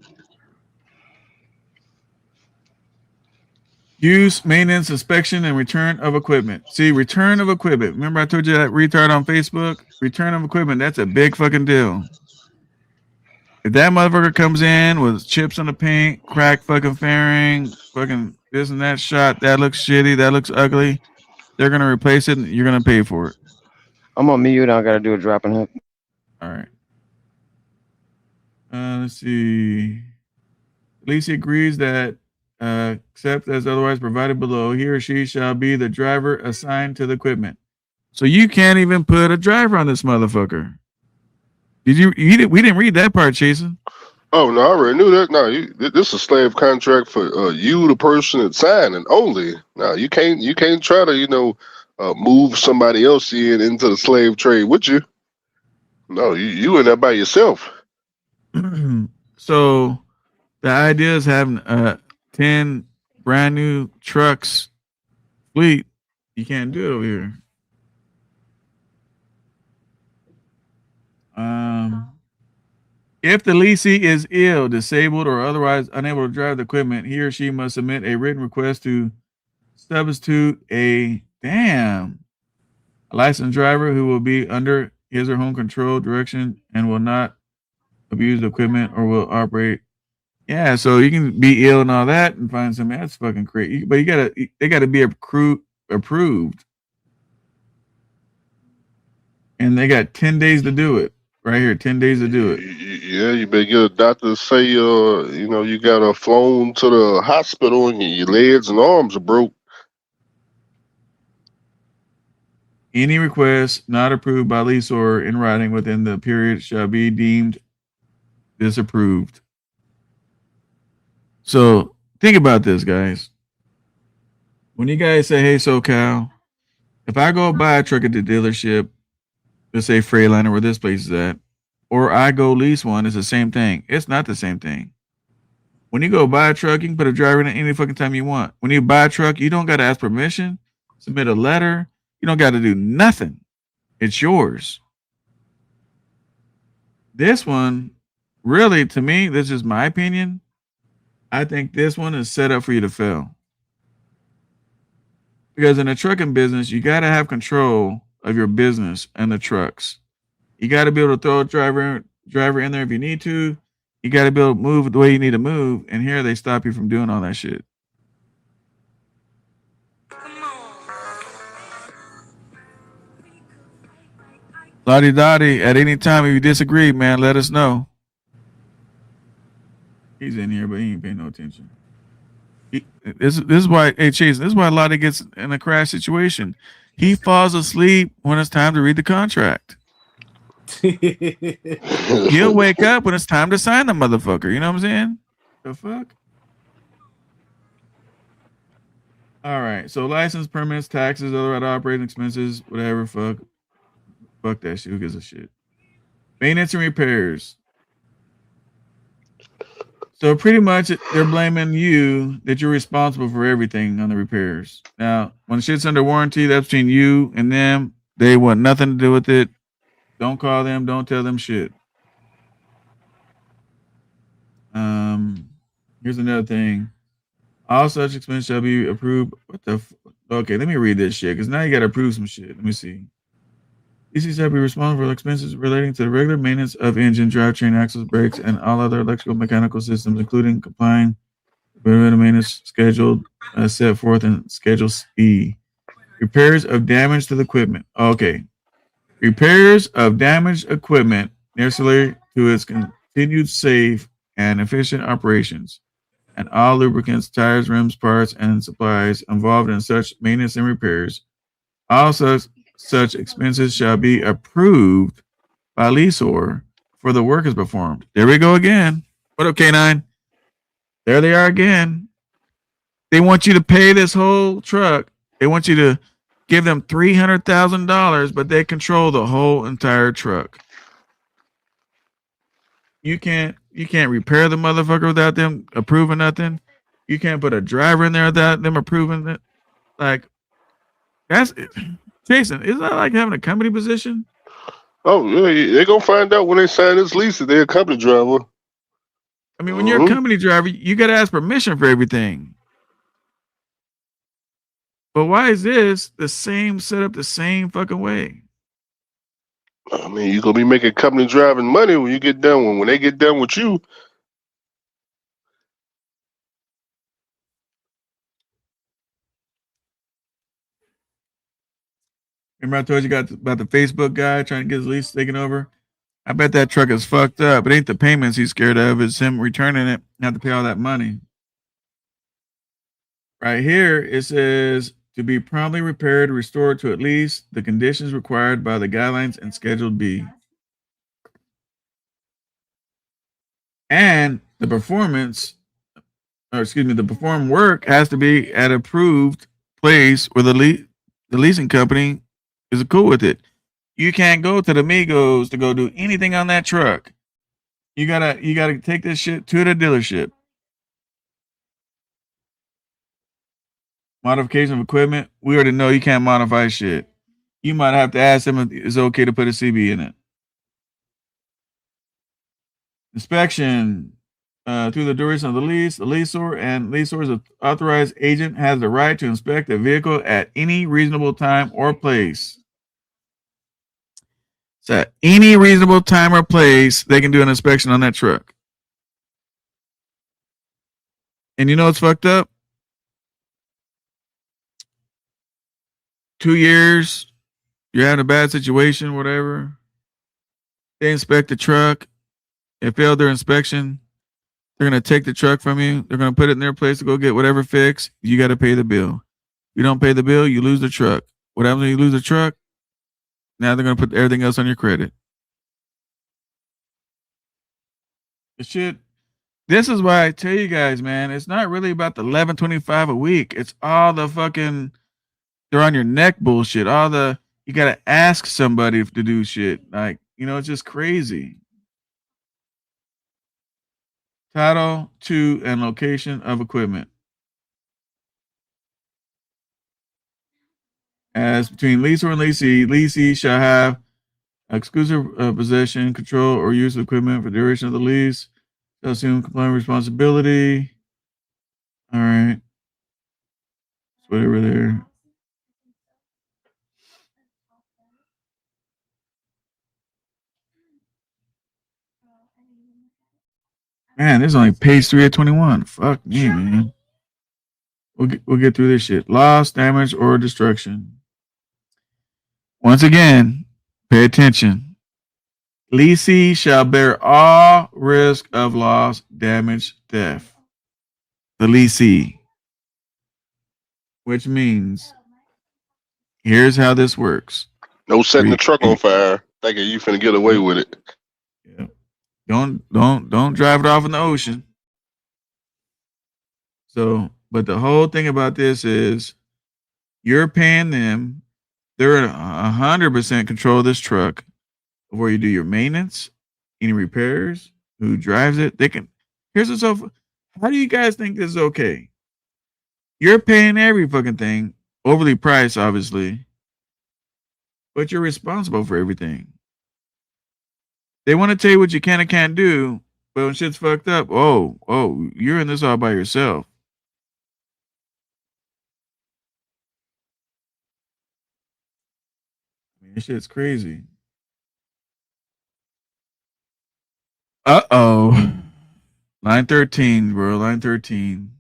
[SPEAKER 3] Use, maintenance, inspection, and return of equipment. See, return of equipment. Remember I told you that retard on Facebook? Return of equipment. That's a big fucking deal. If that motherfucker comes in with chips on the paint, cracked fucking fairing, fucking this and that shot, that looks shitty, that looks ugly, they're gonna replace it and you're gonna pay for it.
[SPEAKER 7] I'm on mute. I gotta do a drop and hook.
[SPEAKER 3] All right. Let's see. Lisa agrees that except as otherwise provided below. He or she shall be the driver assigned to the equipment. So you can't even put a driver on this motherfucker. Did you? We didn't read that part, Jason.
[SPEAKER 4] Oh no, I already knew that. No, this is a slave contract for you, the person that signed, and only. No, you can't try to move somebody else into the slave trade with you. No, you in there by yourself.
[SPEAKER 3] So the idea is having 10 brand new trucks fleet. You can't do it over here. If the leasee is ill, disabled, or otherwise unable to drive the equipment, he or she must submit a written request to substitute a licensed driver who will be under his or her control, direction, and will not abuse the equipment or will operate. Yeah, so you can be ill and all that and find something that's fucking crazy. But they gotta be approved, and they got 10 days to do it. Right here, 10 days to do it.
[SPEAKER 4] Yeah, you better get a doctor to say, you got flown to the hospital and your legs and arms are broke.
[SPEAKER 3] Any request not approved by leaseor in writing within the period shall be deemed disapproved. So think about this, guys. When you guys say, "Hey, SoCal," if I go buy a truck at the dealership, let's say Freightliner, where this place is at, or I go lease one, it's the same thing. It's not the same thing. When you go buy a truck, you can put a driver in it any fucking time you want. When you buy a truck, you don't got to ask permission, submit a letter. You don't got to do nothing. It's yours. This one, really, to me, this is my opinion. I think this one is set up for you to fail. Because in the trucking business, you got to have control of your business and the trucks. You got to be able to throw a driver in there if you need to. You got to be able to move the way you need to move. And here they stop you from doing all that shit. Lottie Dottie, at any time if you disagree, man, let us know. He's in here, but he ain't paying no attention. This is why, hey Chase, this is why Lottie gets in a crash situation. He falls asleep when it's time to read the contract. He'll wake up when it's time to sign the motherfucker. You know what I'm saying? The fuck? All right. So license, permits, taxes, other operating expenses, whatever. Fuck that shit. Who gives a shit? Maintenance and repairs. So pretty much they're blaming you that you're responsible for everything on the repairs. Now, when shit's under warranty, that's between you and them. They want nothing to do with it. Don't call them. Don't tell them shit. Here's another thing. All such expenses shall be approved. What the? Okay, let me read this shit because now you got to approve some shit. Let me see. EC shall be responsible for expenses relating to the regular maintenance of engine, drivetrain, axles, brakes, and all other electrical mechanical systems, including complying with preventive maintenance scheduled as set forth in Schedule E. Repairs of damage to the equipment. Okay. Repairs of damaged equipment necessary to its continued safe and efficient operations, and all lubricants, tires, rims, parts, and supplies involved in such maintenance and repairs. All such expenses shall be approved by leaseor for the work is performed. There we go again. What up, K9? There they are again. They want you to pay this whole truck. They want you to give them $300,000, but they control the whole entire truck. You can't repair the motherfucker without them approving nothing. You can't put a driver in there without them approving it. Like, that's it. Jason, isn't that like having a company position?
[SPEAKER 4] Oh, yeah, they're going to find out when they sign this lease that they're a company driver.
[SPEAKER 3] I mean, when you're a company driver, you got to ask permission for everything. But why is this the same setup the same fucking way?
[SPEAKER 4] I mean, you're going to be making company driving money when you get done. When they get done with you.
[SPEAKER 3] Remember I told you about the Facebook guy trying to get his lease taken over? I bet that truck is fucked up. It ain't the payments he's scared of. It's him returning it and have to pay all that money. Right here, it says to be promptly repaired, restored to at least the conditions required by the guidelines and Schedule B. And the performance, or excuse me, the performed work has to be at approved place where the leasing company is cool with it. You can't go to the Migos to go do anything on that truck. You gotta take this shit to the dealership. Modification of equipment. We already know you can't modify shit. You might have to ask them if it's okay to put a CB in it. Inspection. Through the duration of the lease, the leaseor and leaseor's authorized agent has the right to inspect the vehicle at any reasonable time or place. So at any reasonable time or place, they can do an inspection on that truck. And you know what's fucked up? 2 years, you're having a bad situation, whatever. They inspect the truck. It failed their inspection. They're gonna take the truck from you. They're gonna put it in their place to go get whatever fix. You got to pay the bill. You don't pay the bill, you lose the truck. What happens when you lose the truck? Now they're gonna put everything else on your credit. The shit. This is why I tell you guys, man. It's not really about the 11.25 a week. It's all the fucking they're on your neck bullshit. All the you gotta ask somebody to do shit. Like it's just crazy. Title to and location of equipment. As between leaseor and leasee shall have exclusive possession, control, or use of equipment for the duration of the lease. Shall assume compliant responsibility. All right. It's whatever there. Man, this is only page 3 of 21. Fuck me, man. We'll get through this shit. Loss, damage, or destruction. Once again, pay attention. Leasee shall bear all risk of loss, damage, theft. The leasee. Which means, here's how this works.
[SPEAKER 4] No setting the truck on fire, thinking you finna get away with it.
[SPEAKER 3] Yeah. Don't drive it off in the ocean. So, but the whole thing about this is you're paying them. They're in 100% control of this truck, of where you do your maintenance, any repairs, who drives it. They can. Here's what's so. How do you guys think this is okay? You're paying every fucking thing, overly priced, obviously, but you're responsible for everything. They want to tell you what you can and can't do, but when shit's fucked up, oh, you're in this all by yourself. I mean, this shit's crazy. Uh-oh. Line 13, bro. Line 13.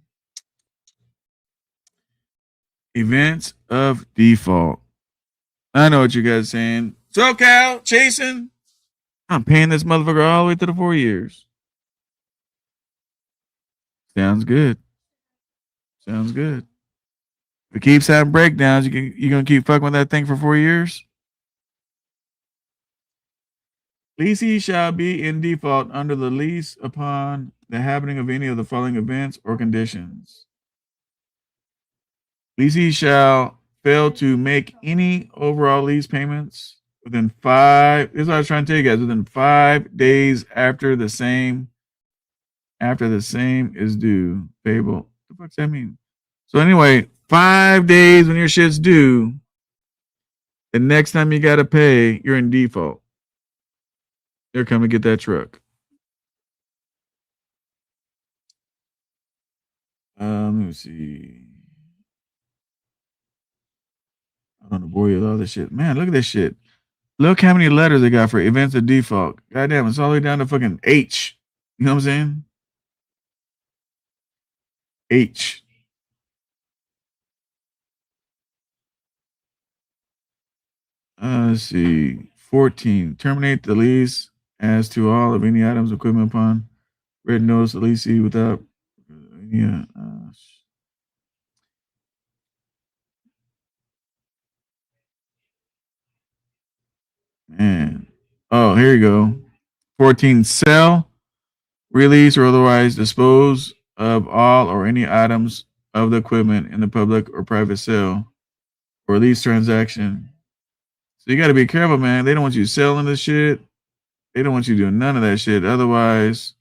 [SPEAKER 3] Events of default. I know what you guys are saying. So, Cal, chasing. I'm paying this motherfucker all the way to the 4 years. Sounds good. Sounds good. If it keeps having breakdowns, you're going to keep fucking with that thing for 4 years? Leasee shall be in default under the lease upon the happening of any of the following events or conditions. Leasee shall fail to make any overall lease payments within 5. This is what I was trying to tell you guys. Within 5 days after the same is due, payable. What the fuck's that mean? So anyway, 5 days when your shit's due, the next time you gotta pay, you're in default. They're coming to get that truck. Let me see. I don't know, bore you with all this shit. Man, look at this shit. Look how many letters they got for events of default. Goddamn, it's all the way down to fucking H. You know what I'm saying? H. Let's see. 14. Terminate the lease as to all of any items equipment upon written notice of leasee without. Yeah. And oh, here you go. 14, sell, release, or otherwise dispose of all or any items of the equipment in the public or private sale or lease transaction. So you got to be careful, man. They don't want you selling this shit. They don't want you doing none of that shit. Otherwise,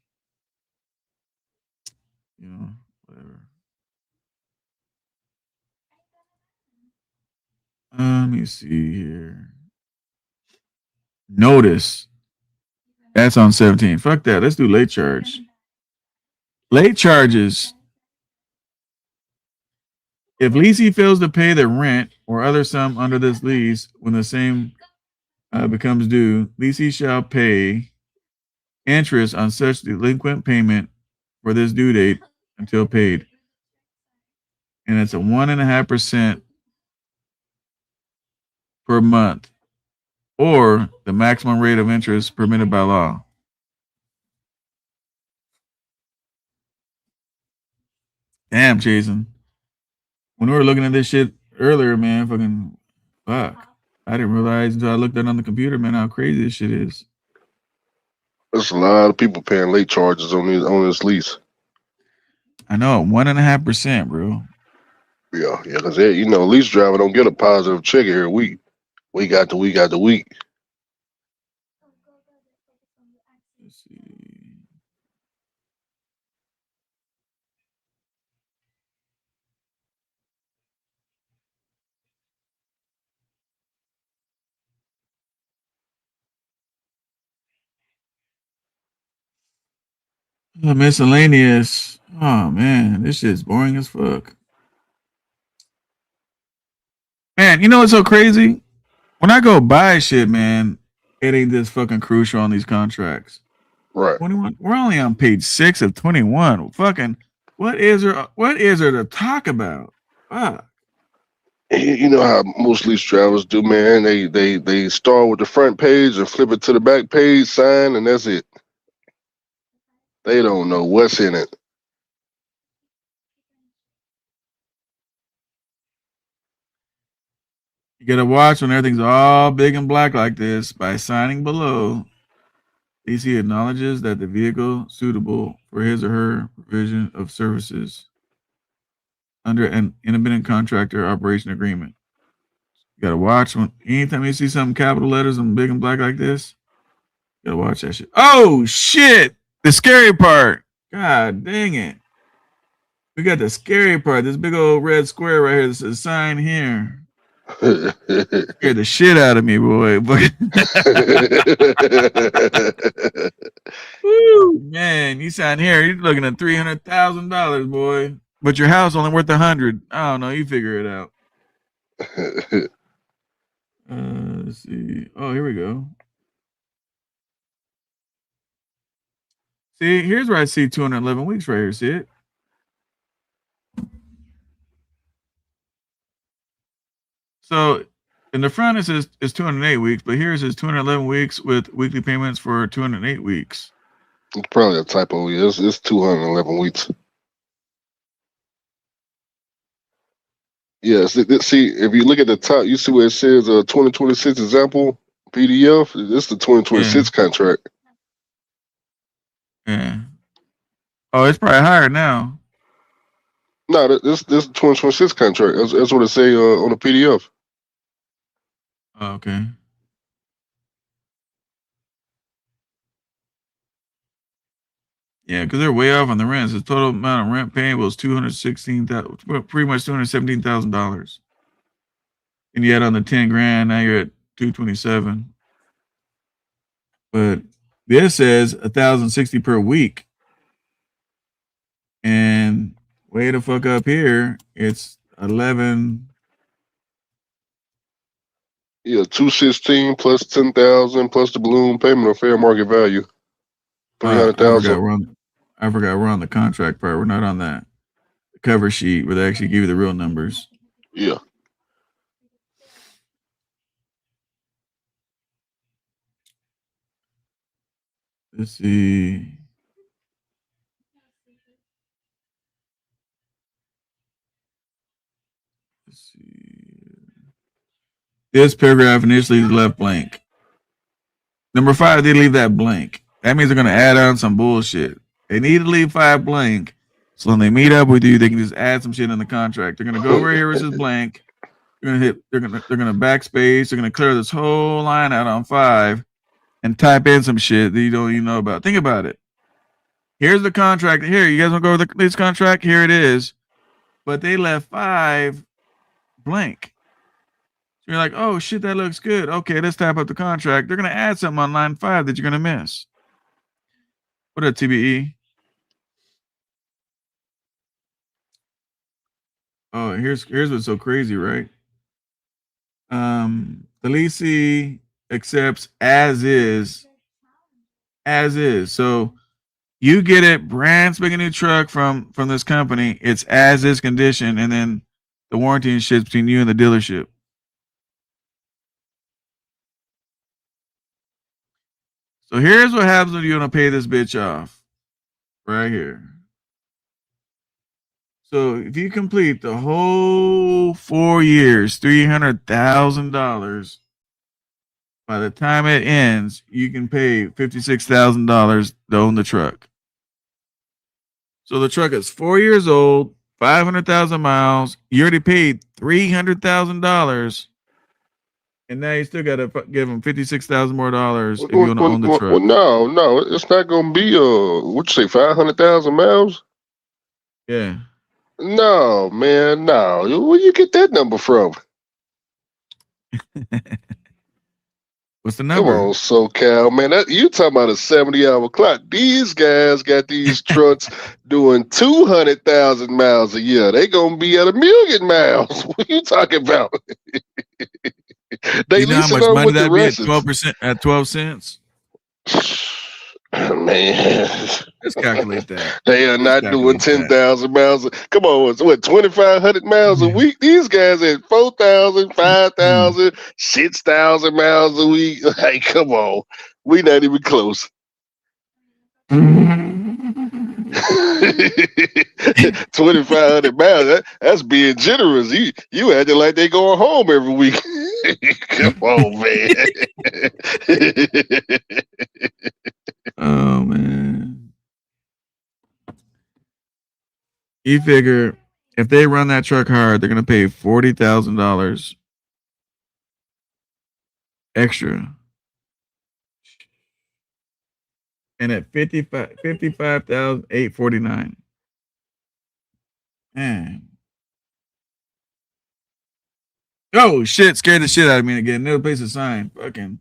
[SPEAKER 3] whatever. Let me see here. Notice. That's on 17. Fuck that. Let's do late charge. Late charges. If leasing fails to pay the rent or other sum under this lease when the same becomes due, leasing shall pay interest on such delinquent payment for this due date until paid. And it's a 1.5% per month or the maximum rate of interest permitted by law. Damn, Jason. When we were looking at this shit earlier, man, fucking fuck. I didn't realize until I looked at it on the computer, man, how crazy this shit is.
[SPEAKER 4] There's a lot of people paying late charges on this lease.
[SPEAKER 3] I know, 1.5%, bro.
[SPEAKER 4] Yeah, because lease driver don't get a positive check every week. Week after week after week.
[SPEAKER 3] Let's see. Miscellaneous. Oh man, this shit's boring as fuck. Man, you know what's so crazy? When I go buy shit, man, it ain't this fucking crucial on these contracts.
[SPEAKER 4] Right.
[SPEAKER 3] 21. We're only on page 6 of 21. Fucking what is there to talk about? Fuck.
[SPEAKER 4] You know how most lease drivers do, man. They start with the front page and flip it to the back page, sign, and that's it. They don't know what's in it.
[SPEAKER 3] You gotta watch when everything's all big and black like this by signing below. DC acknowledges that the vehicle suitable for his or her provision of services under an independent contractor operation agreement. You gotta watch when anytime you see something capital letters and big and black like this, you gotta watch that shit. Oh shit! The scary part. God dang it. We got the scary part. This big old red square right here. This is a sign here. Scared the shit out of me, boy. Woo, man, you sign here, you're looking at $300,000, boy. But your house only worth 100. I don't know. You figure it out. Let's see. Oh, here we go. See, here's where I see 211 weeks right here. See it? So in the front it says it's 208 weeks, but here it says 211 weeks with weekly payments for 208 weeks.
[SPEAKER 4] It's probably a typo. Yeah, it's 211 weeks. Yes. See, if you look at the top, you see where it says 2026 example PDF. This is the 2026 contract.
[SPEAKER 3] Yeah. Oh, it's probably higher now.
[SPEAKER 4] No, this 2026 contract. That's what it say on the PDF.
[SPEAKER 3] Oh, okay. Yeah, because they're way off on the rents. The total amount of rent payable is $216,000, pretty much $217,000. And you add on the 10 grand, now you're at 227. But this says 1,060 per week. And way the fuck up here, it's 11.
[SPEAKER 4] Yeah, 216 plus 10,000 plus the balloon payment of fair market value.
[SPEAKER 3] I
[SPEAKER 4] 300,000.
[SPEAKER 3] forgot we're on the contract part. We're not on that cover sheet where they actually give you the real numbers.
[SPEAKER 4] Yeah.
[SPEAKER 3] Let's see. Let's see. This paragraph initially is left blank. Number 5, they leave that blank. That means they're gonna add on some bullshit. They need to leave 5 blank, so when they meet up with you, they can just add some shit in the contract. They're gonna go over here, which is blank. They're gonna hit. They're gonna backspace. They're gonna clear this whole line out on 5 and type in some shit that you don't even know about. Think about it. Here's the contract. Here, you guys want to go over this contract? Here it is. But they left 5 blank. So you're like, oh shit, that looks good. Okay, let's type up the contract. They're gonna add something on line 5 that you're gonna miss. What up, TBE? Oh, here's what's so crazy, right? The leasing accepts as is. As is. So you get it, brand spanking new truck from this company. It's as is condition, and then the warranty and shit's between you and the dealership. So here's what happens when you want to pay this bitch off. Right here. So if you complete the whole 4 years, $300,000, by the time it ends, you can pay $56,000 to own the truck. So the truck is 4 years old, 500,000 miles. You already paid $300,000, and now you still got to give them $56,000 more dollars if you want to own the truck.
[SPEAKER 4] Well, no, it's not gonna be what you say, 500,000 miles?
[SPEAKER 3] Yeah.
[SPEAKER 4] No, man, no. Where you get that number from?
[SPEAKER 3] What's the number?
[SPEAKER 4] Come on, SoCal, man. You talking about a 70-hour clock. These guys got these trucks doing 200,000 miles a year. They gonna be at 1,000,000 miles. What you talking about? They
[SPEAKER 3] You know how
[SPEAKER 4] leasing
[SPEAKER 3] much
[SPEAKER 4] on
[SPEAKER 3] money
[SPEAKER 4] with the
[SPEAKER 3] that'd be at
[SPEAKER 4] rest.
[SPEAKER 3] 12% at 12 cents?
[SPEAKER 4] Man,
[SPEAKER 3] Let's calculate that.
[SPEAKER 4] they are not doing 10,000 miles. Come on, what 2,500 miles a week? These guys at 4,000, 5,000, 6,000 miles a week. Hey, come on, we not even close. 2,500 miles. That's being generous. You acting like they going home every week. Come on, man.
[SPEAKER 3] Oh man. You figure if they run that truck hard, they're gonna pay $40,000 extra. And at 55,849. Man. Oh shit, scared the shit out of me again. No place to sign. Fucking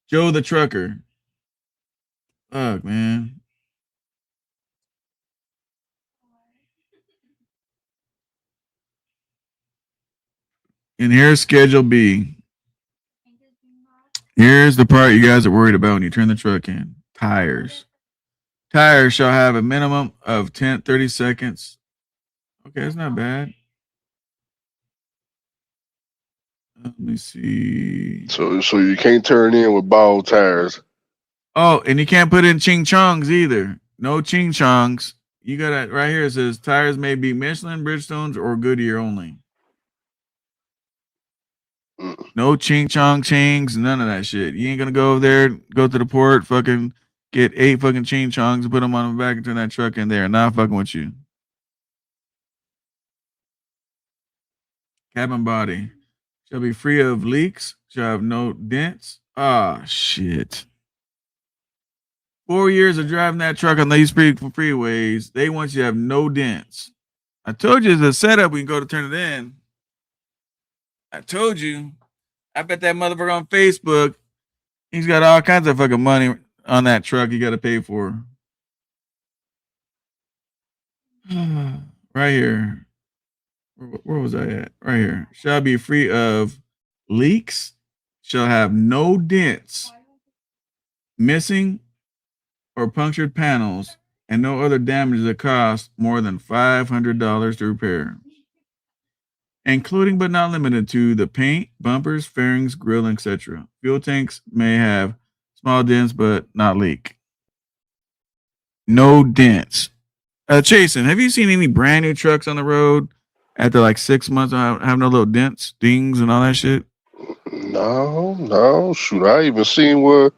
[SPEAKER 3] Joe the trucker. Fuck, man. And here's Schedule B. Here's the part you guys are worried about when you turn the truck in. Tires. Tires shall have a minimum of 30 seconds. Okay, that's not bad. Let me see.
[SPEAKER 4] So you can't turn in with bald tires.
[SPEAKER 3] Oh, and you can't put in ching chongs either. No ching chongs. You got it right here. It says tires may be Michelin, Bridgestones, or Goodyear only. No ching chong chings, none of that shit. You ain't gonna go over there, go to the port, fucking get 8 fucking ching chongs and put them on the back and turn that truck in there. Not fucking with you. Cabin body shall be free of leaks, shall have no dents. Ah, shit. 4 years of driving that truck on these freeways, they want you to have no dents. I told you the setup. We can go to turn it in. I told you. I bet that motherfucker on Facebook, he's got all kinds of fucking money on that truck you got to pay for. Right here. Where was I at? Right here. Shall be free of leaks, shall have no dents, missing or punctured panels, and no other damages that cost more than $500 to repair, including but not limited to the paint, bumpers, fairings, grill, etc. Fuel tanks may have small dents but not leak. No dents. Chasen, have you seen any brand new trucks on the road after like 6 months have no little dents, dings, and all that shit?
[SPEAKER 4] No. Shoot, I even seen where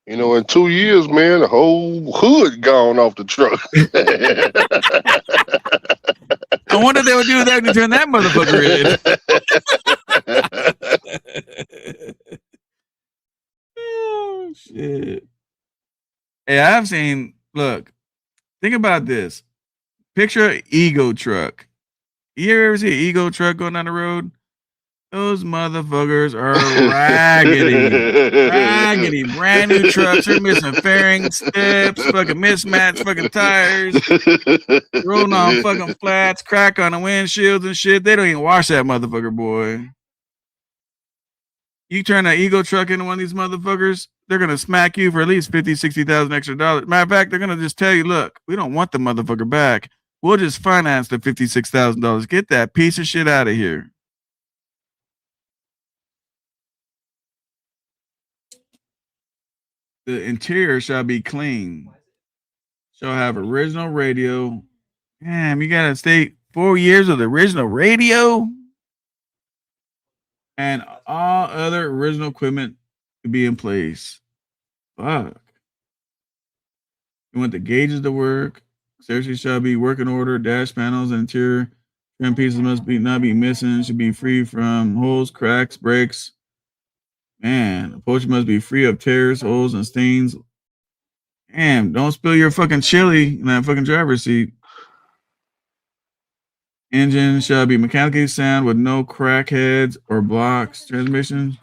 [SPEAKER 4] You know, in 2 years, man, the whole hood gone off the truck.
[SPEAKER 3] I wonder if they would do that when you turn that motherfucker in. Oh shit. Hey, I've seen. Look, think about this. Picture an ego truck. You ever see an ego truck going down the road? Those motherfuckers are raggedy, brand new trucks. They're missing fairing steps, fucking mismatched fucking tires, rolling on fucking flats, crack on the windshields and shit. They don't even wash that motherfucker, boy. You turn an ego truck into one of these motherfuckers, they're gonna smack you for at least 50, 60,000 extra dollars. Matter of fact, they're gonna just tell you, look, we don't want the motherfucker back. We'll just finance the $56,000. Get that piece of shit out of here. The interior shall be clean. Shall have original radio. Damn, you gotta stay 4 years of the original radio and all other original equipment to be in place. Fuck. You want the gauges to work. Seriously shall be working order. Dash panels and interior trim pieces must be not be missing. Should be free from holes, cracks, breaks. Man, upholstery must be free of tears, holes, and stains. Damn, don't spill your fucking chili in that fucking driver's seat. Engine shall be mechanically sound with no crackheads or blocks. Transmission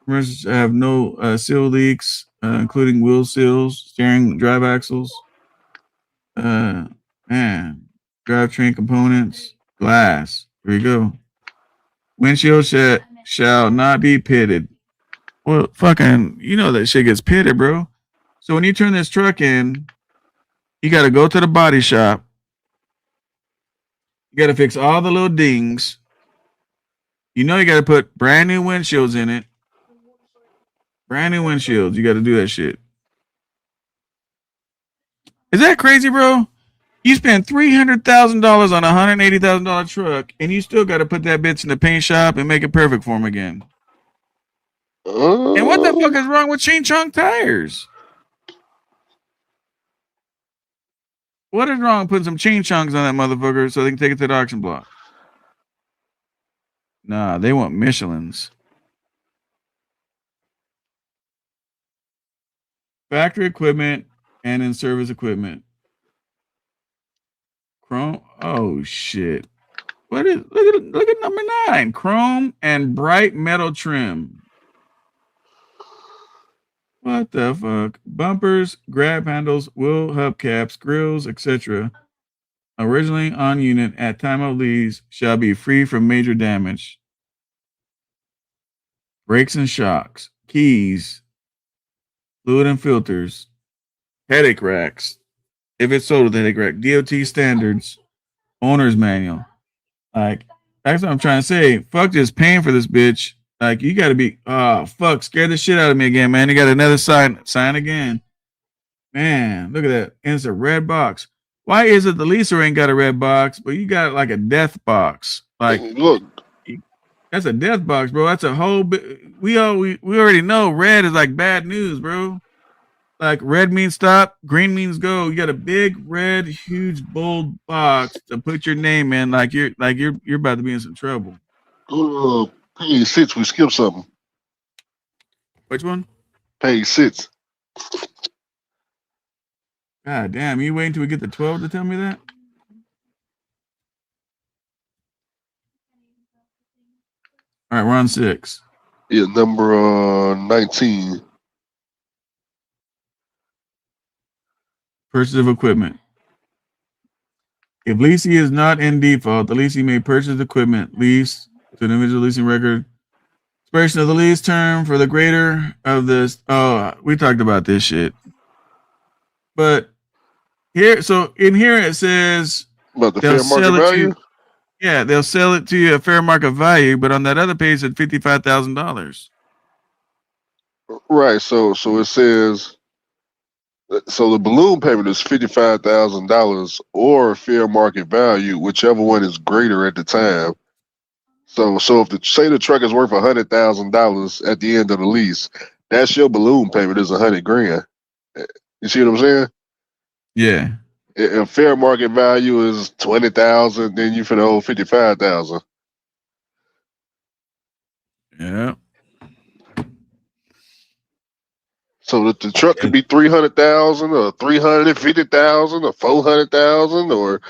[SPEAKER 3] shall have no seal leaks, including wheel seals, steering, drive axles. Man, drivetrain components, glass. Here we go. Windshield shall not be pitted. Well, fucking, you know that shit gets pitted, bro. So when you turn this truck in, you got to go to the body shop. You got to fix all the little dings. You know you got to put brand new windshields in it. Brand new windshields. You got to do that shit. Is that crazy, bro? You spend $300,000 on a $180,000 truck, and you still got to put that bitch in the paint shop and make it perfect for him again. And what the fuck is wrong with Ching Chong tires? What is wrong with putting some Ching Chongs on that motherfucker so they can take it to the auction block? Nah, they want Michelins. Factory equipment and in service equipment. Chrome. Oh shit. What is look at number 9. Chrome and bright metal trim. What the fuck? Bumpers, grab handles, wheel hubcaps, grills, etc. Originally on unit at time of lease shall be free from major damage. Brakes and shocks, keys, fluid and filters, headache racks. If it's sold with a headache rack, DOT standards, owner's manual. Like, that's what I'm trying to say. Fuck just paying for this bitch. Like, you got to be, fuck, scared the shit out of me again, man. You got another sign again. Man, look at that. And it's a red box. Why is it the leaser ain't got a red box, but you got like a death box? Like,
[SPEAKER 4] look,
[SPEAKER 3] that's a death box, bro. That's a whole we already know red is like bad news, bro. Like red means stop, green means go. You got a big red, huge, bold box to put your name in, like you're about to be in some trouble.
[SPEAKER 4] go to page 6. We skipped something.
[SPEAKER 3] Which one?
[SPEAKER 4] Page 6.
[SPEAKER 3] God damn, you waiting till we get to 12 to tell me that? All right, we're on 6.
[SPEAKER 4] Yeah, number 19.
[SPEAKER 3] Purchase of equipment. If leasing is not in default, the leasing may purchase equipment leased to an individual leasing record. Expiration of the lease term for the greater of this. Oh, we talked about this shit. But here, so in here it says
[SPEAKER 4] About the
[SPEAKER 3] they'll
[SPEAKER 4] fair market
[SPEAKER 3] sell it to
[SPEAKER 4] value?
[SPEAKER 3] you. Yeah, they'll sell it to you at fair market value, but on that other page it's $55,000.
[SPEAKER 4] Right. So it says, so the balloon payment is $55,000 or fair market value, whichever one is greater at the time. So if the truck is worth $100,000 at the end of the lease, That's your balloon payment is $100,000. You see what I'm saying?
[SPEAKER 3] Yeah.
[SPEAKER 4] If fair market value is 20,000, then you finna owe 55,000.
[SPEAKER 3] Yeah.
[SPEAKER 4] So the truck could
[SPEAKER 3] And
[SPEAKER 4] be 300,000 or 350,000 or 400,000 or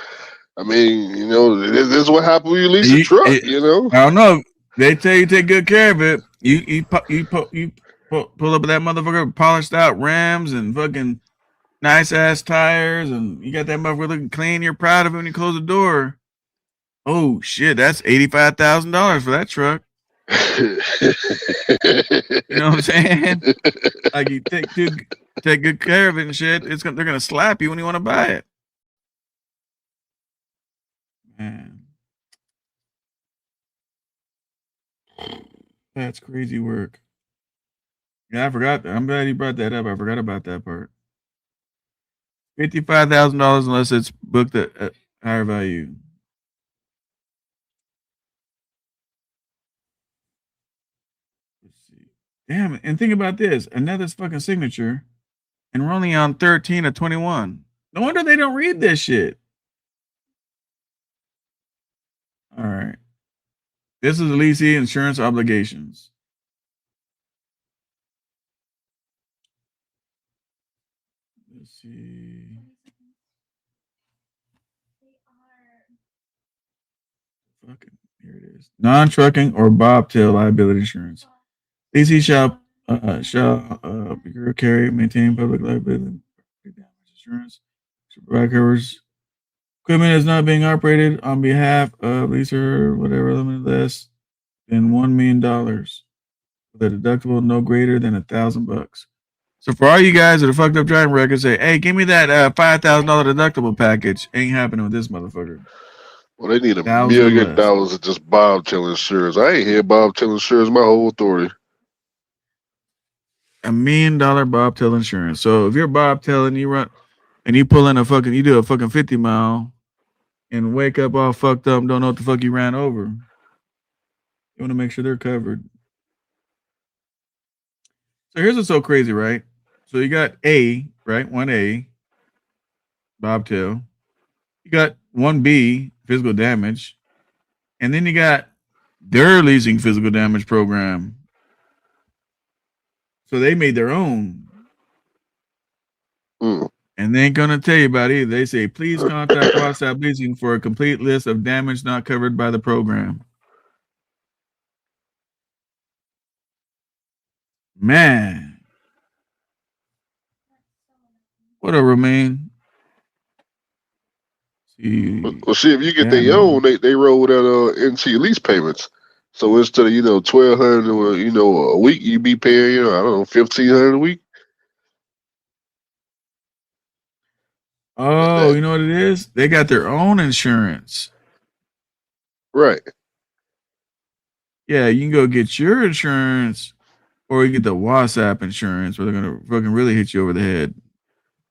[SPEAKER 4] I mean, this is what happens when you lease a
[SPEAKER 3] you,
[SPEAKER 4] truck. You know.
[SPEAKER 3] I don't know. They tell you take good care of it. You pull up that motherfucker polished out rims and fucking nice ass tires, and you got that motherfucker looking clean. You're proud of it when you close the door. Oh shit, that's $85,000 for that truck. You know what I'm saying? Like you take good care of it and shit. They're gonna slap you when you want to buy it. Man, that's crazy work. Yeah, I forgot that. I'm glad you brought that up. I forgot about that part. $55,000 unless it's booked at higher value. Let's see. Damn, and think about this. Another fucking signature, and we're only on 13 of 21. No wonder they don't read this shit. All right. This is leasing insurance obligations. Let's see. Fucking here it is. Non-trucking or bobtail liability insurance. DC shall procure, carry, maintain public liability damage insurance. Should provide coverage. Equipment is not being operated on behalf of leaser, whatever, limited less than $1 million with a deductible no greater than $1,000. So for all you guys that are fucked up driving records, say, hey, give me that $5,000 deductible package. Ain't happening with this motherfucker.
[SPEAKER 4] Well, they need $1
[SPEAKER 3] Thousand
[SPEAKER 4] million
[SPEAKER 3] less.
[SPEAKER 4] of just bobtail insurance. I ain't had bobtail insurance my whole authority.
[SPEAKER 3] $1 million bobtail insurance. So if you're bobtail and you pull in you do a fucking 50 mile and wake up all fucked up and don't know what the fuck you ran over, you want to make sure they're covered. So here's what's so crazy, right? So you got A, right? 1A, bobtail. You got 1B, physical damage. And then you got their leasing physical damage program. So they made their own.
[SPEAKER 4] Mm.
[SPEAKER 3] And they ain't gonna tell you about it either. They say, please contact WhatsApp Leasing for a complete list of damage not covered by the program. Man. What a Romaine. See.
[SPEAKER 4] Well, see, if you get
[SPEAKER 3] Yeah,
[SPEAKER 4] their
[SPEAKER 3] man.
[SPEAKER 4] own, they roll that into your lease payments. So instead of $1,200 a week, you be paying I don't know $1,500 a week.
[SPEAKER 3] Oh,
[SPEAKER 4] That
[SPEAKER 3] you know what it is? They got their own insurance.
[SPEAKER 4] right,
[SPEAKER 3] Yeah, you can go get your insurance or you get the WhatsApp insurance where they're gonna fucking really hit you over the head.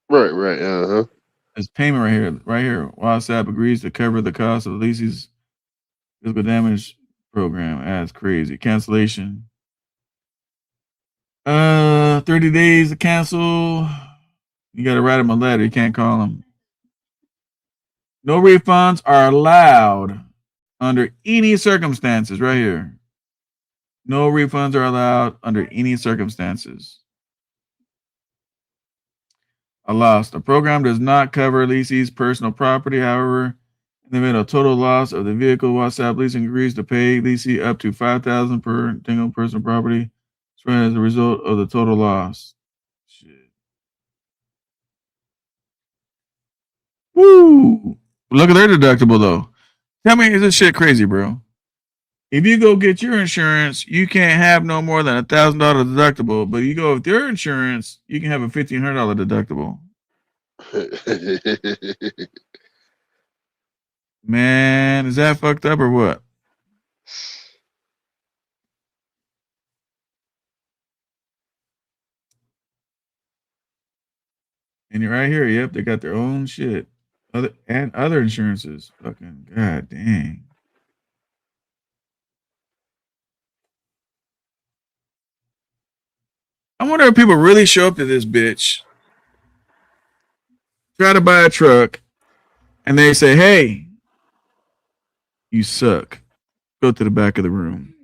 [SPEAKER 4] right. Uh-huh.
[SPEAKER 3] This payment right here, right here. WhatsApp agrees to cover the cost of leases physical damage program. That's crazy. Cancellation. 30 days to cancel. You gotta write them a letter. You can't call them. No refunds are allowed under any circumstances. Right here. No refunds are allowed under any circumstances. A loss. The program does not cover lessee's personal property. However, in the event of total loss of the vehicle, WhatsApp Leasing agrees to pay lessee up to $5,000 per single personal property as a result of the total loss. Shit. Woo! Look at their deductible though. Tell me, is this shit crazy, bro? If you go get your insurance, you can't have no more than $1,000 deductible. But you go with your insurance, you can have a $1,500 deductible. Man, is that fucked up or what? And you're right here. Yep, they got their own shit. Other insurances. Fucking god dang. I wonder if people really show up to this bitch, try to buy a truck, and they say, "Hey, you suck. Go to the back of the room.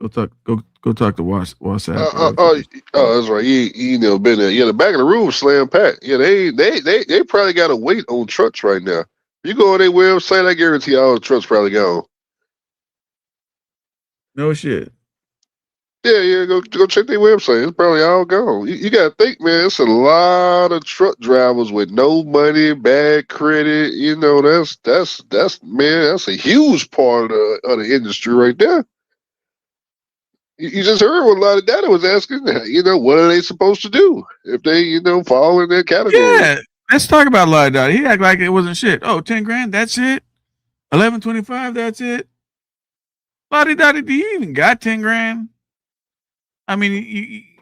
[SPEAKER 3] Go talk to WhatsApp or
[SPEAKER 4] Uh, uh,
[SPEAKER 3] whatever the fuck
[SPEAKER 4] uh,
[SPEAKER 3] it's called."
[SPEAKER 4] that's right. You never been there. Yeah, the back of the room slam packed. Yeah, they probably got to wait on trucks right now. You go on their website, I guarantee all the trucks probably gone.
[SPEAKER 3] No shit.
[SPEAKER 4] Yeah, go check their website. It's probably all gone. You got to think, man. It's a lot of truck drivers with no money, bad credit. You know, that's man. That's a huge part of the industry right there. You just heard what a lot of data was asking. You know, what are they supposed to do if they, fall in that category?
[SPEAKER 3] Yeah. Let's talk about La Dottie. He act like it wasn't shit. Oh, 10 grand, that's it. 11.25, that's it. La Dottie, do you even got 10 grand? I mean,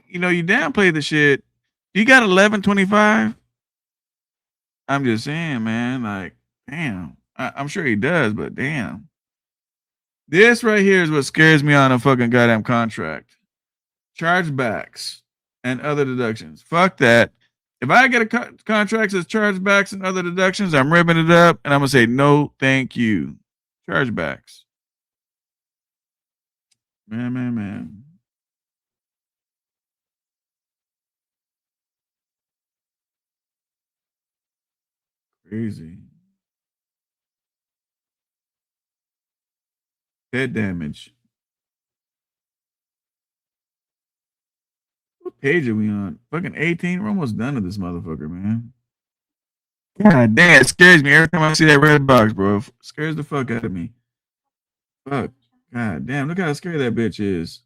[SPEAKER 3] you downplay the shit. You got 11.25. I'm just saying, man. Like, damn. I'm sure he does, but damn. This right here is what scares me on a fucking goddamn contract. Chargebacks and other deductions. Fuck that. If I get a contract that says chargebacks and other deductions, I'm ripping it up and I'm gonna say no, thank you. Chargebacks. Man. Crazy. Head damage. What page are we on? Fucking 18. We're almost done with this motherfucker, man. God damn, it scares me every time I see that red box, bro. It scares the fuck out of me. Fuck. God damn, look how scary that bitch is.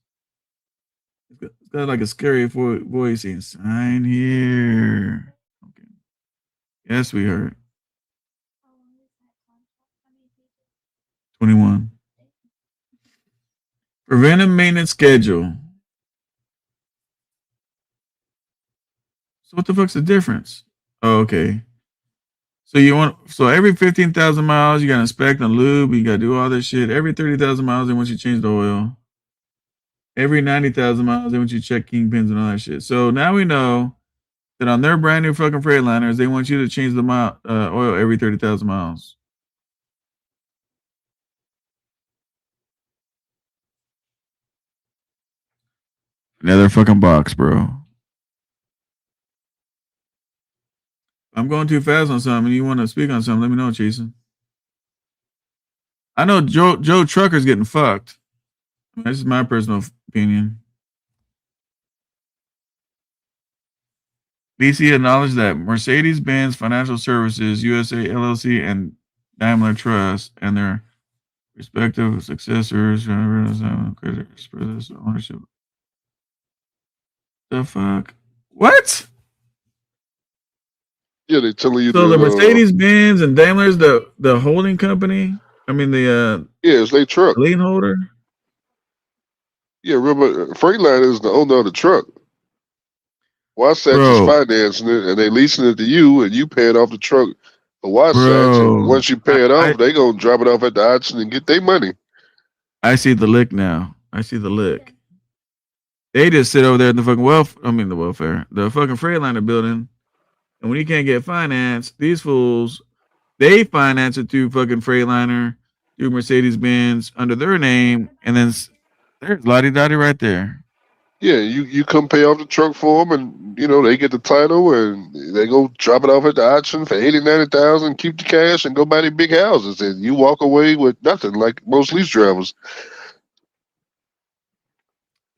[SPEAKER 3] It's got like a scary voice saying, sign here. Okay. Yes, we heard. 21. Preventive maintenance schedule. So what the fuck's the difference? Oh, okay. So every 15,000 miles you gotta inspect and lube, you gotta do all this shit. Every 30,000 miles they want you to change the oil. Every 90,000 miles they want you to check kingpins and all that shit. So now we know that on their brand new fucking Freightliners, they want you to change the oil every 30,000 miles. Another fucking box, bro. I'm going too fast on something. You want to speak on something? Let me know, Jason. I know Joe Trucker's getting fucked. This is my personal opinion. BC acknowledged that Mercedes-Benz Financial Services USA LLC and Daimler Trust and their respective successors creditors for this ownership. The fuck? What?
[SPEAKER 4] Yeah, they telling you
[SPEAKER 3] So the
[SPEAKER 4] to.
[SPEAKER 3] Mercedes-Benz and Daimler's the holding company. I mean the
[SPEAKER 4] Yeah, it's their truck.
[SPEAKER 3] lien holder.
[SPEAKER 4] Yeah, remember, Freightliner is the owner of the truck. Wasatch is
[SPEAKER 3] Bro,
[SPEAKER 4] financing it, and they leasing it to you, and you paying off the truck for Wasatch. And
[SPEAKER 3] bro.
[SPEAKER 4] once you
[SPEAKER 3] I,
[SPEAKER 4] pay it
[SPEAKER 3] I
[SPEAKER 4] off, they gonna drop it off at the auction and get their money.
[SPEAKER 3] I see the lick now. I see the lick. They just sit over there in the fucking the welfare, the fucking Freightliner building. And when you can't get finance, these fools, they finance it through fucking Freightliner, through Mercedes Benz under their name, and then there's Lottie Dottie right there.
[SPEAKER 4] Yeah, you come pay off the truck for them, and they get the title, and they go drop it off at the auction for 80,000, 90,000, keep the cash, and go buy their big houses, and you walk away with nothing, like most lease drivers.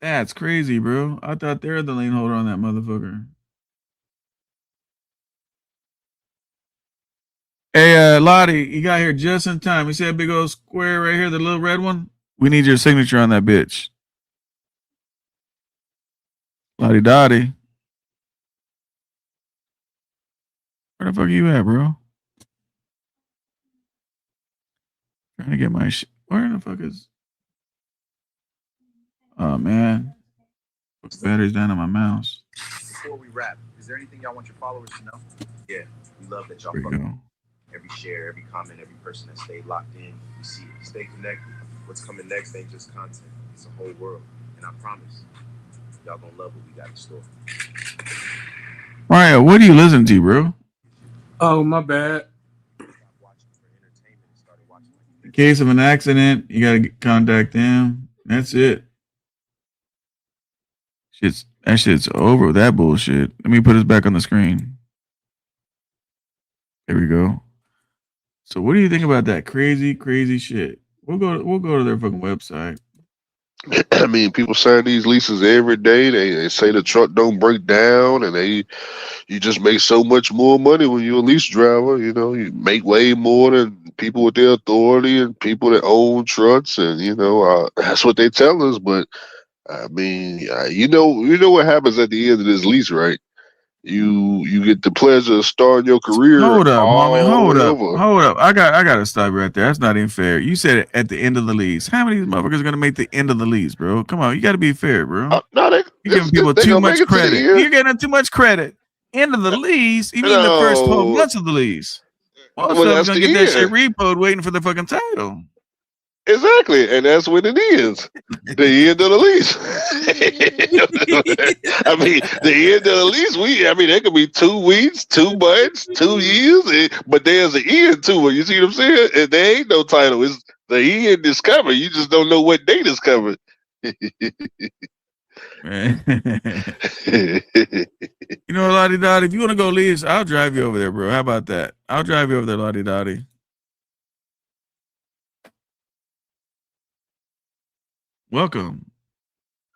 [SPEAKER 3] That's crazy, bro. I thought they're the lien holder on that motherfucker. Hey, Lottie, you got here just in time. You see that big old square right here, the little red one? We need your signature on that bitch. Lottie Dottie. Where the fuck are you at, bro? Trying to get my shit. Where the fuck is? Oh man, put batteries down on my mouse.
[SPEAKER 8] Before we wrap, is there anything y'all want your followers to know? Yeah, we love that y'all
[SPEAKER 3] There you
[SPEAKER 8] fuck
[SPEAKER 3] go.
[SPEAKER 8] every share, every comment, every person that stayed locked in. We see it. Stay connected. What's coming next ain't just content; it's a whole world. And I promise, Y'all gonna love what we got in store.
[SPEAKER 3] Mario, what do you listen to, bro?
[SPEAKER 6] Oh, my bad.
[SPEAKER 8] Stop watching for entertainment and started watching like
[SPEAKER 3] In
[SPEAKER 8] business.
[SPEAKER 3] case of an accident, you gotta contact them. That's it. That shit's over with that bullshit. Let me put this back on the screen. There we go. So what do you think about that crazy, crazy shit? We'll go to their fucking website.
[SPEAKER 4] I mean, people sign these leases every day. They say the truck don't break down, and you just make so much more money when you're a lease driver. You know, you make way more than people with their authority and people that own trucks, and that's what they tell us. But I mean, you know what happens at the end of this lease, right? You get the pleasure of starting your career
[SPEAKER 3] Hold up, homie.
[SPEAKER 4] all the
[SPEAKER 3] Hold
[SPEAKER 4] way
[SPEAKER 3] up.
[SPEAKER 4] over.
[SPEAKER 3] Hold up. I gotta stop you right there. That's not even fair. You said it at the end of the lease. How many motherfuckers are gonna make the end of the lease, bro? Come on, you gotta be fair, bro.
[SPEAKER 4] No,
[SPEAKER 3] You're giving people
[SPEAKER 4] they
[SPEAKER 3] too
[SPEAKER 4] gonna make
[SPEAKER 3] much
[SPEAKER 4] it to the
[SPEAKER 3] credit.
[SPEAKER 4] end.
[SPEAKER 3] You're getting too much credit. End of the lease? You mean the first 12
[SPEAKER 4] No,
[SPEAKER 3] months of the lease? Most
[SPEAKER 4] well,
[SPEAKER 3] of them's
[SPEAKER 4] that's
[SPEAKER 3] gonna
[SPEAKER 4] the
[SPEAKER 3] get that shit
[SPEAKER 4] end.
[SPEAKER 3] repoed waiting for the fucking title.
[SPEAKER 4] Exactly, and that's when it ends. The end of the lease. I mean, the end of the lease. I mean, it could be 2 weeks, 2 months, 2 years, but there's an end to it. You see what I'm saying? And there ain't no title. It's the end is coming. You just don't know what date is coming.
[SPEAKER 3] Man. You know, Lottie Dottie, if you want to go lease, I'll drive you over there, bro. How about that? I'll drive you over there, Lottie Dottie. Welcome.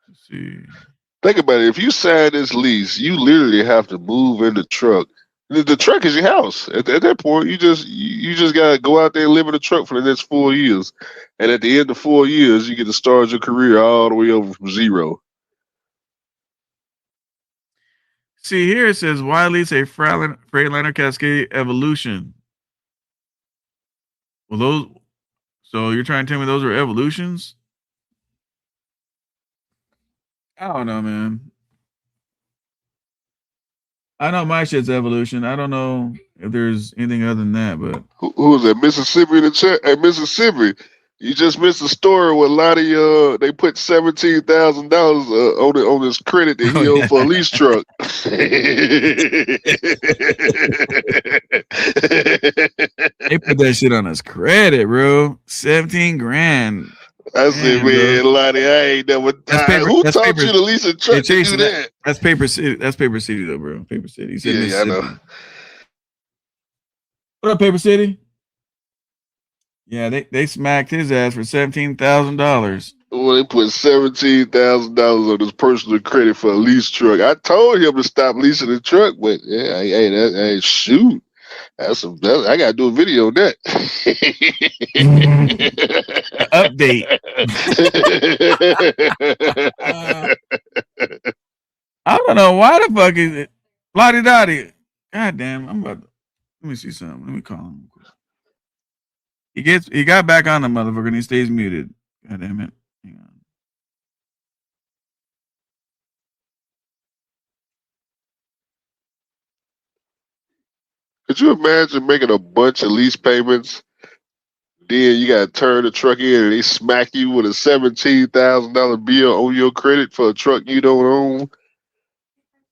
[SPEAKER 3] Let's see.
[SPEAKER 4] Think about it. If you sign this lease, you literally have to move in the truck. The truck is your house. At that point, you just gotta go out there and live in the truck for the next 4 years. And at the end of 4 years, you get to start your career all the way over from zero.
[SPEAKER 3] See, here it says, why lease a Freightliner Cascade Evolution? Well, so you're trying to tell me those are evolutions? I don't know, man. I know my shit's evolution. I don't know if there's anything other than that, but
[SPEAKER 4] Who was that? Mississippi in the chat? Hey, Mississippi, you just missed a story where Lottie they put $17,000 on his credit that
[SPEAKER 3] oh
[SPEAKER 4] he owed
[SPEAKER 3] yeah,
[SPEAKER 4] for a lease truck.
[SPEAKER 3] they put that shit on his credit, bro. 17 grand.
[SPEAKER 4] I said,
[SPEAKER 3] Damn, bro.
[SPEAKER 4] man, Lonnie, I ain't never
[SPEAKER 3] That's
[SPEAKER 4] died.
[SPEAKER 3] paper.
[SPEAKER 4] Who
[SPEAKER 3] That's
[SPEAKER 4] taught
[SPEAKER 3] paper.
[SPEAKER 4] you to lease a
[SPEAKER 3] Hey,
[SPEAKER 4] truck to do
[SPEAKER 3] Chasing that.
[SPEAKER 4] that?
[SPEAKER 3] That's Paper City. That's Paper City, though, bro. Paper City. You said
[SPEAKER 4] Yeah, yeah, I know.
[SPEAKER 3] Mississippi. What up, Paper City? Yeah, they smacked his ass for $17,000.
[SPEAKER 4] Well, they put $17,000 on his personal credit for a lease truck. I told him to stop leasing the truck, but yeah, hey, shoot, I gotta do a video on that.
[SPEAKER 3] Update. Uh, I don't know why the fuck is it. Lottie Dottie. God damn, I'm about to let me see something. Let me call him. He got back on the motherfucker and he stays muted. God damn it. Hang on.
[SPEAKER 4] Could you imagine making a bunch of lease payments? Then you gotta turn the truck in and they smack you with a $17,000 bill on your credit for a truck you don't own.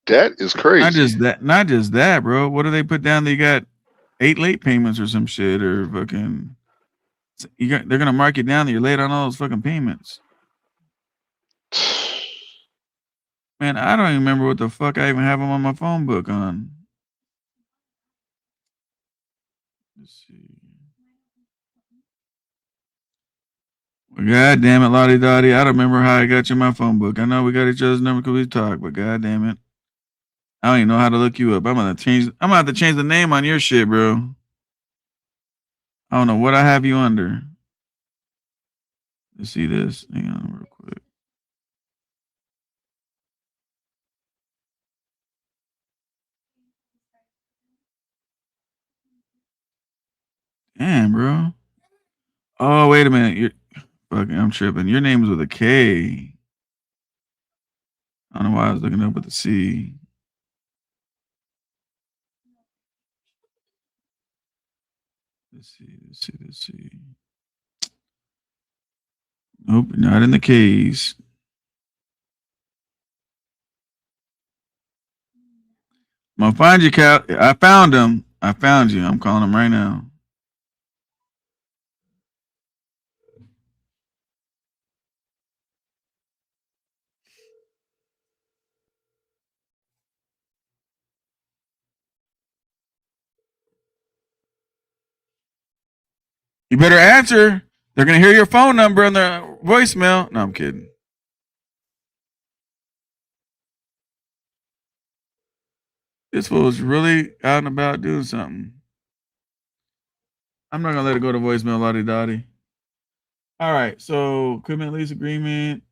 [SPEAKER 4] That is
[SPEAKER 3] Not
[SPEAKER 4] crazy.
[SPEAKER 3] just that, not just that, bro. What do they put down? They got 8 late payments or some shit or fucking they're gonna mark it down that you're late on all those fucking payments. Man, I don't even remember what the fuck I even have them on my phone book on. Let's see. Well, God damn it, Lottie Dottie. I don't remember how I got you in my phone book. I know we got each other's number because we talk, but god damn it. I don't even know how to look you up. I'm gonna have to change the name on your shit, bro. I don't know what I have you under. Let's see this. Hang on real quick. Damn, bro. Oh, wait a minute. You're fucking I'm tripping. Your name is with a K. I don't know why I was looking up with a C. Let's see. Nope, not in the K's. I'm gonna find you, Cal. I found him. I found you. I'm calling him right now. You better answer. They're gonna hear your phone number on the voicemail. No, I'm kidding. This fool is really out and about doing something. I'm not gonna let it go to voicemail, lottie dottie. All right, so equipment lease agreement.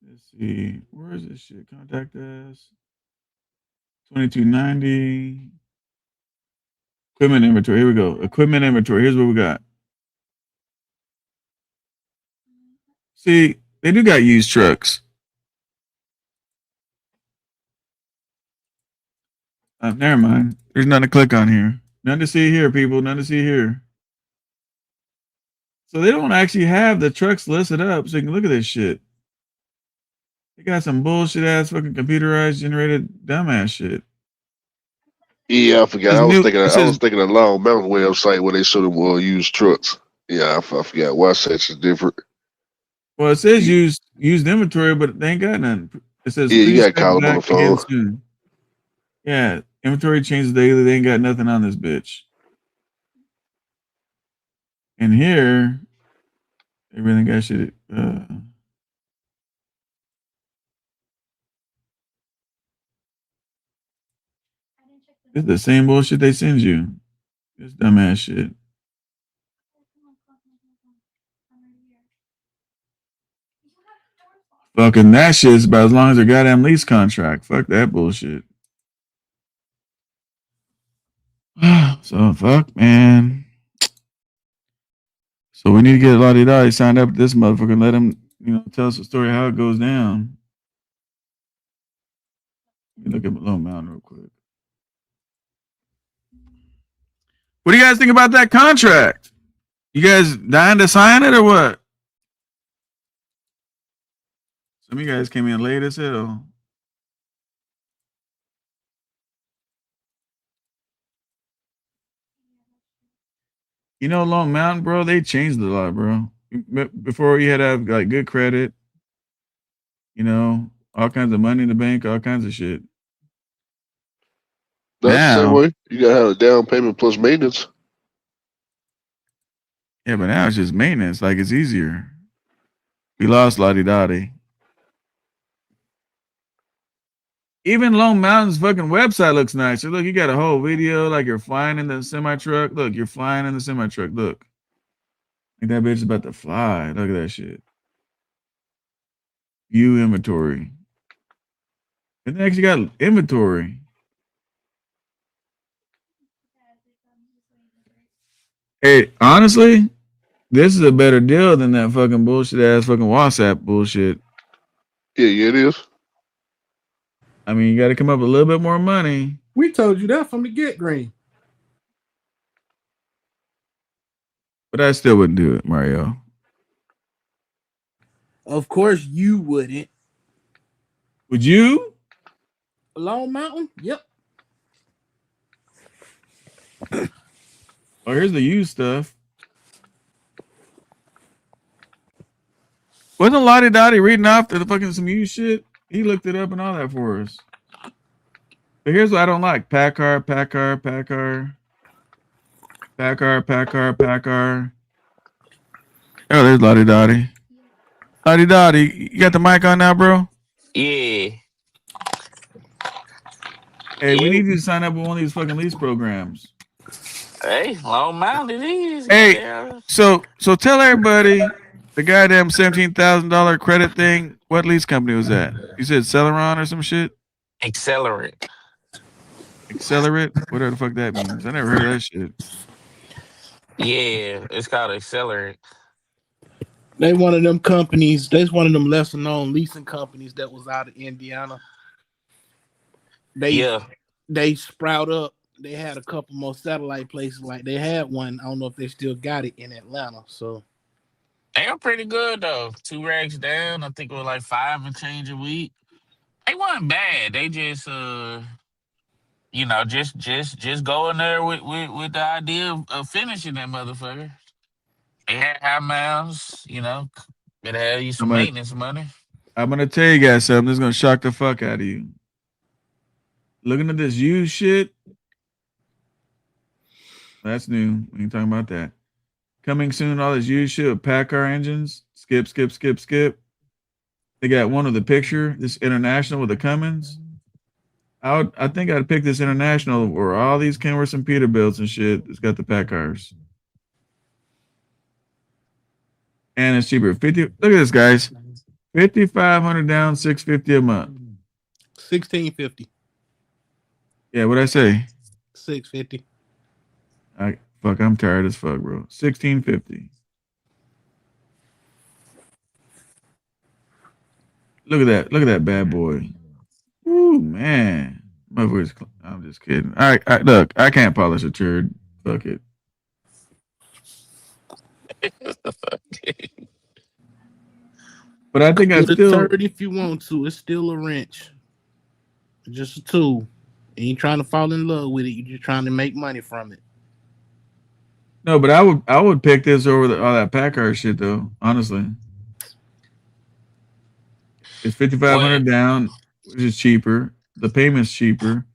[SPEAKER 3] Let's see, where is this shit? Contact us. 2290. Equipment inventory. Here we go. Equipment inventory. Here's what we got. See, they do got used trucks. Never mind. There's nothing to click on here. Nothing to see here, people. Nothing to see here. So they don't actually have the trucks listed up so you can look at this shit. They got some bullshit ass fucking computerized generated dumbass shit.
[SPEAKER 4] Yeah, I forgot.
[SPEAKER 3] This new it
[SPEAKER 4] I was
[SPEAKER 3] says
[SPEAKER 4] thinking of Long Mountain website where they show them used trucks. Yeah, I forgot. Wasatch is different.
[SPEAKER 3] well, it says used inventory, but they ain't got none. It says
[SPEAKER 4] Yeah, you
[SPEAKER 3] please
[SPEAKER 4] gotta
[SPEAKER 3] check
[SPEAKER 4] call them on the
[SPEAKER 3] back again
[SPEAKER 4] phone.
[SPEAKER 3] soon. Yeah, inventory changes daily. They ain't got nothing on this bitch. And here, everything got shit. It's the same bullshit they send you. This dumbass shit. Fucking that shit's about as long as their goddamn lease contract. Fuck that bullshit. So fuck, man. So we need to get Lottie Dottie signed up with this motherfucker and let him, tell us the story how it goes down. Let me look at Lone Mountain real quick. What do you guys think about that contract? You guys dying to sign it or what? Some of you guys came in late as hell. Lone Mountain, bro, they changed a lot, bro. Before you had to have like good credit, all kinds of money in the bank, all kinds of shit.
[SPEAKER 4] That's the same
[SPEAKER 3] Now,
[SPEAKER 4] way. You gotta have a down payment plus maintenance.
[SPEAKER 3] yeah, but now it's just maintenance. Like it's easier. We lost Lottie Dottie. Even Lone Mountain's fucking website looks nice. So look, you got a whole video like you're flying in the semi truck. Look, you're flying in the semi truck. Look, like that bitch is about to fly. Look at that shit. View inventory. And they actually got inventory. Hey, honestly, this is a better deal than that fucking bullshit ass fucking WhatsApp bullshit.
[SPEAKER 4] Yeah, it is.
[SPEAKER 3] I mean, you got to come up with a little bit more money.
[SPEAKER 6] We told you that from the get green.
[SPEAKER 3] But I still wouldn't do it, Mario.
[SPEAKER 6] Of course you wouldn't.
[SPEAKER 3] Would you?
[SPEAKER 6] Long Mountain? Yep.
[SPEAKER 3] Oh, here's the used stuff. Wasn't Lottie Dottie reading off the fucking some used shit? He looked it up and all that for us. But here's what I don't like. Packard. Oh, there's Lottie Dottie. Lottie Dottie, you got the mic on now, bro?
[SPEAKER 5] Yeah.
[SPEAKER 3] Hey, we
[SPEAKER 5] Yeah.
[SPEAKER 3] need you to sign up with one of these fucking lease programs.
[SPEAKER 5] Hey, Long Mountain it is.
[SPEAKER 3] Hey,
[SPEAKER 5] Goddamn.
[SPEAKER 3] so tell everybody the goddamn $17,000 credit thing. What lease company was that? You said Celeron or some shit?
[SPEAKER 5] Accelerate.
[SPEAKER 3] Accelerate? Whatever the fuck that means. I never heard of that shit.
[SPEAKER 5] Yeah, it's called Accelerate.
[SPEAKER 6] They one of them companies. They's one of them lesser known leasing companies that was out of Indiana.
[SPEAKER 5] Yeah.
[SPEAKER 6] They sprout up. They had a couple more satellite places. Like they had one. I don't know if they still got it in Atlanta. So
[SPEAKER 5] They are pretty good though. 2 racks down. I think it was like 5 and change a week. They weren't bad. They just just go in there with the idea of finishing that motherfucker. They had high miles, better have you
[SPEAKER 3] I'm
[SPEAKER 5] some
[SPEAKER 3] gonna
[SPEAKER 5] maintenance money.
[SPEAKER 3] I'm gonna tell you guys something that's gonna shock the fuck out of you. Looking at this used shit, that's new. We ain't talking about that. Coming soon, all this used shit with pack car engines. Skip, skip, skip, skip. They got one of the picture, this international with the Cummins. I think I'd pick this international where all these Kenworths and Peterbilts and shit. It's got the pack cars. And it's cheaper. 50. Look at this, guys. 5,500 down, 650 a month.
[SPEAKER 6] 1650.
[SPEAKER 3] Yeah, what'd I say?
[SPEAKER 6] 650.
[SPEAKER 3] I'm tired as fuck, bro. 1650. Look at that. Look at that bad boy. Ooh, man. I'm just kidding. All right, look, I can't polish a turd. Fuck it. But I think I
[SPEAKER 6] Put a
[SPEAKER 3] still
[SPEAKER 6] turd if you want to. It's still a wrench. Just a tool. You ain't trying to fall in love with it. You're just trying to make money from it.
[SPEAKER 3] no, but I would pick this over all that Packard shit though. Honestly, it's 5,500
[SPEAKER 5] What
[SPEAKER 3] down, which is cheaper. The payment's cheaper.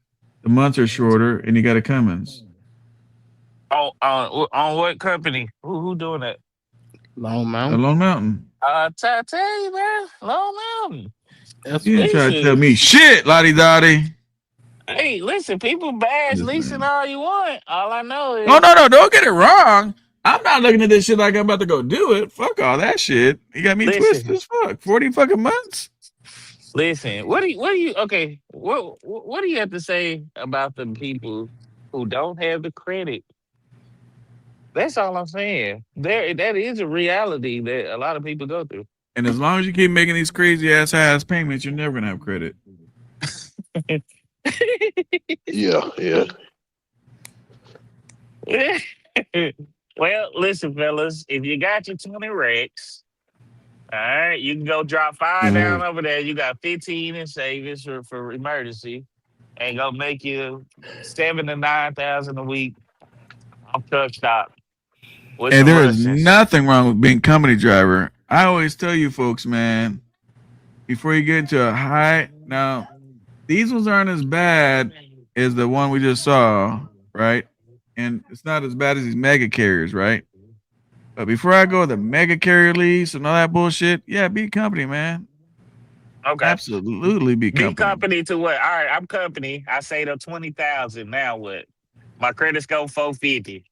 [SPEAKER 3] The months are shorter, and you got a Cummins.
[SPEAKER 5] on what company? Who doing that?
[SPEAKER 6] Long
[SPEAKER 3] A
[SPEAKER 6] mount.
[SPEAKER 3] Lone Mountain.
[SPEAKER 5] Tell you, man, Long Mountain.
[SPEAKER 6] That's
[SPEAKER 3] You didn't try to tell
[SPEAKER 5] Listen,
[SPEAKER 3] me shit, Lottie Dottie.
[SPEAKER 5] hey, listen, people
[SPEAKER 3] I'm
[SPEAKER 5] bash
[SPEAKER 3] just
[SPEAKER 5] leasing
[SPEAKER 3] saying.
[SPEAKER 5] all you want. All I know
[SPEAKER 3] No,
[SPEAKER 5] is,
[SPEAKER 3] no, no, don't get it wrong. I'm not looking at this shit like I'm about to go do it. Fuck all that shit. You got me twisted
[SPEAKER 5] listen,
[SPEAKER 3] as fuck. 40 fucking months.
[SPEAKER 5] listen. What do you? Okay, what do you have to say about the people who don't have the credit? That's all I'm saying. That is a reality that a lot of people go through.
[SPEAKER 3] And as long as you keep making these crazy ass payments, you're never gonna have credit.
[SPEAKER 4] Yeah, yeah.
[SPEAKER 5] Well, listen, fellas, if you got your 20 racks, all right, you can go drop five down
[SPEAKER 4] Mhm.
[SPEAKER 5] over there. You got 15 in savings for emergency, and go make you 7 to 9 thousand a week off truck stop with
[SPEAKER 3] And
[SPEAKER 5] some
[SPEAKER 3] there is
[SPEAKER 5] Russians.
[SPEAKER 3] nothing wrong with being company driver. I always tell you folks, man, before you get into a high now, these ones aren't as bad as the one we just saw, right? And it's not as bad as these mega carriers, right? But before I go with the mega carrier lease and all that bullshit, yeah, be company, man.
[SPEAKER 5] Okay.
[SPEAKER 3] Absolutely be
[SPEAKER 5] Be
[SPEAKER 3] company.
[SPEAKER 5] company to what? All right, I'm company. I say to 20,000. Now what? My credit score 450.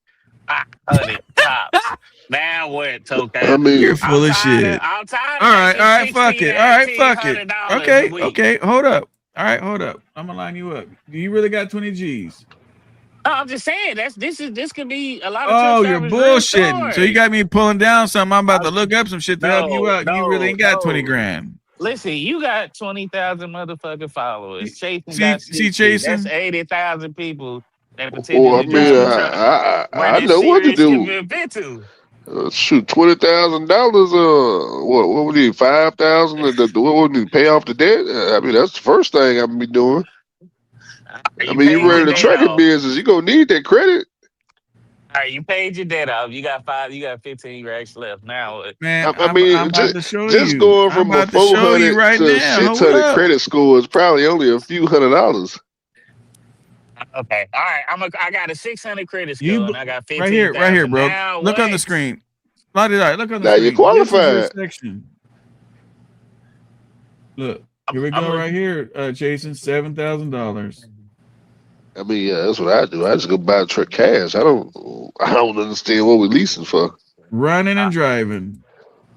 [SPEAKER 5] 500 tops. Now what,
[SPEAKER 4] I
[SPEAKER 5] Toka?
[SPEAKER 3] You're
[SPEAKER 4] mean,
[SPEAKER 3] full of shit.
[SPEAKER 5] I'm tired of
[SPEAKER 3] All right,
[SPEAKER 5] making
[SPEAKER 3] fuck
[SPEAKER 5] 16 to
[SPEAKER 3] it. All right,
[SPEAKER 5] eighteen
[SPEAKER 3] fuck it.
[SPEAKER 5] hundred dollars a
[SPEAKER 3] Okay,
[SPEAKER 5] week.
[SPEAKER 3] okay, hold up. All right, hold up. I'm gonna line you up. Do you really got 20 G's?
[SPEAKER 5] No, I'm just saying this could be a lot of truck
[SPEAKER 3] Oh, you're
[SPEAKER 5] drivers' real
[SPEAKER 3] bullshitting. So you
[SPEAKER 5] story.
[SPEAKER 3] got me pulling down something. I'm about
[SPEAKER 5] I,
[SPEAKER 3] to look up some shit to help you
[SPEAKER 5] no,
[SPEAKER 3] out, and you really
[SPEAKER 5] no,
[SPEAKER 3] ain't got 20
[SPEAKER 5] no.
[SPEAKER 3] grand.
[SPEAKER 5] Listen, you got 20,000 motherfucking followers. Chasing got
[SPEAKER 3] See,
[SPEAKER 5] 60. That's
[SPEAKER 3] chasing.
[SPEAKER 5] 80,000 people that
[SPEAKER 4] or I
[SPEAKER 5] potentially
[SPEAKER 4] mean,
[SPEAKER 5] drive a truck where
[SPEAKER 4] I
[SPEAKER 5] this
[SPEAKER 4] know what to
[SPEAKER 5] serious could
[SPEAKER 4] do.
[SPEAKER 5] be a bit to.
[SPEAKER 4] Shoot, $20,000. What would you 5,000? What would you pay off the debt? I mean, that's the first thing I'm gonna be doing. I
[SPEAKER 5] You
[SPEAKER 4] mean, you
[SPEAKER 5] paid your
[SPEAKER 4] running the
[SPEAKER 5] debt
[SPEAKER 4] trucking
[SPEAKER 5] off.
[SPEAKER 4] business, you gonna need that credit.
[SPEAKER 5] All right, you paid your debt off. You got 15 racks left. Now,
[SPEAKER 3] Man,
[SPEAKER 4] I
[SPEAKER 3] I'm
[SPEAKER 4] mean,
[SPEAKER 3] about to show
[SPEAKER 4] just
[SPEAKER 3] you.
[SPEAKER 4] going
[SPEAKER 3] I'm
[SPEAKER 4] from a
[SPEAKER 3] about to show you
[SPEAKER 4] 400
[SPEAKER 3] right
[SPEAKER 4] to
[SPEAKER 3] now. Hold
[SPEAKER 4] 600
[SPEAKER 3] up.
[SPEAKER 4] credit score is probably only a few $100s.
[SPEAKER 5] okay. All right. I got a 600 credit
[SPEAKER 3] You
[SPEAKER 5] score and I got
[SPEAKER 3] right here,
[SPEAKER 5] 15,000.
[SPEAKER 3] bro.
[SPEAKER 5] Now
[SPEAKER 3] Look on the
[SPEAKER 5] what?
[SPEAKER 3] screen. Look on the
[SPEAKER 4] Now you're
[SPEAKER 3] screen. This is your
[SPEAKER 4] qualified.
[SPEAKER 3] section. Look, here
[SPEAKER 5] I'm,
[SPEAKER 3] we
[SPEAKER 5] I'm
[SPEAKER 3] go right
[SPEAKER 5] looking.
[SPEAKER 3] here, Jason. $7,000.
[SPEAKER 4] I mean, yeah, that's what I do. I just go buy a truck cash. I don't understand what we're leasing for.
[SPEAKER 3] Running and driving.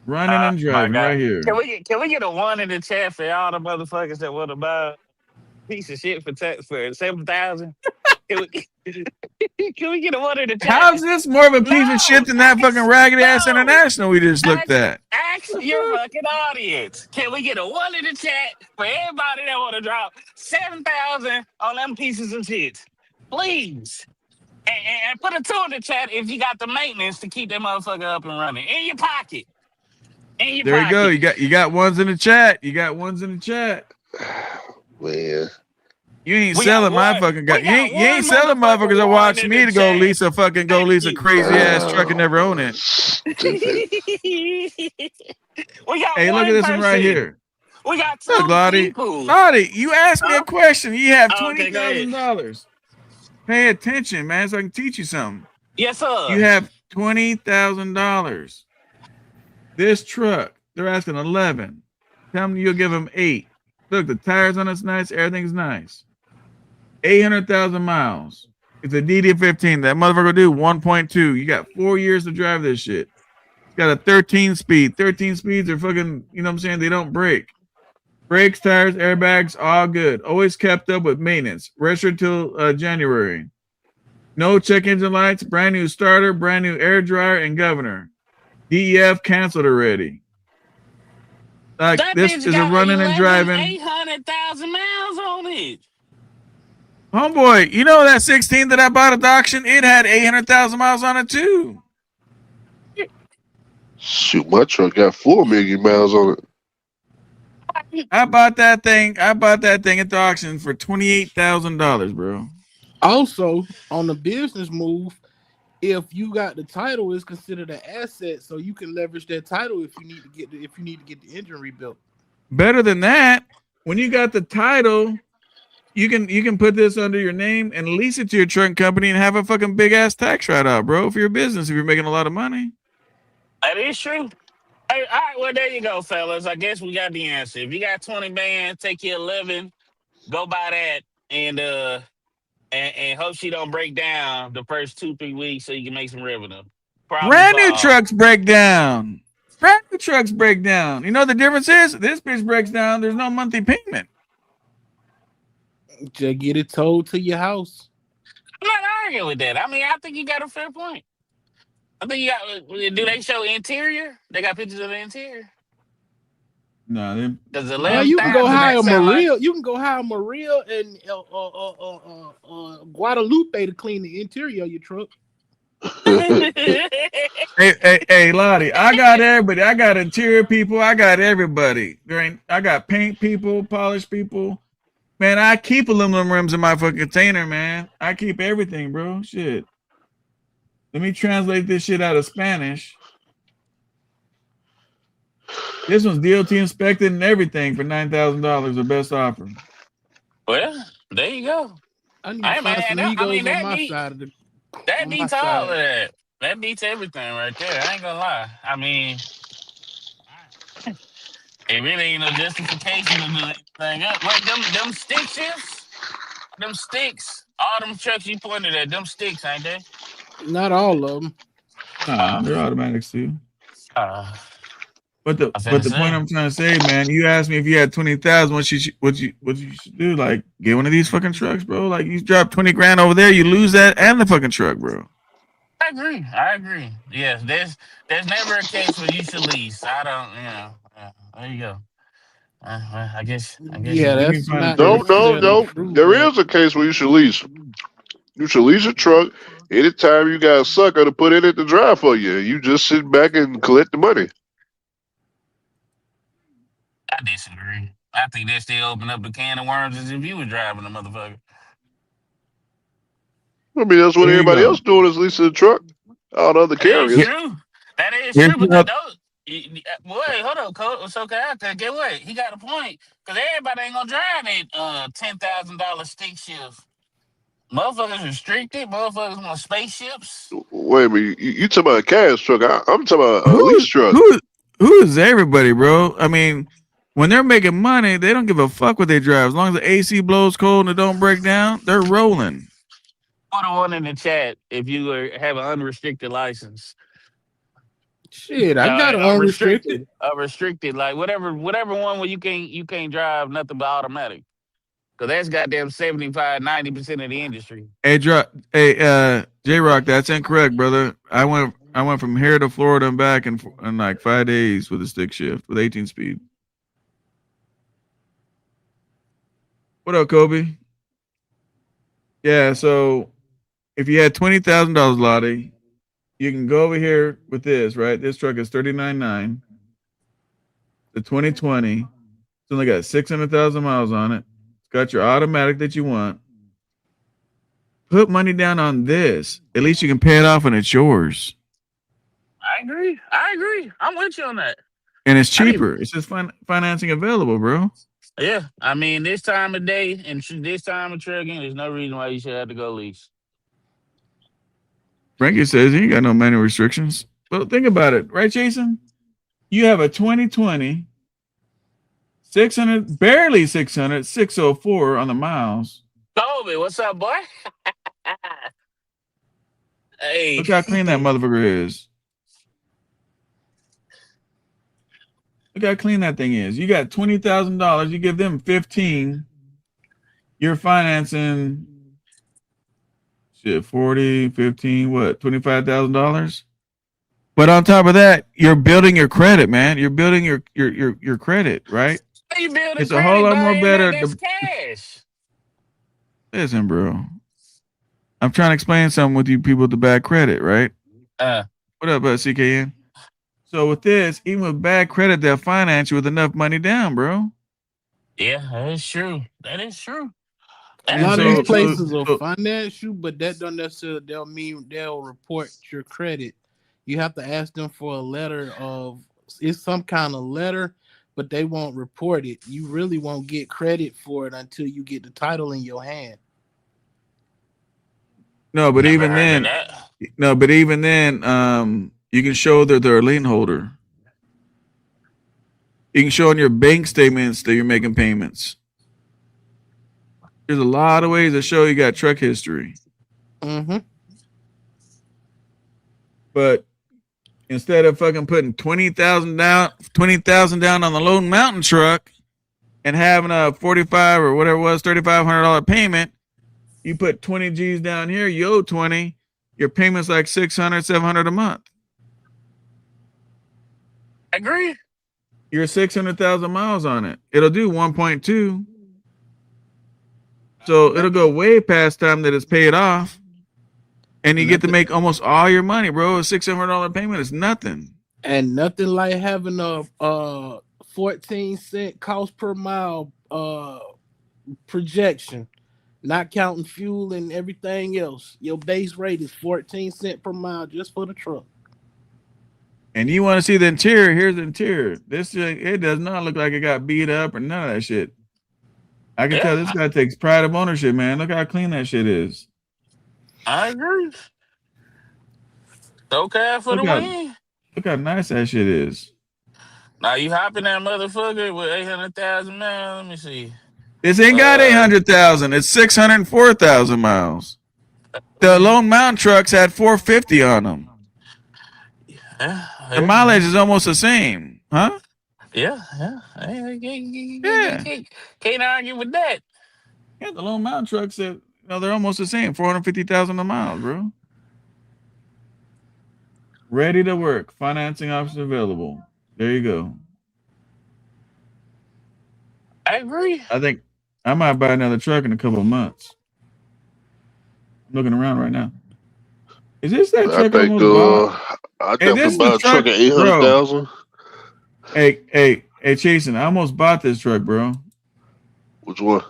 [SPEAKER 3] Running and
[SPEAKER 5] My
[SPEAKER 3] driving
[SPEAKER 5] God.
[SPEAKER 3] right here.
[SPEAKER 5] Can we get a one in the chat for all the motherfuckers that want to buy a piece of shit for 7,000? Can we can we get a one in the chat?
[SPEAKER 3] How's this more of a piece of
[SPEAKER 5] No,
[SPEAKER 3] shit than that fucking raggedy ass
[SPEAKER 5] no.
[SPEAKER 3] international we just looked
[SPEAKER 5] Ask,
[SPEAKER 3] at?
[SPEAKER 5] ask your fucking audience. Can we get a one in the chat for everybody that want to drop 7,000 on them pieces of shit? Please. And put a two in the chat if you got the maintenance to keep that motherfucker up and running. In your pocket. In your
[SPEAKER 3] There you go.
[SPEAKER 5] pocket.
[SPEAKER 3] You got ones in the chat. You got ones in the chat.
[SPEAKER 4] Man,
[SPEAKER 3] You ain't
[SPEAKER 5] We got
[SPEAKER 3] selling my
[SPEAKER 5] one.
[SPEAKER 3] fucking guy.
[SPEAKER 5] We got
[SPEAKER 3] You ain't
[SPEAKER 5] one
[SPEAKER 3] selling
[SPEAKER 5] motherfucker
[SPEAKER 3] motherfuckers that
[SPEAKER 5] one
[SPEAKER 3] watch
[SPEAKER 5] in
[SPEAKER 3] me
[SPEAKER 5] the
[SPEAKER 3] to go
[SPEAKER 5] chat.
[SPEAKER 3] lease a crazy ass truck and never own it.
[SPEAKER 4] stupid.
[SPEAKER 5] We got
[SPEAKER 3] Hey, look at
[SPEAKER 5] one
[SPEAKER 3] this one right
[SPEAKER 5] person.
[SPEAKER 3] here.
[SPEAKER 5] We got
[SPEAKER 3] Look,
[SPEAKER 5] two
[SPEAKER 3] Lottie.
[SPEAKER 5] people.
[SPEAKER 3] Lottie, you asked me a
[SPEAKER 5] Huh?
[SPEAKER 3] question. You have
[SPEAKER 5] Oh,
[SPEAKER 3] twenty
[SPEAKER 5] okay, go ahead.
[SPEAKER 3] thousand dollars. Pay attention, man, so I can teach you something.
[SPEAKER 5] Yes, sir.
[SPEAKER 3] You have $20,000. This truck, they're asking 11. Tell them you'll give them 8. Look, the tires on it's nice. Everything's nice. 800,000 miles. It's a DD15. That motherfucker will do 1.2. You got 4 years to drive this shit. It's got a 13 speed. 13 speeds are fucking, you know what I'm saying? They don't break. Brakes, tires, airbags, all good. Always kept up with maintenance. Registered till January. No check engine lights. Brand new starter. Brand new air dryer and governor. DEF canceled already. Like
[SPEAKER 5] That
[SPEAKER 3] this
[SPEAKER 5] bitch
[SPEAKER 3] is a
[SPEAKER 5] got
[SPEAKER 3] running and driving.
[SPEAKER 5] 800,000 miles on it.
[SPEAKER 3] Homeboy, you know that 16 that I bought at the auction? It had 800,000 miles on it too.
[SPEAKER 4] Shoot, my truck got 4 million miles on it.
[SPEAKER 3] I bought that thing. I bought that thing at the auction for $28,000, bro.
[SPEAKER 6] Also, on the business move, if you got the title, it's considered an asset, so you can leverage that title if you need to get the engine rebuilt.
[SPEAKER 3] Better than that, when you got the title, you can put this under your name and lease it to your truck company and have a fucking big ass tax write off, bro, for your business if you're making a lot of money.
[SPEAKER 5] That is true. Hey, all right, well, there you go, fellas. I guess we got the answer. If you got 20 bands, take your 11, go buy that, and hope she don't break down the first 2 3 weeks so you can make some revenue. Problem
[SPEAKER 3] Brand new
[SPEAKER 5] solved.
[SPEAKER 3] trucks break down. Brand new trucks break down. You know what the difference is? This bitch breaks down. There's no monthly payment.
[SPEAKER 6] Just get it towed to your house.
[SPEAKER 5] I'm not arguing with that. I mean, I think you got a fair point. I think you got. Do they show interior? They got pictures of the interior.
[SPEAKER 3] No, they,
[SPEAKER 5] Does
[SPEAKER 6] You can go
[SPEAKER 5] 11,000? That
[SPEAKER 6] hire
[SPEAKER 5] sound like.
[SPEAKER 6] Maria. You can go hire Maria and Guadalupe to clean the interior of your truck.
[SPEAKER 3] hey, Lottie, I got everybody. I got interior people. I got everybody. I got paint people, polish people. Man, I keep aluminum rims in my fucking container, man. I keep everything, bro. Shit. Let me translate this shit out of Spanish. This one's DOT inspected and everything for $9,000. The best offer.
[SPEAKER 5] Well, there you go.
[SPEAKER 6] I need to
[SPEAKER 5] Hey man,
[SPEAKER 6] find some
[SPEAKER 5] I mean
[SPEAKER 6] Legos on my side of the
[SPEAKER 5] that
[SPEAKER 6] on my
[SPEAKER 5] beats all of
[SPEAKER 6] side.
[SPEAKER 5] that. That beats everything right there. I ain't gonna lie. I mean, it really ain't no justification to do anything else. Wait, them stick shifts, them sticks, all them trucks you pointed at, them sticks, ain't they?
[SPEAKER 6] Not all of them.
[SPEAKER 3] Nah,
[SPEAKER 5] Uh,
[SPEAKER 3] they're automatics too.
[SPEAKER 5] uh,
[SPEAKER 3] But the
[SPEAKER 5] I
[SPEAKER 3] but
[SPEAKER 5] finna
[SPEAKER 3] the point
[SPEAKER 5] say.
[SPEAKER 3] I'm trying to say, man, you asked me if you had 20,000, what you should do? Like get one of these fucking trucks, bro. Like you drop 20 grand over there, you lose that and the fucking truck, bro.
[SPEAKER 5] I agree. I agree. Yes, there's never a case where you should lease. I don't. There you go. I guess
[SPEAKER 6] Yeah,
[SPEAKER 5] you.
[SPEAKER 3] Let me
[SPEAKER 6] that's
[SPEAKER 3] find
[SPEAKER 6] not
[SPEAKER 4] No,
[SPEAKER 3] this.
[SPEAKER 4] no,
[SPEAKER 6] necessarily
[SPEAKER 4] no.
[SPEAKER 6] true,
[SPEAKER 4] There
[SPEAKER 6] but
[SPEAKER 4] is a case where you should lease. You should lease a truck anytime you got a sucker to put in it to drive for you. You just sit back and collect the money.
[SPEAKER 5] I disagree. I think they still open up the can of worms as if you were driving the motherfucker.
[SPEAKER 4] I mean, that's what
[SPEAKER 3] Here you
[SPEAKER 4] everybody else
[SPEAKER 3] go.
[SPEAKER 4] doing is leasing a truck. All the other
[SPEAKER 5] That is
[SPEAKER 3] Here-
[SPEAKER 4] carriers.
[SPEAKER 5] true. That is
[SPEAKER 3] Here's
[SPEAKER 5] true. But
[SPEAKER 3] what
[SPEAKER 5] those. Wait, hold on, Coach. So okay, get what? He got a point. Because everybody ain't gonna drive that $10,000 stick shift. Motherfuckers restricted. Motherfuckers want spaceships.
[SPEAKER 4] Wait a minute, you talking about a cash truck? I'm talking about a
[SPEAKER 3] who
[SPEAKER 4] lease truck.
[SPEAKER 3] who who is everybody, bro? I mean, when they're making money, they don't give a fuck what they drive. As long as the AC blows cold and it don't break down, they're rolling.
[SPEAKER 5] Put a one in the chat if you have an unrestricted license.
[SPEAKER 6] shit, I got it unrestricted.
[SPEAKER 5] Restricted, like whatever one where you can't drive nothing but automatic. Cause that's goddamn 75-90% of the industry.
[SPEAKER 3] J Rock, that's incorrect, brother. I went from here to Florida and back in like 5 days with a stick shift with 18 speed. What up, Kobe? Yeah, so if you had $20,000, Lottie, you can go over here with this, right? This truck is 39.9, the 2020. It's only got 600,000 miles on it. It's got your automatic that you want. Put money down on this. At least you can pay it off and it's yours.
[SPEAKER 5] I agree. I agree. I'm with you on that.
[SPEAKER 3] And it's
[SPEAKER 5] I need,
[SPEAKER 3] cheaper. It's just financing available, bro.
[SPEAKER 5] yeah. I mean, this time of day and this time of trucking, there's no reason why you should have to go lease.
[SPEAKER 3] Frankie says he ain't got no manual restrictions. But think about it, right, Jason? You have a 2020, 600, barely 600, 604 on the miles.
[SPEAKER 5] Kobe, what's up, boy? Hey,
[SPEAKER 3] Look how clean that motherfucker is. Look how clean that thing is. You got $20,000. You give them 15. You're financing shit 40, 15, what? $25,000. But on top of that, you're building your credit, man. You're building your credit, right?
[SPEAKER 5] how you building
[SPEAKER 3] It's a whole
[SPEAKER 5] credit
[SPEAKER 3] lot more
[SPEAKER 5] buying
[SPEAKER 3] better.
[SPEAKER 5] that? That's cash.
[SPEAKER 3] Listen, bro. I'm trying to explain something with you people with the bad credit, right?
[SPEAKER 5] Uh,
[SPEAKER 3] What up, CKN? So with this, even with bad credit, they'll finance you with enough money down, bro.
[SPEAKER 5] yeah, that is true. That is true.
[SPEAKER 6] A
[SPEAKER 3] And
[SPEAKER 6] lot of
[SPEAKER 3] so,
[SPEAKER 6] these places will
[SPEAKER 3] so
[SPEAKER 6] finance you, but that don't necessarily they'll mean they'll report your credit. You have to ask them for a letter of it's some kind of letter, but they won't report it. You really won't get credit for it until you get the title in your hand.
[SPEAKER 3] no, but
[SPEAKER 5] Never
[SPEAKER 3] even
[SPEAKER 5] heard of
[SPEAKER 3] then,
[SPEAKER 5] that.
[SPEAKER 3] you can show that they're a lien holder. You can show on your bank statements that you're making payments. There's a lot of ways to show you got truck history.
[SPEAKER 6] Mm-hmm.
[SPEAKER 3] But instead of fucking putting 20,000 down on the Lone Mountain truck and having a 45 or whatever it was, $3,500 payment, you put 20 G's down here, you owe 20, your payment's like 600, 700 a month.
[SPEAKER 5] I agree.
[SPEAKER 3] You're 600,000 miles on it. It'll do 1.2. So it'll go way past time that it's paid off. And you get to make almost all your money, bro. A $600 payment is nothing.
[SPEAKER 6] And nothing like having a 14-cent cost per mile projection, not counting fuel and everything else. Your base rate is 14 cents per mile just for the truck.
[SPEAKER 3] And you want to see the interior? Here's the interior. This it does not look like it got beat up or none of that shit. I can tell this guy takes pride of ownership, man. Look how clean that shit is.
[SPEAKER 5] I agree. Okay for the win.
[SPEAKER 3] Look how nice that shit is.
[SPEAKER 5] Now you hop in that motherfucker with 800,000 miles. Let me see.
[SPEAKER 3] This ain't got 800,000. It's 604,000 miles. The Lone Mountain trucks had 450 on them.
[SPEAKER 5] Yeah,
[SPEAKER 3] The mileage is almost the same, huh?
[SPEAKER 5] Yeah. Can't argue with that.
[SPEAKER 3] Yeah, the Lone Mountain trucks, they're almost the same. 450,000 a mile, bro. Ready to work. Financing options available. There you go.
[SPEAKER 5] I agree.
[SPEAKER 3] I think I might buy another truck in a couple of months. I'm looking around right now. Is this that truck I almost bought?
[SPEAKER 4] I definitely buy a truck at 800,000.
[SPEAKER 3] Hey, Chasen, I almost bought this truck, bro.
[SPEAKER 4] Which one?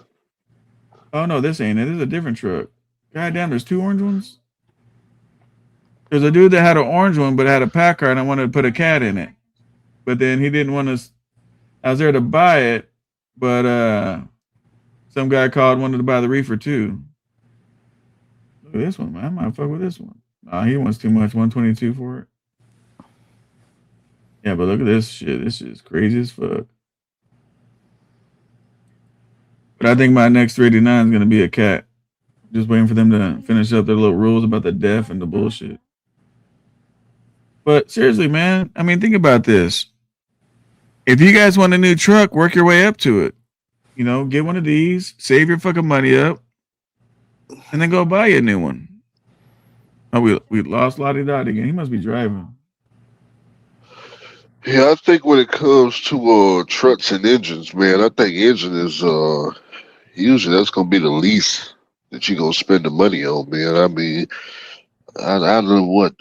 [SPEAKER 3] Oh no, this ain't it. This is a different truck. God damn, there's two orange ones. There's a dude that had an orange one, but had a Packard, and I wanted to put a cat in it. But then he didn't want to. I was there to buy it, but some guy called, wanted to buy the reefer too. Look at this one, man. I might fuck with this one. He wants too much. 122 for it. Yeah, but look at this shit. This shit is crazy as fuck. But I think my next 389 is gonna be a cat. Just waiting for them to finish up their little rules about the deaf and the bullshit. But seriously, man, I mean, think about this. If you guys want a new truck, work your way up to it. You know, get one of these, save your fucking money up, and then go buy you a new one. Oh, we lost Lottie Dot again. He must be driving.
[SPEAKER 4] Yeah, I think when it comes to trucks and engines, man, I think engine is usually that's gonna be the least that you're gonna spend the money on, man. I mean, I don't know what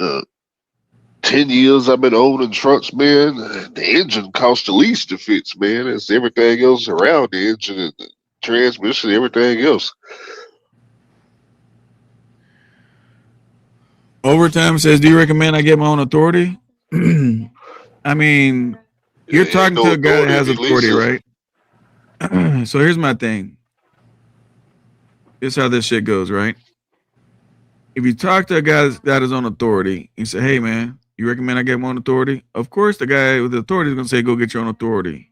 [SPEAKER 4] 10 years I've been owning trucks, man. The engine costs the least to fix, man. It's everything else around the engine and the transmission, everything else.
[SPEAKER 3] Overtime says, "Do you recommend I get my own authority?" I mean, you're
[SPEAKER 4] There ain't
[SPEAKER 3] talking
[SPEAKER 4] no
[SPEAKER 3] to a guy that
[SPEAKER 4] authority
[SPEAKER 3] has
[SPEAKER 4] in
[SPEAKER 3] authority,
[SPEAKER 4] leasing.
[SPEAKER 3] right? So here's my thing. This is how this shit goes, right? If you talk to a guy that's got his own authority, you say, "Hey, man, you recommend I get my own authority?" Of course, the guy with the authority is gonna say, "Go get your own authority."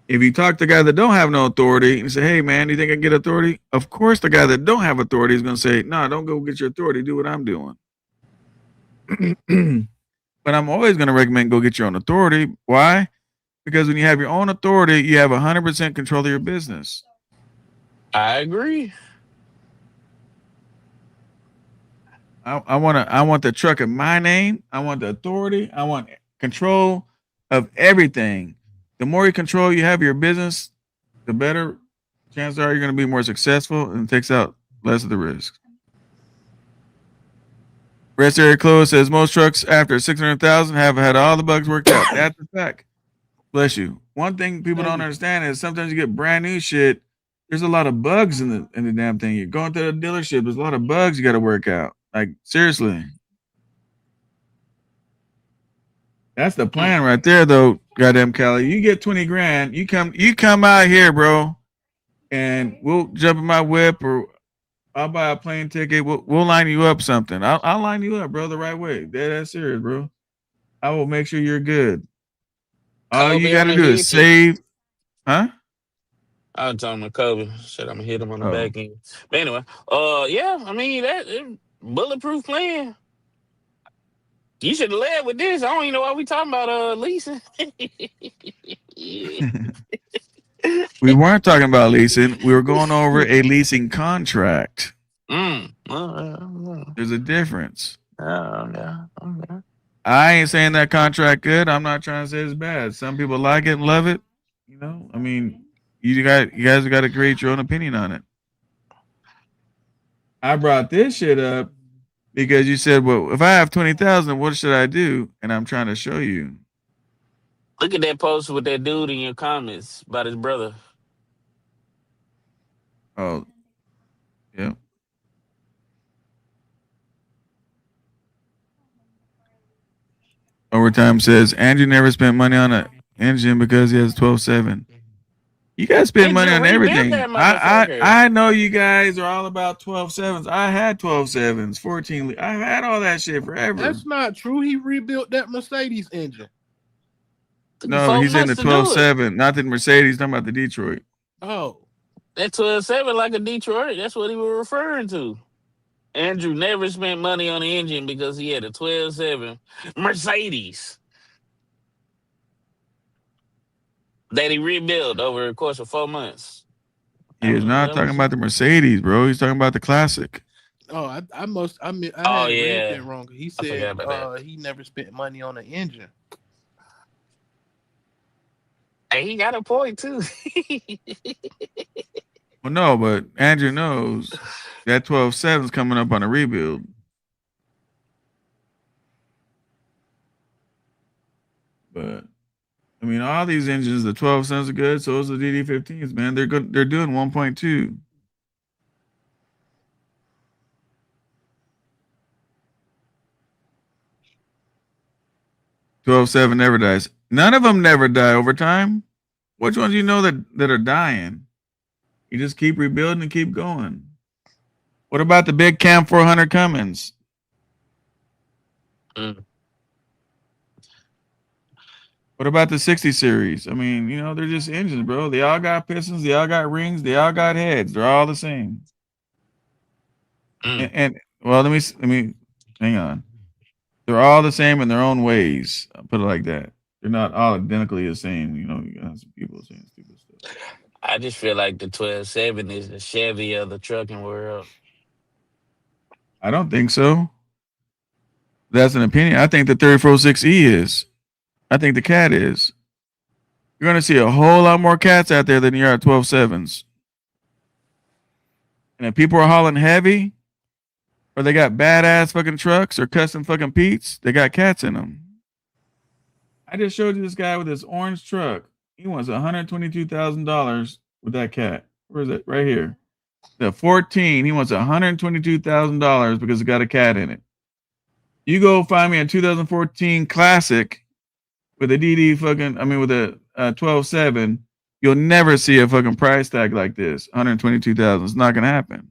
[SPEAKER 3] If you talk to a guy that don't have no authority and you say, "Hey, man, do you think I can get authority?" Of course, the guy that don't have authority is gonna say, "No, don't go get your authority. Do what I'm doing." But I'm always gonna recommend go get your own authority. Why? Because when you have your own authority, you have 100% control of your business.
[SPEAKER 5] I agree.
[SPEAKER 3] I want the truck in my name. I want the authority. I want control of everything. The more you control you have of your business, the better chances are you're going to be more successful and it takes out less of the risk. Rest area closed says most trucks after 600,000 have had all the bugs worked out. That's a fact. Bless you. One thing people don't understand is sometimes you get brand new shit. There's a lot of bugs in the damn thing. You're going to the dealership. There's a lot of bugs you got to work out. Like seriously, that's the plan right there, though. Goddamn, Cali, you get 20 grand. You come out here, bro, and we'll jump in my whip or I'll buy a plane ticket. We'll line you up something. I'll line you up, bro, the right way. That's serious, bro. I will make sure you're good. All you
[SPEAKER 5] Kobe,
[SPEAKER 3] got
[SPEAKER 5] I'm
[SPEAKER 3] to
[SPEAKER 5] gonna
[SPEAKER 3] do is
[SPEAKER 5] hit you.
[SPEAKER 3] save, huh?
[SPEAKER 5] I was talking to Kobe. Said I'm gonna hit him on the
[SPEAKER 3] Oh.
[SPEAKER 5] back end. But anyway, yeah, I mean bulletproof plan. You should have led with this. I don't even know why we talking about leasing.
[SPEAKER 3] We weren't talking about leasing. We were going over a leasing contract. There's a difference.
[SPEAKER 5] Yeah.
[SPEAKER 3] I ain't saying that contract good. I'm not trying to say it's bad. Some people like it and love it. You know, I mean, you guys got to create your own opinion on it. I brought this shit up because you said, "Well, if I have 20,000, what should I do?" And I'm trying to show you.
[SPEAKER 5] Look at that post with that dude in your comments about his brother.
[SPEAKER 3] Oh, yeah. Overtime says Andrew never spent money on an engine because he has 12.7. You guys spend
[SPEAKER 5] He
[SPEAKER 3] money
[SPEAKER 5] just
[SPEAKER 3] on
[SPEAKER 5] rebuilt
[SPEAKER 3] everything.
[SPEAKER 5] that motherfucker.
[SPEAKER 3] I know you guys are all about 12.7s. I had 12.7s, 14. I've had all that shit forever.
[SPEAKER 6] That's not true. He rebuilt that Mercedes engine.
[SPEAKER 5] Took him
[SPEAKER 3] No,
[SPEAKER 5] four
[SPEAKER 3] he's in the
[SPEAKER 5] months to do it.
[SPEAKER 3] 12.7, not the Mercedes. He's talking about the Detroit.
[SPEAKER 6] Oh,
[SPEAKER 5] That 12.7 like a Detroit. That's what he was referring to. Andrew never spent money on the engine because he had a 12.7 Mercedes that he rebuilt over the course of 4 months.
[SPEAKER 3] He is not
[SPEAKER 5] That
[SPEAKER 3] talking
[SPEAKER 5] was
[SPEAKER 3] about the Mercedes, bro. He's talking about the classic.
[SPEAKER 6] oh, I
[SPEAKER 5] oh
[SPEAKER 6] had read
[SPEAKER 5] yeah.
[SPEAKER 6] that wrong. He
[SPEAKER 5] I forgot
[SPEAKER 6] said
[SPEAKER 5] about that.
[SPEAKER 6] he never spent money on an engine.
[SPEAKER 5] Hey, he got a point too.
[SPEAKER 3] Well, no, but Andrew knows that 12.7 is coming up on a rebuild. But I mean, all these engines, the 12.7s are good. So is the DD15s, man. They're good. They're doing 1.2. 12.7 never dies. None of them never die over time. Which ones you know that are dying? You just keep rebuilding and keep going. What about the big Cam 400 Cummins?
[SPEAKER 5] Mm.
[SPEAKER 3] What about the 60 series? I mean, you know, they're just engines, bro. They all got pistons, they all got rings, they all got heads. They're all the same.
[SPEAKER 5] Mm.
[SPEAKER 3] And well, let me hang on. They're all the same in their own ways. I'll put it like that. They're not all identically the same. You know, you got some people saying stupid stuff.
[SPEAKER 5] I just feel like the 12.7 is the Chevy of the trucking world.
[SPEAKER 3] I don't think so. That's an opinion. I think the 3406E is. I think the cat is. You're gonna see a whole lot more cats out there than you are 12.7s. And if people are hauling heavy, or they got badass fucking trucks or custom fucking Pete's. They got cats in them. I just showed you this guy with this orange truck. He wants $122,000 with that cat. Where is it? Right here. The 14. He wants $122,000 because it got a cat in it. You go find me a 2014 Classic with a DD fucking. I mean, with a 12.7. You'll never see a fucking price tag like this. 122,000. It's not gonna happen.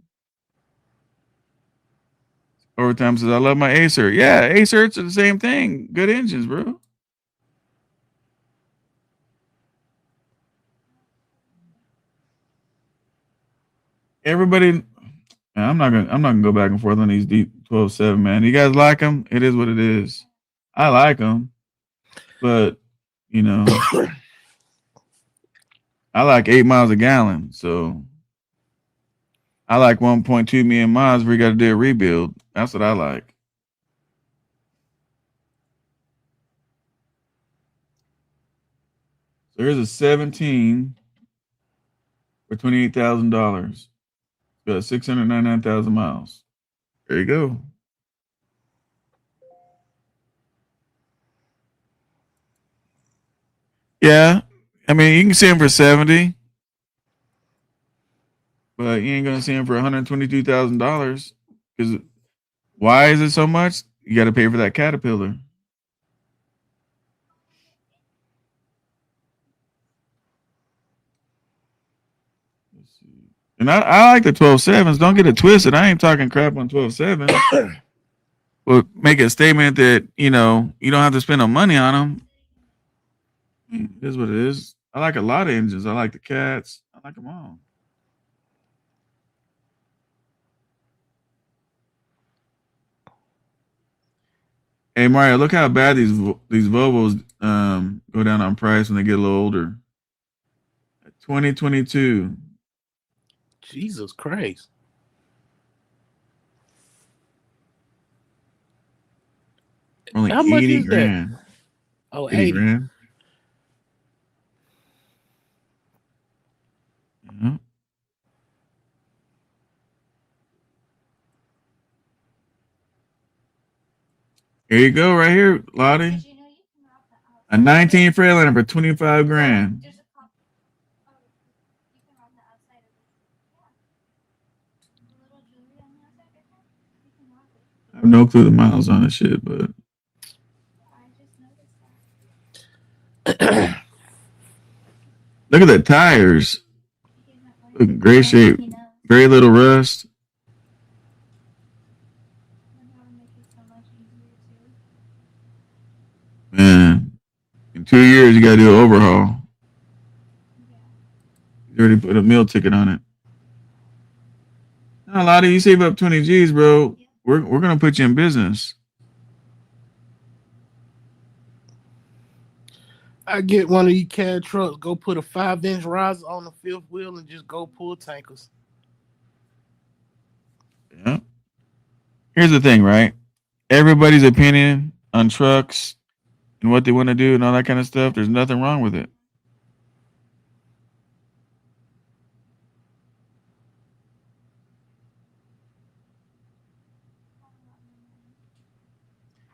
[SPEAKER 3] Overtime says, I love my Acer. Yeah, Acers are the same thing. Good engines, bro. Everybody, I'm not gonna go back and forth on these deep 12.7, man. You guys like them? It is what it is. I like them, but you know, I like 8 miles a gallon, so I like 1.2 million miles where you got to do a rebuild. That's what I like. So here's a 17 for $28,000. Got 699,000 miles. There you go. Yeah, I mean you can see them for 70, but you ain't gonna see them for $122,000 because why is it so much? You got to pay for that Caterpillar. And I like the 12.7s. Don't get it twisted. I ain't talking crap on 12.7. But make a statement that, you know, you don't have to spend no money on them. It is what it is. I like a lot of engines. I like the cats. I like them all. Hey Mario, look how bad these Volvos go down on price when they get a little older. 2022.
[SPEAKER 6] Jesus Christ.
[SPEAKER 3] Only
[SPEAKER 6] How much
[SPEAKER 3] 80
[SPEAKER 6] is that?
[SPEAKER 3] grand.
[SPEAKER 6] Oh,
[SPEAKER 3] 80
[SPEAKER 6] 80.
[SPEAKER 3] grand. Yeah. Here you go, right here, Lottie. A 19 Freightliner for 25 grand. I have no clue the miles on this shit, but look at the tires. Look in great shape. Very little rust. Man, in 2 years you gotta do an overhaul. You already put a meal ticket on it. Now, Lottie, you save up 20 G's, bro. We're gonna put you in business.
[SPEAKER 6] I get one of these cab trucks, go put a 5-inch riser on the fifth wheel and just go pull tankers.
[SPEAKER 3] Yeah. Here's the thing, right? Everybody's opinion on trucks and what they want to do and all that kind of stuff, there's nothing wrong with it.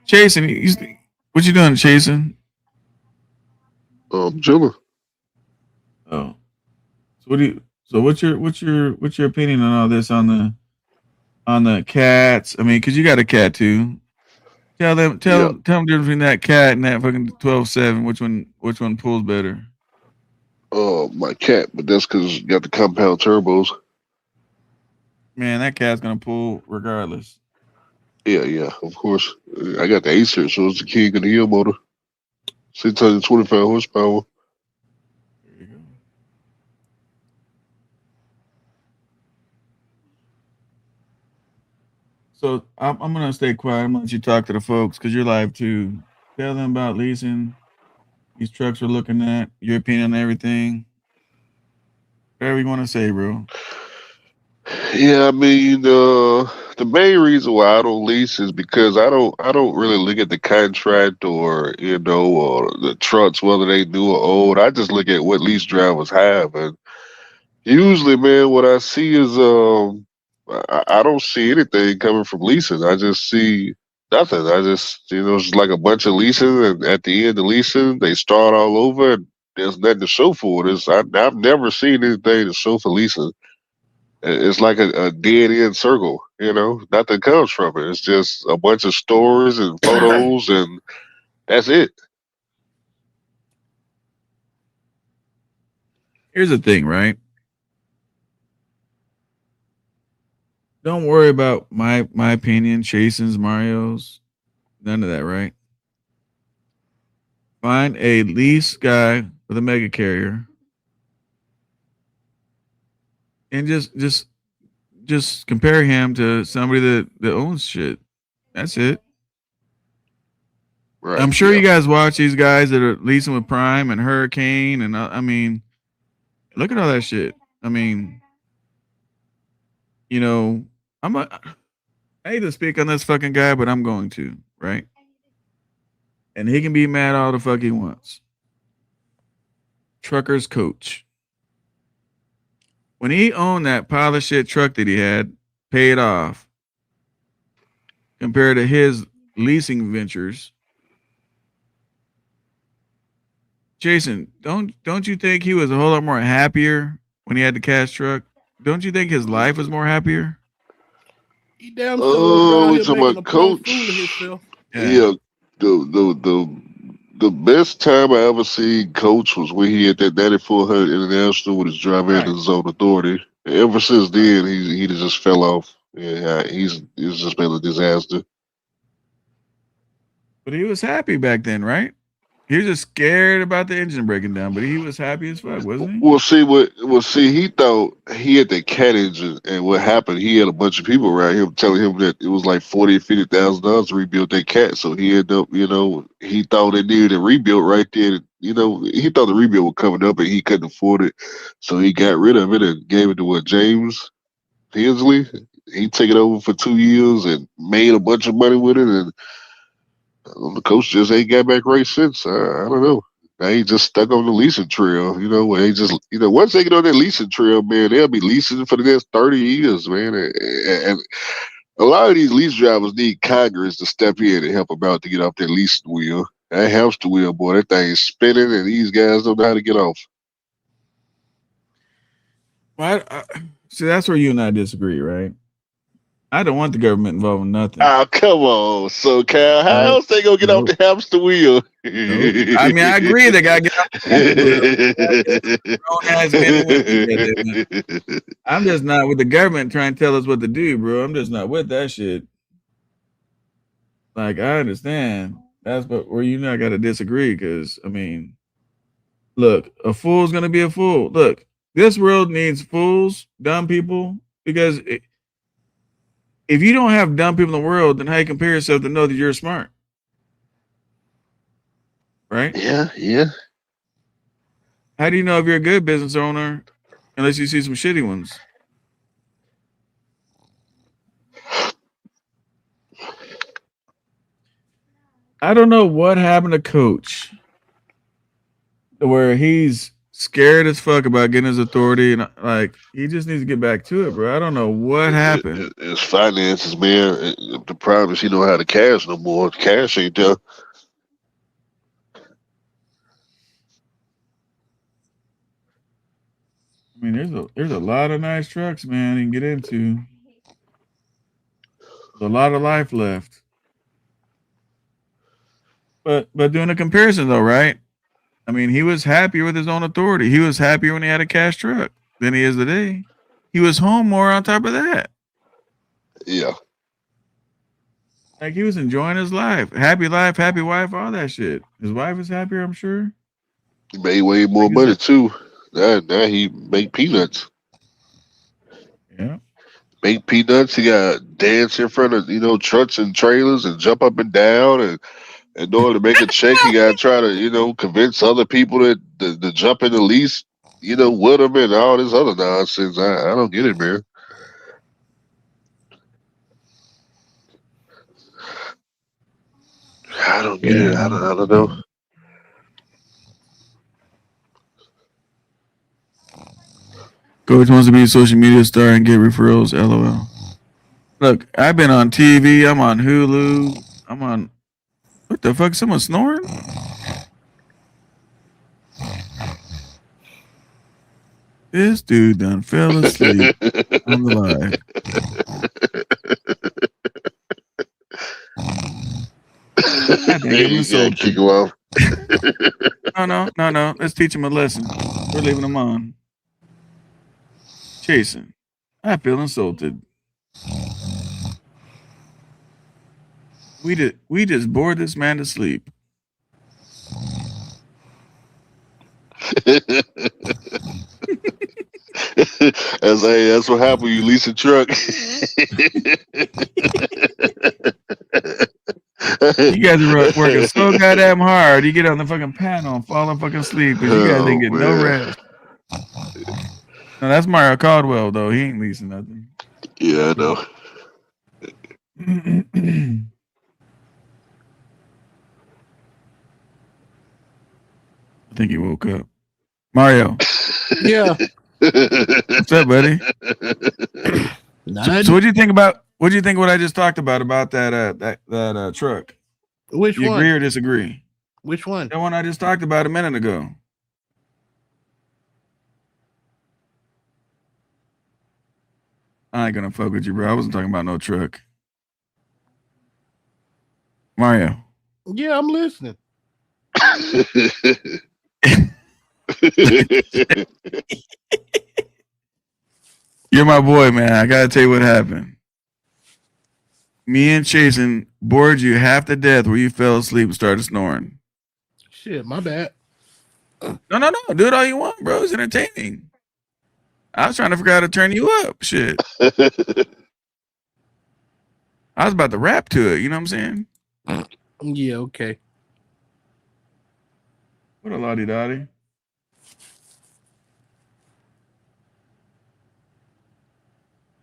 [SPEAKER 3] Chasing, what you doing, chasing?
[SPEAKER 4] Chilling.
[SPEAKER 3] Oh, so what do you? So what's your opinion on all this on the cats? I mean, cause you got a cat too.
[SPEAKER 4] Yeah.
[SPEAKER 3] Tell them the difference between that cat and that fucking 12.7. Which one pulls better?
[SPEAKER 4] My cat, but that's because you got the compound turbos.
[SPEAKER 3] Man, that cat's gonna pull regardless.
[SPEAKER 4] Yeah, of course. I got the Acer, so it's the king of the hill motor. 625 horsepower.
[SPEAKER 3] There you go. So I'm gonna stay quiet. I'm gonna let you talk to the folks because you're live too. Tell them about leasing. These trucks we're looking at. Your opinion on everything. Whatever you want to say, bro.
[SPEAKER 4] Yeah, I mean, the main reason why I don't lease is because I don't really look at the contract or or the trucks whether they new or old. I just look at what lease drivers have, and usually, man, what I see is I don't see anything coming from leasing. I just see nothing. I just it's like a bunch of leasing, and at the end of leasing, they start all over. And there's nothing to show for it. I've never seen anything to show for leasing. It's like a dead end circle. Nothing comes from it. It's just a bunch of stories and photos, and that's it.
[SPEAKER 3] Here's the thing, right? Don't worry about my opinion, Jason's, Mario's, none of that, right? Find a lease guy with a mega carrier and just compare him to somebody that owns shit. That's it.
[SPEAKER 4] Right?
[SPEAKER 3] I'm sure
[SPEAKER 4] Yeah.
[SPEAKER 3] you guys watch these guys that are leasing with Prime and Hurricane, and I mean, look at all that shit. I mean, you know, I'm a, I hate to speak on this fucking guy, but I'm going to, right? And he can be mad all the fuck he wants. Trucker's coach. When he owned that pile of shit truck that he had paid off, compared to his leasing ventures, Jason, don't you think he was a whole lot more happier when he had the cash truck? Don't you think his life was more happier?
[SPEAKER 6] He damn sure was
[SPEAKER 4] Oh,
[SPEAKER 6] out
[SPEAKER 4] we
[SPEAKER 6] here
[SPEAKER 4] talking
[SPEAKER 6] making
[SPEAKER 4] about
[SPEAKER 6] a plumb fool of
[SPEAKER 4] coach.
[SPEAKER 6] himself.
[SPEAKER 3] Yeah.
[SPEAKER 4] Yeah, the best time I ever seen Coach was when he had that 9400 International with his driver and
[SPEAKER 3] Right.
[SPEAKER 4] his own authority. Ever since then, he just fell off. Yeah, he's just been a disaster.
[SPEAKER 3] But he was happy back then, right? He was just scared about the engine breaking down, but he was happy as fuck, wasn't he?
[SPEAKER 4] Well, see, he thought he had the cat engine, and what happened? He had a bunch of people around him telling him that it was like $40,000 to $50,000 to rebuild that cat. So he ended up, he thought it needed a rebuild right there. He thought the rebuild was coming up, and he couldn't afford it, so he got rid of it and gave it to James Hensley. He took it over for 2 years and made a bunch of money with it, and the coach just ain't got back right since. I don't know. They ain't just stuck on the leasing trail, where they just, once they get on that leasing trail, man, they'll be leasing for the next 30 years, man. And a lot of these lease drivers need Congress to step in and help them out to get off that leasing wheel. That hamster wheel, boy, that thing is spinning, and these guys don't know how to get off.
[SPEAKER 3] Well, see, that's where you and I disagree, right? I don't want the government involved in nothing.
[SPEAKER 4] Oh, come on. So, Cal, how
[SPEAKER 3] Right?
[SPEAKER 4] else they going to get off
[SPEAKER 3] Nope.
[SPEAKER 4] the hamster wheel?
[SPEAKER 3] Nope. I mean, I agree they gotta get off the hamster wheel. They gotta get some grown ass men and women. Goddammit. I'm just not with the government trying to tell us what to do, bro. I'm just not with that shit. Like, I understand. That's where you and I gotta disagree, because I mean, look, a fool's gonna be a fool. Look, this world needs fools, dumb people, because if you don't have dumb people in the world, then how you compare yourself to know that you're smart, right?
[SPEAKER 4] Yeah, yeah.
[SPEAKER 3] How do you know if you're a good business owner unless you see some shitty ones? I don't know what happened to Coach, where he's scared as fuck about getting his authority, and like he just needs to get back to it, bro. I don't know what happened.
[SPEAKER 4] It's finances, man. The problem is he don't have the cash no more. The cash ain't there.
[SPEAKER 3] I mean, there's a lot of nice trucks, man, you can get into. There's a lot of life left. But doing a comparison though, right? I mean, he was happier with his own authority. He was happier when he had a cash truck than he is today. He was home more on top of that.
[SPEAKER 4] Yeah.
[SPEAKER 3] Like he was enjoying his life. Happy life, happy wife, all that shit. His wife is happier, I'm sure.
[SPEAKER 4] He made way more
[SPEAKER 3] Like,
[SPEAKER 4] money too. Now he make peanuts.
[SPEAKER 3] yeah.
[SPEAKER 4] Make peanuts. He got dance in front of trucks and trailers and jump up and down, and in order to make a check, he got to try to convince other people to jump in the lease, with him and all this other nonsense. I don't get it, man. I don't get it.
[SPEAKER 3] Yeah.
[SPEAKER 4] I don't know.
[SPEAKER 3] Coach wants to be a social media star and get referrals. LOL. Look, I've been on TV. I'm on Hulu. I'm on. What the fuck? Someone snoring? This dude done fell asleep on the live. I think
[SPEAKER 4] Hey,
[SPEAKER 3] I'm
[SPEAKER 4] you can't
[SPEAKER 3] insulted.
[SPEAKER 4] kick him off.
[SPEAKER 3] No. Let's teach him a lesson. We're leaving him on. Chasing. I feel insulted. We just bored this man to sleep.
[SPEAKER 4] That's what happened. You lease a truck.
[SPEAKER 3] You guys are working so goddamn hard. You get on the fucking panel and fall and fucking sleep because you guys ain't getting no rest. No, that's Mario Caldwell though. He ain't leasing nothing.
[SPEAKER 4] Yeah, I know.
[SPEAKER 3] I think he woke up. Mario,
[SPEAKER 9] Yeah.
[SPEAKER 3] what's up, buddy? So what do you think about? What do you think? What I just talked about that truck?
[SPEAKER 9] Which
[SPEAKER 3] You
[SPEAKER 9] one?
[SPEAKER 3] agree or disagree?
[SPEAKER 9] Which one?
[SPEAKER 3] That one I just talked about a minute ago. I ain't gonna fuck with you, bro. I wasn't talking about no truck. Mario.
[SPEAKER 9] Yeah, I'm listening.
[SPEAKER 3] You're my boy, man. I gotta tell you what happened. Me and Chasen bored you half to death where you fell asleep and started snoring.
[SPEAKER 9] Shit, my bad.
[SPEAKER 3] No. Do it all you want, bro. It's entertaining. I was trying to figure out how to turn you up. Shit. I was about to rap to it. You know what I'm saying?
[SPEAKER 9] Yeah, okay.
[SPEAKER 3] What a lottie dottie.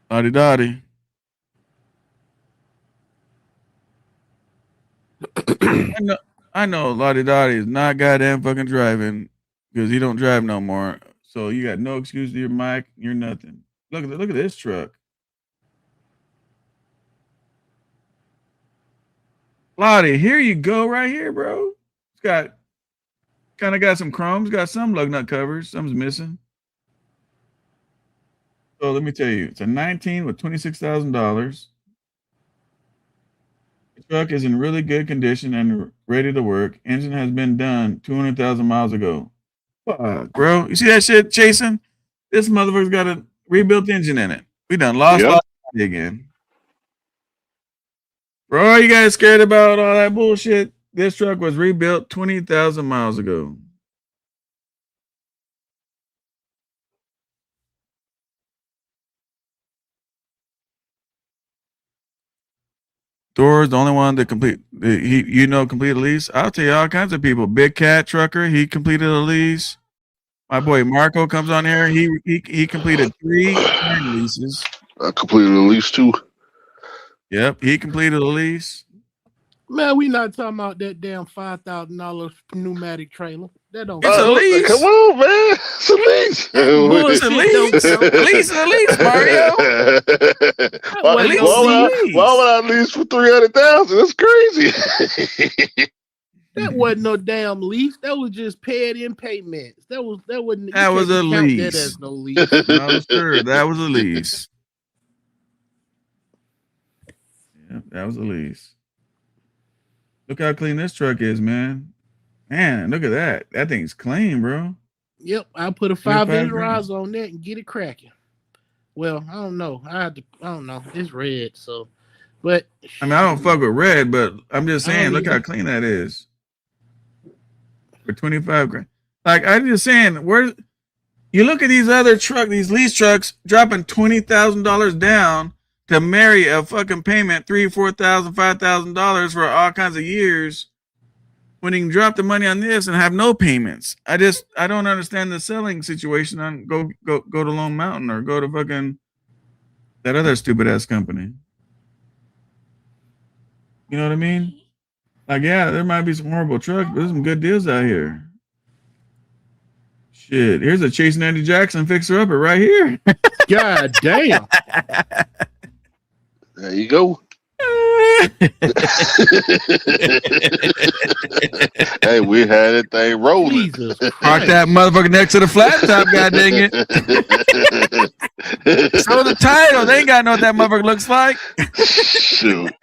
[SPEAKER 3] Lottie dottie. I know Lottie Dottie is not goddamn fucking driving because he don't drive no more. So you got no excuse to your mic. You're nothing. Look at this truck. Lottie, here you go right here, bro. It's got kind of got some chromes, got some lug nut covers. Something's missing. So let me tell you, it's a 19 with $26,000. The truck is in really good condition and ready to work. Engine has been done 200,000 miles ago. Fuck, bro. You see that shit chasing? This motherfucker's got a rebuilt engine in it. We done lost
[SPEAKER 4] Yep.
[SPEAKER 3] Lottie again. Bro, are you guys scared about all that bullshit? This truck was rebuilt 20,000 miles ago. Doors, the only one that complete complete a lease. I'll tell you all kinds of people. Big Cat Trucker, he completed a lease. My boy Marco comes on here. He completed 3 current leases.
[SPEAKER 4] I completed at least 2.
[SPEAKER 3] Yep, he completed a lease.
[SPEAKER 9] Man, we not talking about that damn $5,000 pneumatic trailer. That don't.
[SPEAKER 3] It's a lease.
[SPEAKER 4] Come on, man. It's a lease.
[SPEAKER 3] It's a lease. Lease is a lease, Mario.
[SPEAKER 4] Why would I lease for 300,000? That's crazy.
[SPEAKER 9] That wasn't no damn lease. That was just paid in payments. That wasn't.
[SPEAKER 3] That was a
[SPEAKER 9] count
[SPEAKER 3] lease.
[SPEAKER 9] that as no lease.
[SPEAKER 3] No, sir, that was a lease. Yep, that was a lease. Look how clean this truck is, man. Man, look at that. That thing's clean, bro.
[SPEAKER 9] Yep, I put a
[SPEAKER 3] 25
[SPEAKER 9] 5-inch
[SPEAKER 3] grand.
[SPEAKER 9] rise on that and get it cracking. Well, I don't know. I don't know. It's red, so. But
[SPEAKER 3] I mean, I don't fuck with red, but I'm just
[SPEAKER 9] I don't
[SPEAKER 3] saying, look how
[SPEAKER 9] either.
[SPEAKER 3] clean that is. For 25 grand. Like, I'm just saying, where you look at these other these lease trucks dropping $20,000 down to marry a fucking payment, $3,000, $4,000, $5,000 for all kinds of years, when you can drop the money on this and have no payments. I don't understand the selling situation on go to Lone Mountain or go to fucking that other stupid ass company. You know what I mean? Like, yeah, there might be some horrible trucks, but there's some good deals out here. Shit, here's a Chasing Andy Jackson fixer upper right here.
[SPEAKER 9] God damn.
[SPEAKER 4] Yeah, you go. Hey, we had that thing rolling.
[SPEAKER 9] Jesus
[SPEAKER 3] Park
[SPEAKER 9] Christ.
[SPEAKER 3] that motherfucker next to the flat top, god dang it. Show the title. They ain't got to know what that motherfucker looks like.
[SPEAKER 4] Shoot.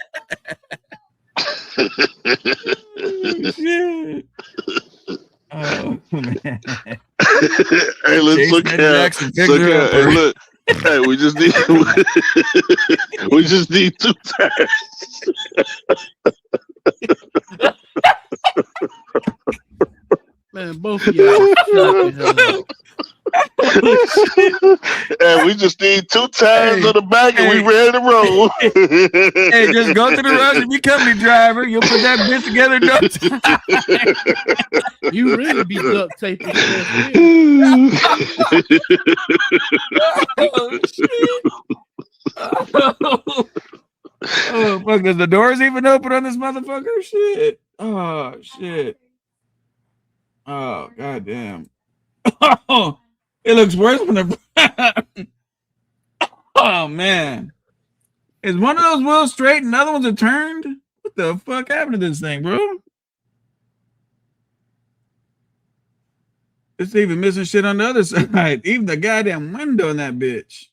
[SPEAKER 3] Shit. Oh man.
[SPEAKER 4] Hey, let's
[SPEAKER 3] Chasing
[SPEAKER 4] look
[SPEAKER 3] that
[SPEAKER 4] at
[SPEAKER 3] Jackson picture up.
[SPEAKER 4] hey, look. Hey, we just need we just need 2 tires.
[SPEAKER 9] Man, both of y'all shut the hell up.
[SPEAKER 4] And we just need 2 tires
[SPEAKER 3] Hey,
[SPEAKER 4] on the back and
[SPEAKER 3] hey.
[SPEAKER 4] we ready to roll.
[SPEAKER 3] Hey, just go to the rush and be company driver. You'll put that bitch together in no time.
[SPEAKER 9] You really be duct taping stuff here.
[SPEAKER 3] Oh shit. Oh fuck, does the doors even open on this motherfucker? Shit. Oh shit. Oh goddamn. Oh, it looks worse when the oh man. Is one of those wheels straight and the other ones are turned? What the fuck happened to this thing, bro? It's even missing shit on the other side. Even the goddamn window in that bitch.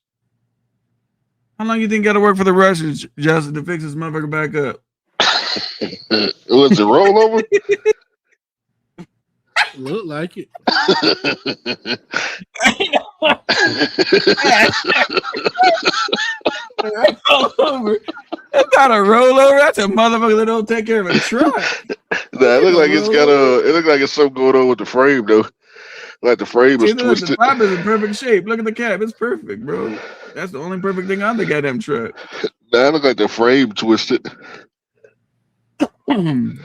[SPEAKER 3] How long you think got to work for the Russians, Justin, to fix this motherfucker back up?
[SPEAKER 4] Was it rollover?
[SPEAKER 9] Look like it.
[SPEAKER 3] That's not a rollover. That's a motherfucker that don't take care of a truck.
[SPEAKER 4] Nah, it look like it's got it look like it's something going on with the frame though. Like the frame is
[SPEAKER 3] See, look,
[SPEAKER 4] twisted.
[SPEAKER 3] the top is in perfect shape. Look at the cap. It's perfect, bro. That's the only perfect thing on the goddamn truck.
[SPEAKER 4] Nah, it look like the frame twisted.
[SPEAKER 3] It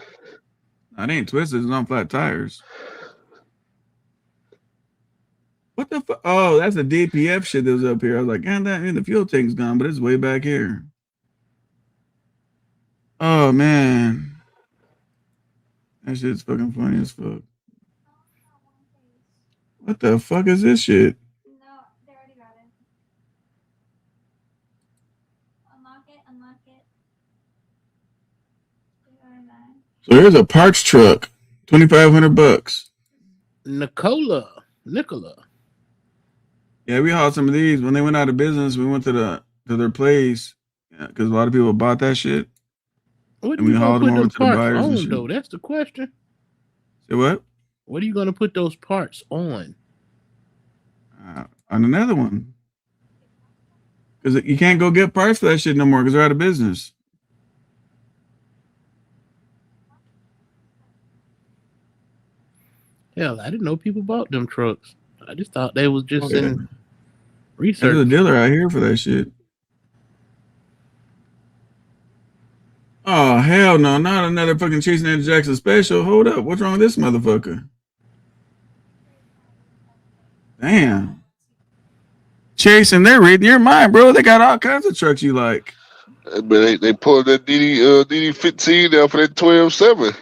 [SPEAKER 3] ain't twisted. It's on flat tires. What the fuck? Oh, that's the DPF shit that was up here. I was like, God damn, the fuel tank's gone, but it's way back here. Oh, man. That shit's fucking funny as fuck. What the fuck is this shit?
[SPEAKER 10] No, they already got it. Unlock it.
[SPEAKER 3] So here's a parts truck, $2,500.
[SPEAKER 9] Nicola.
[SPEAKER 3] Yeah, we hauled some of these when they went out of business. We went to their place because a lot of people bought that shit.
[SPEAKER 9] What
[SPEAKER 3] And
[SPEAKER 9] are
[SPEAKER 3] we
[SPEAKER 9] you gonna
[SPEAKER 3] hauled them
[SPEAKER 9] put
[SPEAKER 3] over
[SPEAKER 9] those
[SPEAKER 3] to the
[SPEAKER 9] parts
[SPEAKER 3] buyers and
[SPEAKER 9] on
[SPEAKER 3] shit.
[SPEAKER 9] though? That's the question.
[SPEAKER 3] Say what?
[SPEAKER 9] What are you gonna put those parts on?
[SPEAKER 3] On another one. Because you can't go get parts for that shit no more because they're out of business.
[SPEAKER 9] Hell, I didn't know people bought them trucks. I just thought they was just
[SPEAKER 3] Okay.
[SPEAKER 9] in
[SPEAKER 3] There's a
[SPEAKER 9] research.
[SPEAKER 3] dealer out here for that shit. Oh, hell no. Not another fucking Chasing Andrew Jackson special. Hold up. What's wrong with this motherfucker? Damn. Chasing, they're reading your mind, bro. They got all kinds of trucks you like.
[SPEAKER 4] But they pulled that DD 15 out for that 12.7.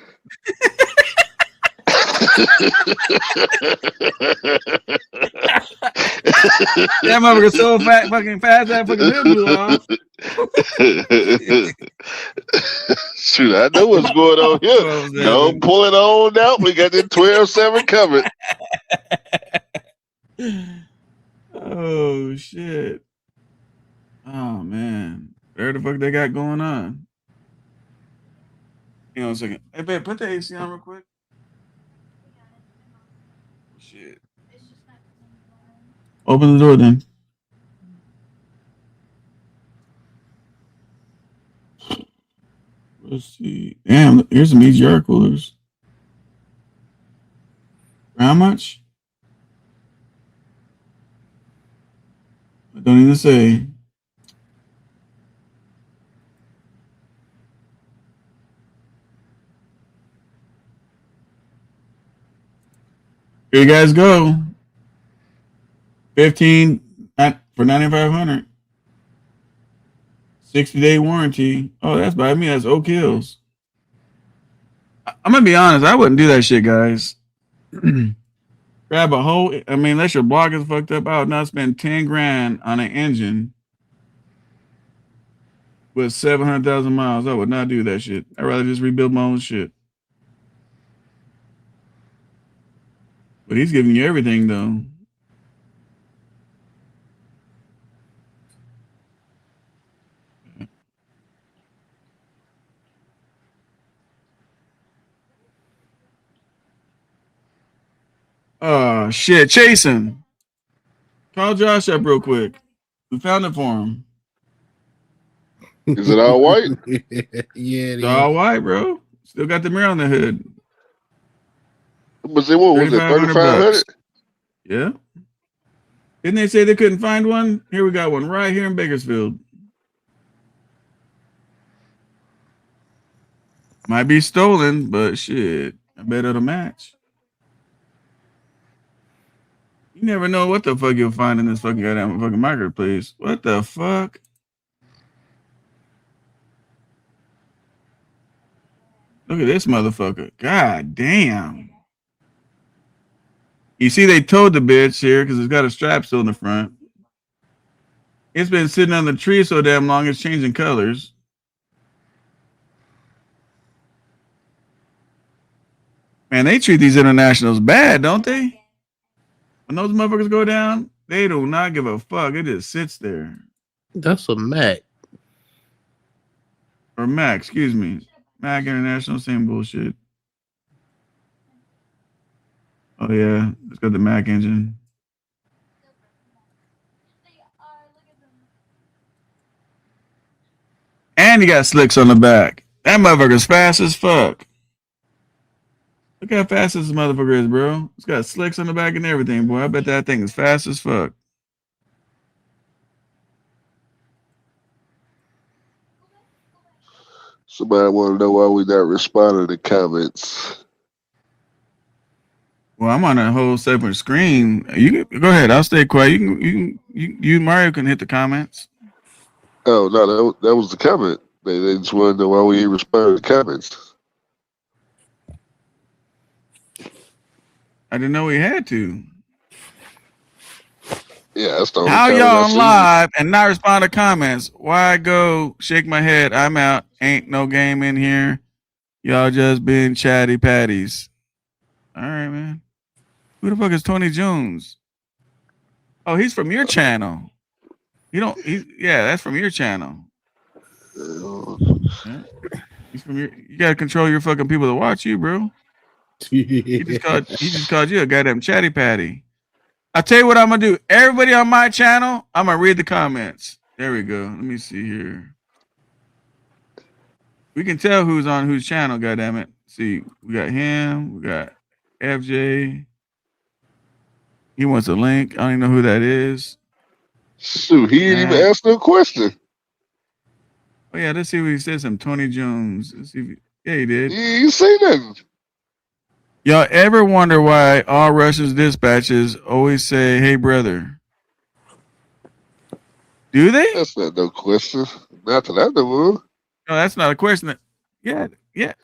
[SPEAKER 3] That motherfucker so fucking fast that fucking lid blew off.
[SPEAKER 4] Shoot, I know what's going on here. Go pull it on out. We got that 12.7 coming.
[SPEAKER 3] Oh shit. Oh man. Where the fuck they got going on? Hang on a second. Hey babe, put the AC on real quick. Shit. Open the door then. Let's see. Damn, here's some EGR coolers. How much? I don't even say. Here you guys go. 15 for 9,500. 60-day warranty. Oh, that's by me. That's Oak Hills. I'm gonna be honest. I wouldn't do that shit, guys. Grab a whole. I mean, unless your block is fucked up, I would not spend 10 grand on an engine with 700,000 miles. I would not do that shit. I'd rather just rebuild my own shit. But he's giving you everything though. Oh shit, Chasen. Call Josh up real quick. We found it for him.
[SPEAKER 4] Is it all white?
[SPEAKER 9] Yeah, it
[SPEAKER 3] It's
[SPEAKER 9] is.
[SPEAKER 3] all white, bro. Still got the mirror on the hood.
[SPEAKER 4] But what was it?
[SPEAKER 3] 3,500
[SPEAKER 4] $3,500?
[SPEAKER 3] bucks. Yeah. Didn't they say they couldn't find one? Here we got one right here in Bakersfield. Might be stolen, but shit, I bet it'll match. You never know what the fuck you'll find in this fucking goddamn fucking marketplace. What the fuck? Look at this motherfucker. God damn. You see, they towed the bitch here because it's got a strap still in the front. It's been sitting on the tree so damn long, it's changing colors. Man, they treat these internationals bad, don't they? When those motherfuckers go down, they do not give a fuck. It just sits there.
[SPEAKER 9] That's a Mac.
[SPEAKER 3] Or Mac, excuse me. Mac International, same bullshit. Oh yeah, it's got the Mac engine. And you got slicks on the back. That motherfucker's fast as fuck. Look how fast this motherfucker is, bro. It's got slicks on the back and everything, boy. I bet that thing is fast as fuck.
[SPEAKER 4] Somebody want to know why we not responding to comments.
[SPEAKER 3] Well, I'm on a whole separate screen. You can, go ahead. I'll stay quiet. You Mario can hit the comments.
[SPEAKER 4] Oh no, that was the comment. They just want to know why we ain't responding to comments.
[SPEAKER 3] I didn't know we had to.
[SPEAKER 4] Yeah, that's the only
[SPEAKER 3] How
[SPEAKER 4] comment
[SPEAKER 3] y'all
[SPEAKER 4] I
[SPEAKER 3] on
[SPEAKER 4] see.
[SPEAKER 3] live and not respond to comments? Why go shake my head? I'm out. Ain't no game in here. Y'all just been chatty patties. All right, man. Who the fuck is Tony Jones? Oh, he's from your channel. Yeah, that's from your channel. Yeah. He's from your. You gotta control your fucking people to watch you, bro. He just called you a goddamn chatty patty. I'll tell you what I'm gonna do. Everybody on my channel, I'm gonna read the comments. There we go. Let me see here. We can tell who's on whose channel, goddammit. See, we got him, we got FJ. He wants a link. I don't even know who that is.
[SPEAKER 4] Shoot, he didn't even
[SPEAKER 3] Mac.
[SPEAKER 4] ask no question.
[SPEAKER 3] Oh yeah, let's see what he says. Some Tony Jones. Let's see if yeah, he did.
[SPEAKER 4] You ain't say nothing.
[SPEAKER 3] Y'all ever wonder why all Russians dispatches always say, "Hey, brother"? Do they?
[SPEAKER 4] That's not no question. Not that I know of.
[SPEAKER 3] No, that's not a question. Yeah.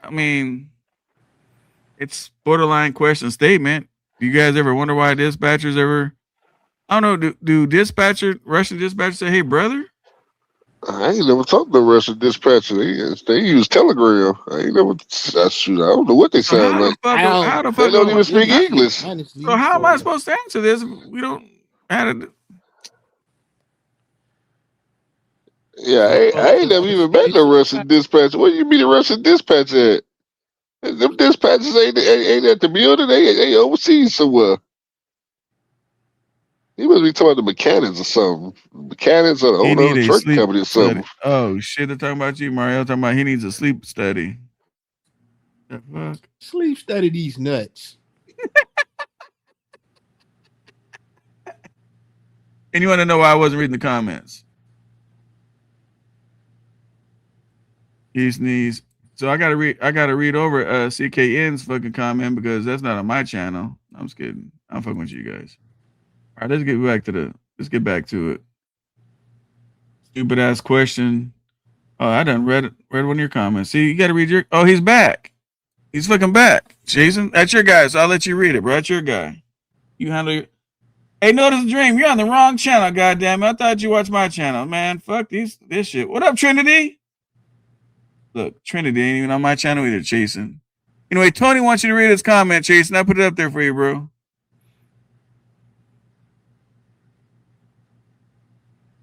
[SPEAKER 3] I mean, it's borderline question statement. Do you guys ever wonder why dispatchers ever? I don't know. Do Russian dispatchers say, "Hey, brother"?
[SPEAKER 4] I ain't never talked to Russian dispatcher. They use Telegram. I ain't never. Shoot, I don't know what they
[SPEAKER 3] So
[SPEAKER 4] sound like.
[SPEAKER 3] how the
[SPEAKER 4] They
[SPEAKER 3] fuck?
[SPEAKER 4] don't even speak English.
[SPEAKER 9] Honestly,
[SPEAKER 3] So how am I supposed to answer this? If we don't. How to?
[SPEAKER 4] Yeah, I ain't never even met no Russian dispatcher. Where you meet a Russian dispatcher at? Them dispatchers ain't at the building. They overseas somewhere. He must be talking about the mechanics or something. Mechanics or the
[SPEAKER 3] He
[SPEAKER 4] owner of
[SPEAKER 3] need
[SPEAKER 4] the
[SPEAKER 3] a
[SPEAKER 4] truck
[SPEAKER 3] sleep
[SPEAKER 4] company or
[SPEAKER 3] study.
[SPEAKER 4] something.
[SPEAKER 3] Oh shit! They're talking about you, Mario. Talking about he needs a sleep study. The fuck?
[SPEAKER 9] sleep study these nuts.
[SPEAKER 3] And you want to know why I wasn't reading the comments? He sneezed. So I gotta read over CKN's fucking comment because that's not on my channel. I'm just kidding. I'm fucking with you guys. All right, let's get back to it. Stupid ass question. Oh, I done read one of your comments. See, you gotta read your oh, he's back. He's fucking back. Jason, that's your guy, so I'll let you read it, bro. That's your guy. You handle your Hey, notice the dream. You're on the wrong channel, goddamn it. I thought you watched my channel. Man, fuck this shit. What up, Trinity? Look, Trinity ain't even on my channel either, Jason. Anyway, Tony wants you to read his comment, Jason. I put it up there for you, bro.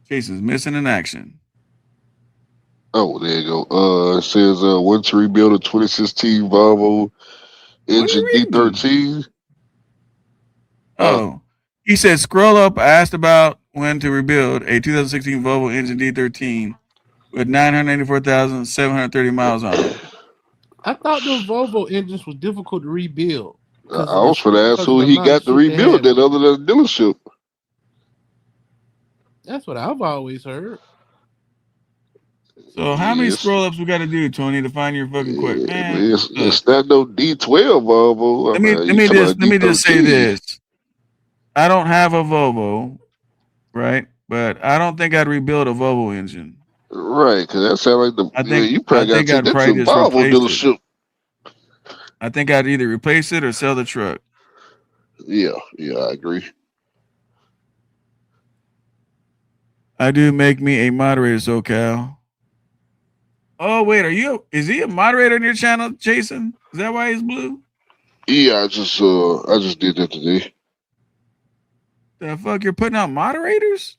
[SPEAKER 3] Jason's missing in action.
[SPEAKER 4] Oh, there you go. It says when to rebuild a 2016 Volvo
[SPEAKER 3] What are you
[SPEAKER 4] engine
[SPEAKER 3] reading?
[SPEAKER 4] D13.
[SPEAKER 3] Oh, he said, scroll up. I asked about when to rebuild a 2016 Volvo engine D13 with 984,730 miles on it.
[SPEAKER 9] I thought those Volvo engines was difficult to rebuild because
[SPEAKER 4] I
[SPEAKER 9] of
[SPEAKER 4] was gonna ask who
[SPEAKER 9] the
[SPEAKER 4] he
[SPEAKER 9] amount of
[SPEAKER 4] got to
[SPEAKER 9] shit they
[SPEAKER 4] rebuild
[SPEAKER 9] had.
[SPEAKER 4] that other than the dealership.
[SPEAKER 9] That's what I've always heard.
[SPEAKER 3] So how many
[SPEAKER 4] Yes,
[SPEAKER 3] scroll ups we got to do, Tony, to find your fucking quick man? Look,
[SPEAKER 4] it's not no D12 Volvo. I mean, you talking about
[SPEAKER 3] let me just say
[SPEAKER 4] D13?
[SPEAKER 3] this. I don't have a Volvo, right? But I don't think I'd rebuild a Volvo engine.
[SPEAKER 4] Right, because that sounds like you
[SPEAKER 3] I
[SPEAKER 4] probably got
[SPEAKER 3] think
[SPEAKER 4] to take
[SPEAKER 3] I'd
[SPEAKER 4] that to
[SPEAKER 3] probably
[SPEAKER 4] the
[SPEAKER 3] just
[SPEAKER 4] Volvo
[SPEAKER 3] replace it.
[SPEAKER 4] dealership.
[SPEAKER 3] I think I'd either replace it or sell the truck.
[SPEAKER 4] Yeah, I agree.
[SPEAKER 3] I do make me a moderator, SoCal. Oh wait, is he a moderator on your channel, Jason? Is that why he's blue?
[SPEAKER 4] Yeah, I just did that today.
[SPEAKER 3] The fuck, you're putting out moderators?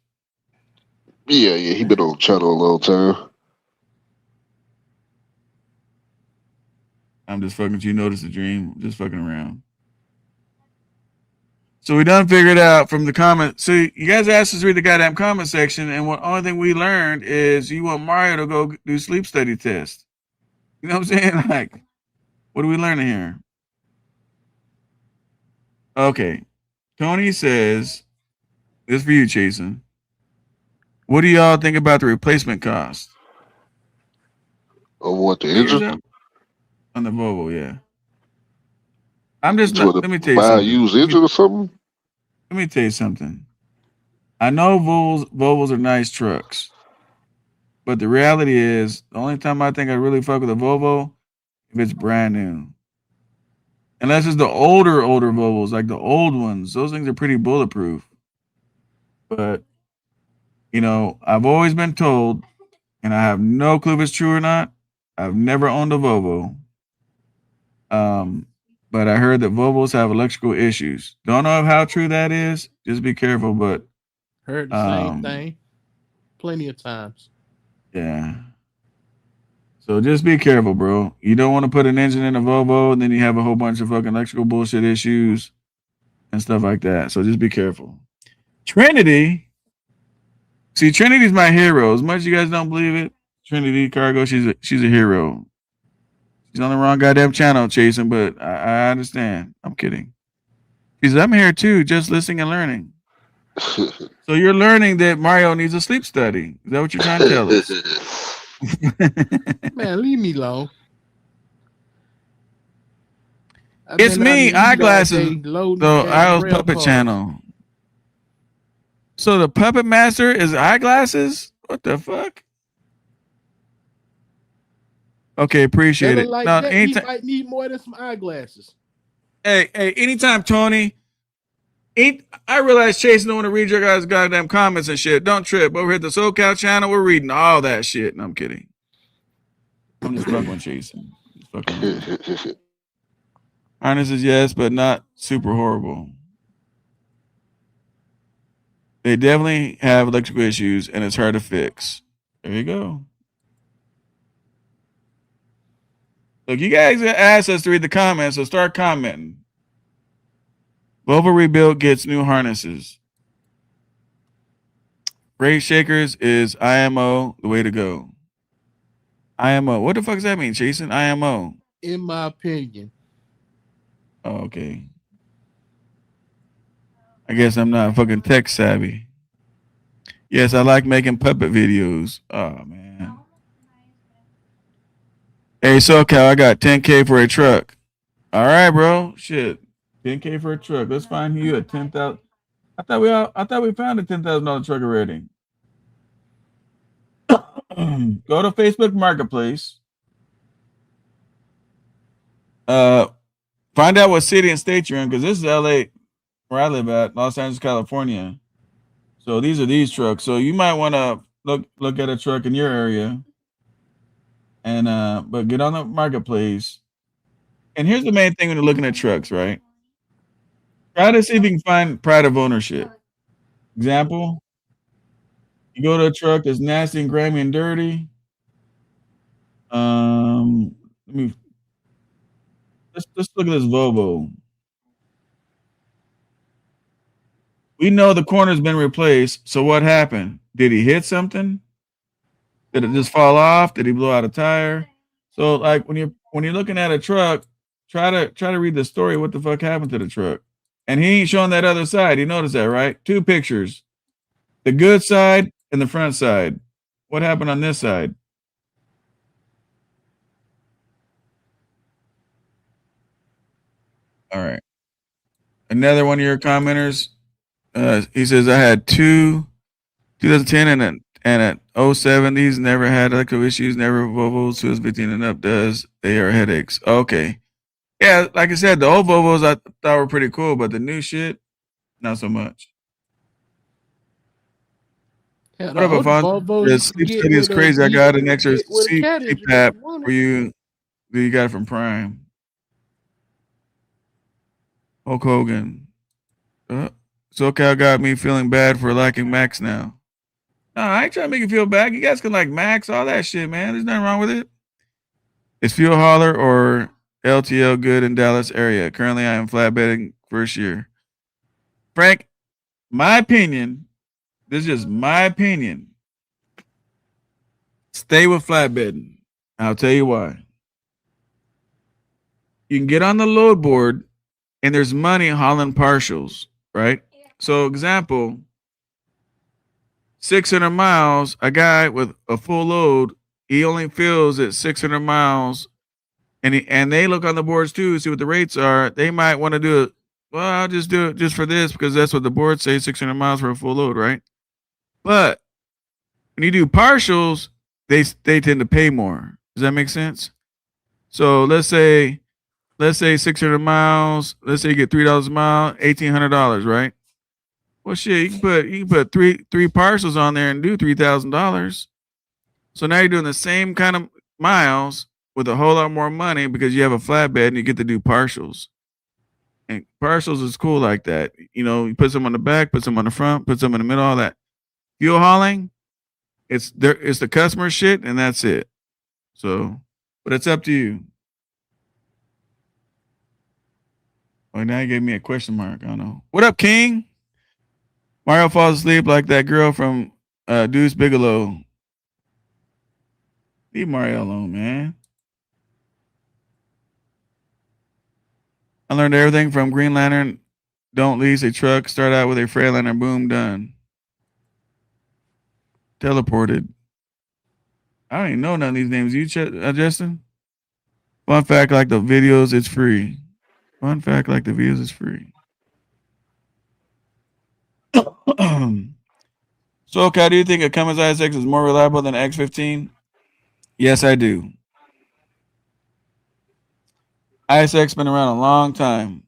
[SPEAKER 4] Yeah, he been on the channel a long time.
[SPEAKER 3] I'm just fucking with you. Notice the dream. Just fucking around. So we done figured out from the comment. So you guys asked us to read the goddamn comment section, and what only thing we learned is you want Mario to go do sleep study test. You know what I'm saying? Like, what are we learning here? Okay. Tony says, this for you, Jason. What do y'all think about the replacement cost?
[SPEAKER 4] On what, the
[SPEAKER 3] Here's
[SPEAKER 4] engine?
[SPEAKER 3] up on the Volvo, yeah. I'm just
[SPEAKER 4] You
[SPEAKER 3] not.
[SPEAKER 4] want
[SPEAKER 3] Let me
[SPEAKER 4] to
[SPEAKER 3] tell you
[SPEAKER 4] buy a
[SPEAKER 3] something.
[SPEAKER 4] used engine or something?
[SPEAKER 3] Let me tell you something. I know Volvos are nice trucks, but the reality is, the only time I think I really fuck with a Volvo if it's brand new. Unless it's the older Volvos, like the old ones. Those things are pretty bulletproof. But I've always been told, and I have no clue if it's true or not. I've never owned a Volvo. But I heard that Volvos have electrical issues. Don't know how true that is. Just be careful. But
[SPEAKER 9] Heard the same thing plenty of times.
[SPEAKER 3] yeah. So just be careful, bro. You don't want to put an engine in a Volvo and then you have a whole bunch of fucking electrical bullshit issues and stuff like that. So just be careful. Trinity. See, Trinity's my hero. As much as you guys don't believe it, Trinity Cargo, she's a hero. She's on the wrong goddamn channel chasing, but I understand. I'm kidding. She says, I'm here too, just listening and learning. So you're learning that Mario needs a sleep study. Is that what you're trying to tell us?
[SPEAKER 9] Man, leave me alone.
[SPEAKER 3] It's me, eyeglasses. So I was Puppet
[SPEAKER 9] cars.
[SPEAKER 3] Channel. So the Puppet Master is eyeglasses? What the fuck? Okay, appreciate
[SPEAKER 9] Better
[SPEAKER 3] it.
[SPEAKER 9] like
[SPEAKER 3] Now,
[SPEAKER 9] that, he might need more than some eyeglasses.
[SPEAKER 3] Hey, anytime, Tony. I realize Chase don't want to read your guys' goddamn comments and shit. Don't trip. Over here at the SoCal channel, we're reading all that shit. No, I'm kidding. I'm just fucking with Chase. Just fucking around. Harnesses, yes, but not super horrible. They definitely have electrical issues, and it's hard to fix. There you go. Look, you guys asked us to read the comments, so start commenting. Volvo Rebuild gets new harnesses. Brake shakers is IMO the way to go. IMO. What the fuck does that mean, Jason? IMO.
[SPEAKER 9] In my opinion.
[SPEAKER 3] Oh, okay. I guess I'm not fucking tech savvy. Yes, I like making puppet videos. Oh, man. Hey, SoCal, I got 10K for a truck. All right, bro. Shit. 10K for a truck. Let's find you at 10,000. I thought we found a $10,000 truck already. Go to Facebook Marketplace. Find out what city and state you're in, because this is LA, where I live at, Los Angeles, California. So these are these trucks. So you might want to look at a truck in your area And but get on the marketplace. And here's the main thing when you're looking at trucks, right? Try to see if you can find pride of ownership. Example, you go to a truck that's nasty and grimy and dirty. Let me let's look at this Volvo. We know the corner's been replaced. So what happened? Did he hit something? Did it just fall off? Did he blow out a tire? So like when you're looking at a truck, try to read the story. What the fuck happened to the truck? And he ain't showing that other side. You notice that, right? Two pictures: the good side and the front side. What happened on this side? All right. Another one of your commenters. He says I had two 2010 and a 07. These never had electrical issues. Never Volvos 2015 and up does. They are headaches. Okay. Yeah, like I said, the old Volvos I thought were pretty cool, but the new shit, not so much.
[SPEAKER 9] Yeah,
[SPEAKER 3] What
[SPEAKER 9] the
[SPEAKER 3] up,
[SPEAKER 9] old
[SPEAKER 3] Alfonso?
[SPEAKER 9] Volvo
[SPEAKER 3] The
[SPEAKER 9] you could
[SPEAKER 3] sleep
[SPEAKER 9] get
[SPEAKER 3] study is
[SPEAKER 9] with a
[SPEAKER 3] crazy. I
[SPEAKER 9] diesel.
[SPEAKER 3] got an
[SPEAKER 9] You could
[SPEAKER 3] extra
[SPEAKER 9] get with a cat engine if
[SPEAKER 3] CPAP
[SPEAKER 9] you wanted.
[SPEAKER 3] for you that you got it from Prime. Hulk Hogan. SoCal got me feeling bad for liking Max now. No, I ain't trying to make you feel bad. You guys can like Max, all that shit, man. There's nothing wrong with it. Is Fuel Hauler or LTL good in Dallas area? Currently, I am flatbedding first year. Frank, my opinion, this is just my opinion. Stay with flatbedding. I'll tell you why. You can get on the load board and there's money hauling partials, right? So, example, 600 miles, a guy with a full load, he only fills at 600 miles, and they look on the boards too, see what the rates are. They might want to do it. Well, I'll just do it just for this because that's what the board says, 600 miles for a full load, right? But when you do partials, they tend to pay more. Does that make sense? So let's say 600 miles. Let's say you get $3 a mile, $1,800, right? Well, shit, you can put three parcels on there and do $3,000. So now you're doing the same kind of miles with a whole lot more money because you have a flatbed and you get to do partials. And partials is cool like that. You know, you put some on the back, put some on the front, put some in the middle, all that. Fuel hauling, it's the customer shit, and that's it. So, but it's up to you. Oh, now you gave me a question mark. I don't know. What up, King? Mario falls asleep like that girl from Deuce Bigelow. Leave Mario alone, man. I learned everything from Green Lantern. Don't lease a truck. Start out with a Freightliner. Boom, done. Teleported. I don't even know none of these names. You, Justin? Fun fact: like the videos, it's free. Fun fact: like the videos, it's free. So, Cal, do you think a Cummins ISX is more reliable than an X15? Yes, I do. ISX been around a long time.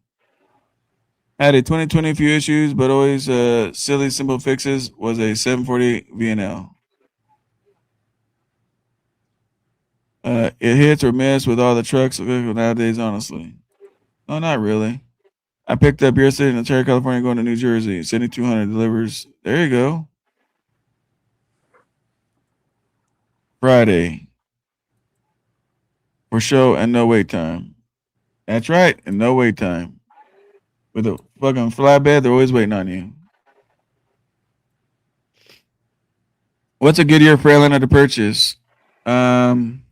[SPEAKER 3] Had a 2020 few issues, but always silly simple fixes. Was a 740 VNL. It hits or miss with all the trucks nowadays. Honestly, no, not really. I picked up yesterday in Ontario, California, going to New Jersey. 7200 delivers. There you go. Friday for show and no wait time. That's right, and no wait time. With a fucking flatbed, they're always waiting on you. What's a good year for airliner to purchase? Um,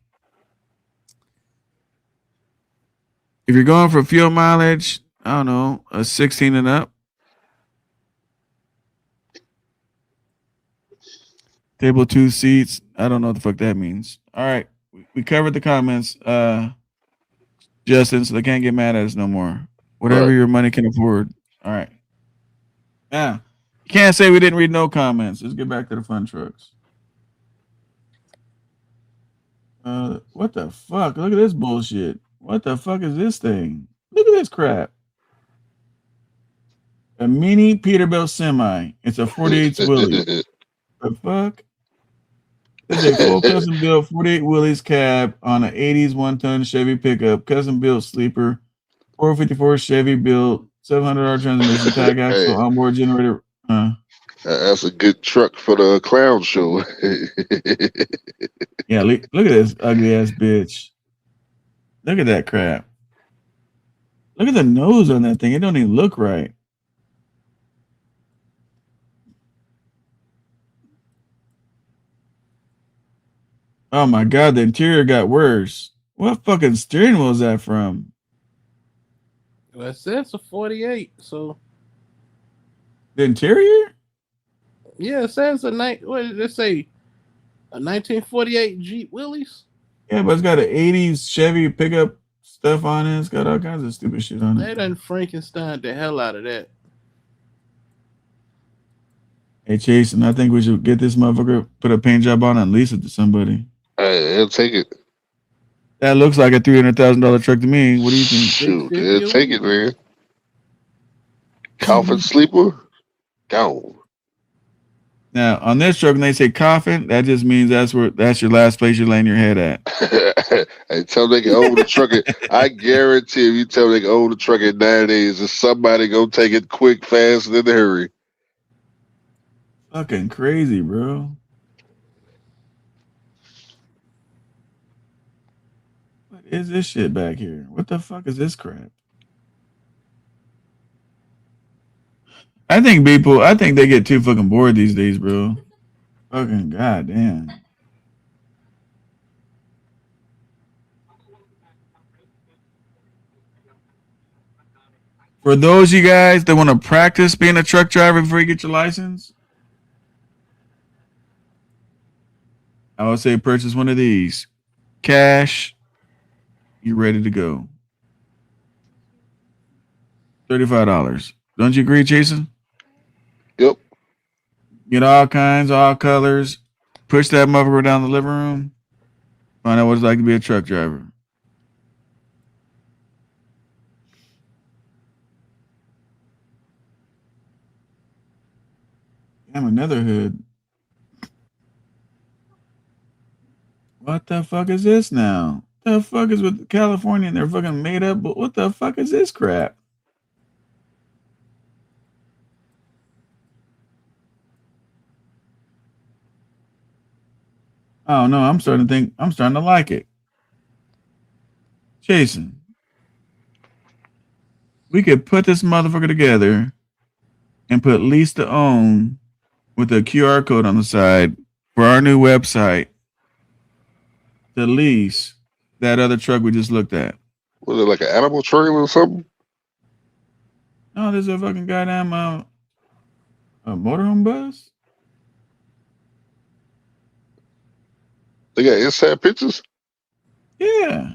[SPEAKER 3] if you're going for fuel mileage, I don't know, a 16 and up. Table 2 seats. I don't know what the fuck that means. All right. We covered the comments, Justin, so they can't get mad at us no more. Whatever
[SPEAKER 4] Right.
[SPEAKER 3] your money can afford. All right. Now, you can't say we didn't read no comments. Let's get back to the fun trucks. What the fuck? Look at this bullshit. What the fuck is this thing? Look at this crap. A mini Peterbilt semi. It's a 48 Willie. The fuck? It's a full custom built 48 Willys cab on an 80s 1-ton Chevy pickup, custom built sleeper, 454 Chevy built, 700R transmission, tag
[SPEAKER 4] Hey,
[SPEAKER 3] axle, onboard generator.
[SPEAKER 4] that's a good truck for the clown show.
[SPEAKER 3] Yeah, look at this ugly ass bitch. Look at that crap. Look at the nose on that thing. It don't even look right. Oh my god, the interior got worse. What fucking steering wheel is that from?
[SPEAKER 9] Well, it says a 48, so
[SPEAKER 3] The interior?
[SPEAKER 9] yeah, it says what did it say? A 1948 Jeep Willys?
[SPEAKER 3] Yeah, but it's got an 80s Chevy pickup stuff on it. It's got all kinds of stupid shit on
[SPEAKER 9] They
[SPEAKER 3] it.
[SPEAKER 9] done Frankenstein the hell out of that.
[SPEAKER 3] Hey, Chase, and I think we should get this motherfucker, put a paint job on it and lease it to somebody.
[SPEAKER 4] Hey, he'll take it.
[SPEAKER 3] That looks like a $300,000 truck to me. What do you think?
[SPEAKER 4] Shoot,
[SPEAKER 9] 650
[SPEAKER 4] he'll
[SPEAKER 9] a
[SPEAKER 4] take
[SPEAKER 9] week.
[SPEAKER 4] it, man. Coffin sleeper, gone.
[SPEAKER 3] Now, on this truck, when they say coffin, that just means that's your last place you're laying your head at.
[SPEAKER 4] Hey, tell them they can own the truck. I guarantee if you tell them they can own the truck in 9 days, there's somebody gonna take it quick, fast, and in a hurry.
[SPEAKER 3] Fucking crazy, bro. What is this shit back here? What the fuck is this crap? I think they get too fucking bored these days, bro. Fucking goddamn. For those you guys that want to practice being a truck driver before you get your license, I would say purchase one of these. Cash, you ready to go. $35. Don't you agree, Jason?
[SPEAKER 4] Yep.
[SPEAKER 3] Get all kinds, all colors. Push that motherfucker down the living room. Find out what it's like to be a truck driver. Damn, another hood. What the fuck is this now? The fuck is with California and they're fucking made up? But what the fuck is this crap? Oh no, I'm starting to like it. Jason, we could put this motherfucker together and put lease to own with a QR code on the side for our new website to lease that other truck we just looked at.
[SPEAKER 4] Was it like an animal trailer or something?
[SPEAKER 3] No, there's a fucking goddamn a motorhome bus.
[SPEAKER 4] They got inside pictures?
[SPEAKER 3] Yeah.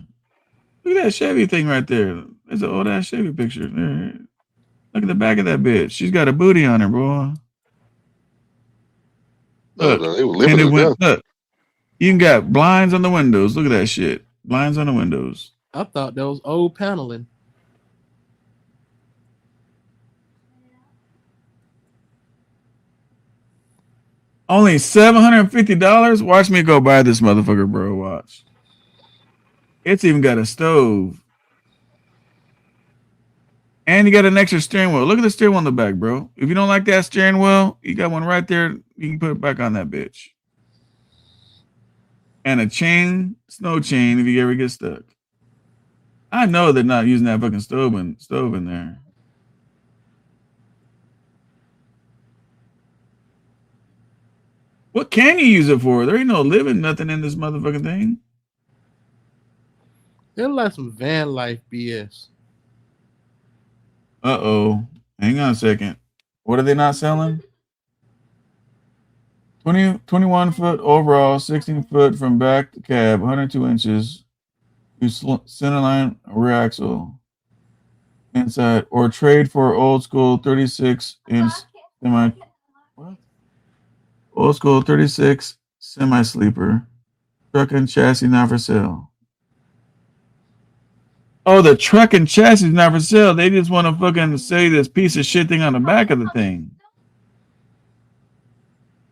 [SPEAKER 3] Look at that Chevy thing right there. There's an old ass Chevy picture. There. Look at the back of that bitch. She's got a booty on her, boy.
[SPEAKER 4] No,
[SPEAKER 3] Look,
[SPEAKER 4] no, they were living it down.
[SPEAKER 3] look. You can got blinds on the windows. Look at that shit. Blinds on the windows.
[SPEAKER 9] I thought that was old paneling.
[SPEAKER 3] Only $750. Watch me go buy this motherfucker, bro. Watch. It's even got a stove. And you got an extra steering wheel. Look at the steering wheel on the back, bro. If you don't like that steering wheel, you got one right there. You can put it back on that bitch. And a chain, snow chain, if you ever get stuck. I know they're not using that fucking stove in there. What can you use it for? There ain't no living nothing in this motherfucking thing.
[SPEAKER 9] They're like some van life BS.
[SPEAKER 3] Uh-oh. Hang on a second. What are they not selling? 21 foot overall, 16 foot from back to cab, 102 inches. Centerline rear axle. Inside. Or trade for old school 36-inch semi. What? Old school 36 semi-sleeper. Truck and chassis not for sale. Oh, the truck and chassis is not for sale. They just want to fucking say this piece of shit thing on the back of the thing.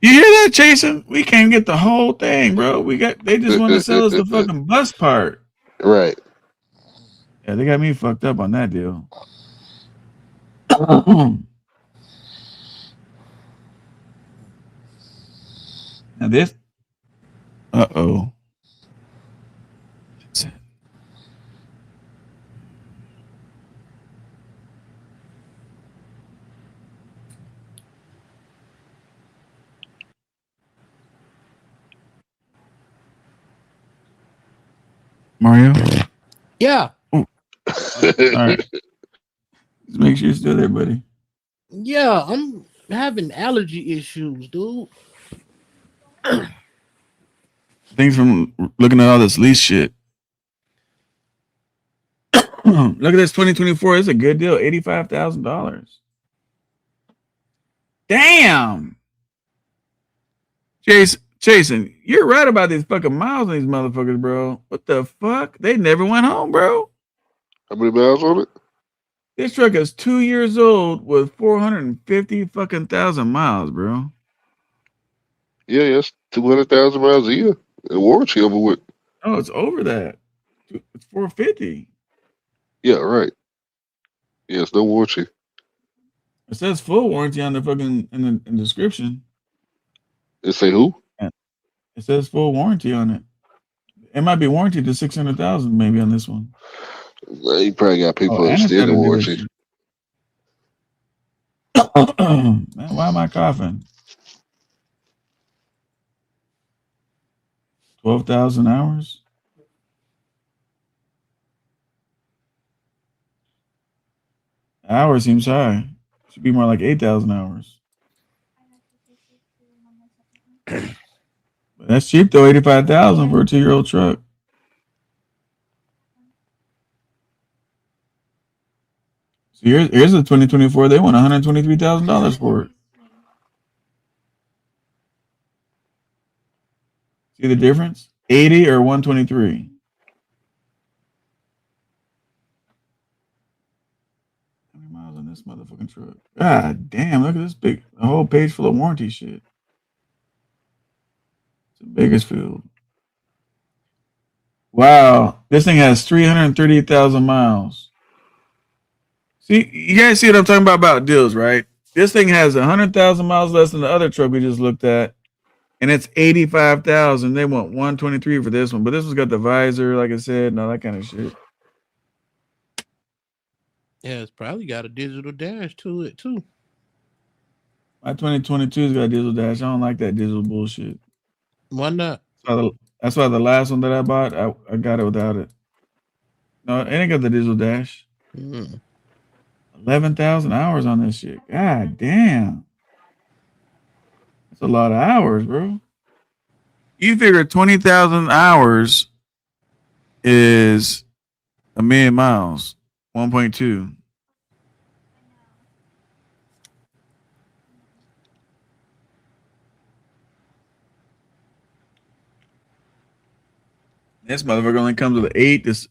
[SPEAKER 3] You hear that, Jason? We can't get the whole thing, bro. They just want to sell us the fucking bus part.
[SPEAKER 4] Right.
[SPEAKER 3] Yeah, they got me fucked up on that deal. Now this. Uh-oh. Mario?
[SPEAKER 9] Yeah,
[SPEAKER 3] Oh, all right. Just make sure you're still there, buddy.
[SPEAKER 9] yeah, I'm having allergy issues, dude.
[SPEAKER 3] Things from looking at all this lease shit. Look at this 2024. It's a good deal. $85,000. Damn. Jason, you're right about these fucking miles on these motherfuckers, bro. What the fuck? They never went home, bro.
[SPEAKER 4] How many miles on it?
[SPEAKER 3] This truck is 2 years old with 450 fucking thousand miles, bro.
[SPEAKER 4] Yeah, yes, 200,000 miles a year. The warranty over with.
[SPEAKER 3] Oh, it's over that. It's 450.
[SPEAKER 4] Yeah, right. Yes, no warranty.
[SPEAKER 3] It says full warranty on the fucking in the description.
[SPEAKER 4] It say who?
[SPEAKER 3] It says full warranty on it. It might be warranted to 600,000 maybe on this one.
[SPEAKER 4] You probably got
[SPEAKER 3] Oh,
[SPEAKER 4] people
[SPEAKER 3] and it's got
[SPEAKER 4] extending
[SPEAKER 3] a
[SPEAKER 4] warranty.
[SPEAKER 3] dealership. Man, why am I coughing? 12,000 hours. Hour seems high. Should be more like 8,000 hours. But that's cheap though. 85,000 for a 2-year-old truck. So here's a 2024. They want $123,000 for it. See the difference? 80 or 123. How many miles on this motherfucking truck? God damn! Look at this a whole page full of warranty shit. It's the biggest field. Wow, this thing has 330,000 miles. See, you guys see what I'm talking about deals, right? This thing has 100,000 miles less than the other truck we just looked at, and it's 85,000. They want 123 for this one, but this one's got the visor, like I said, and all that kind of shit.
[SPEAKER 9] Yeah, it's probably got a digital dash to it too.
[SPEAKER 3] My 2022's got a digital dash. I don't like that digital bullshit.
[SPEAKER 9] Why not?
[SPEAKER 3] That's why the last one that I bought, I got it without it. No, it ain't got the digital dash. 11,000 hours on this shit. God damn. That's a lot of hours, bro. You figure 20,000 hours is a million miles, 1.2. This motherfucker only comes with 8. This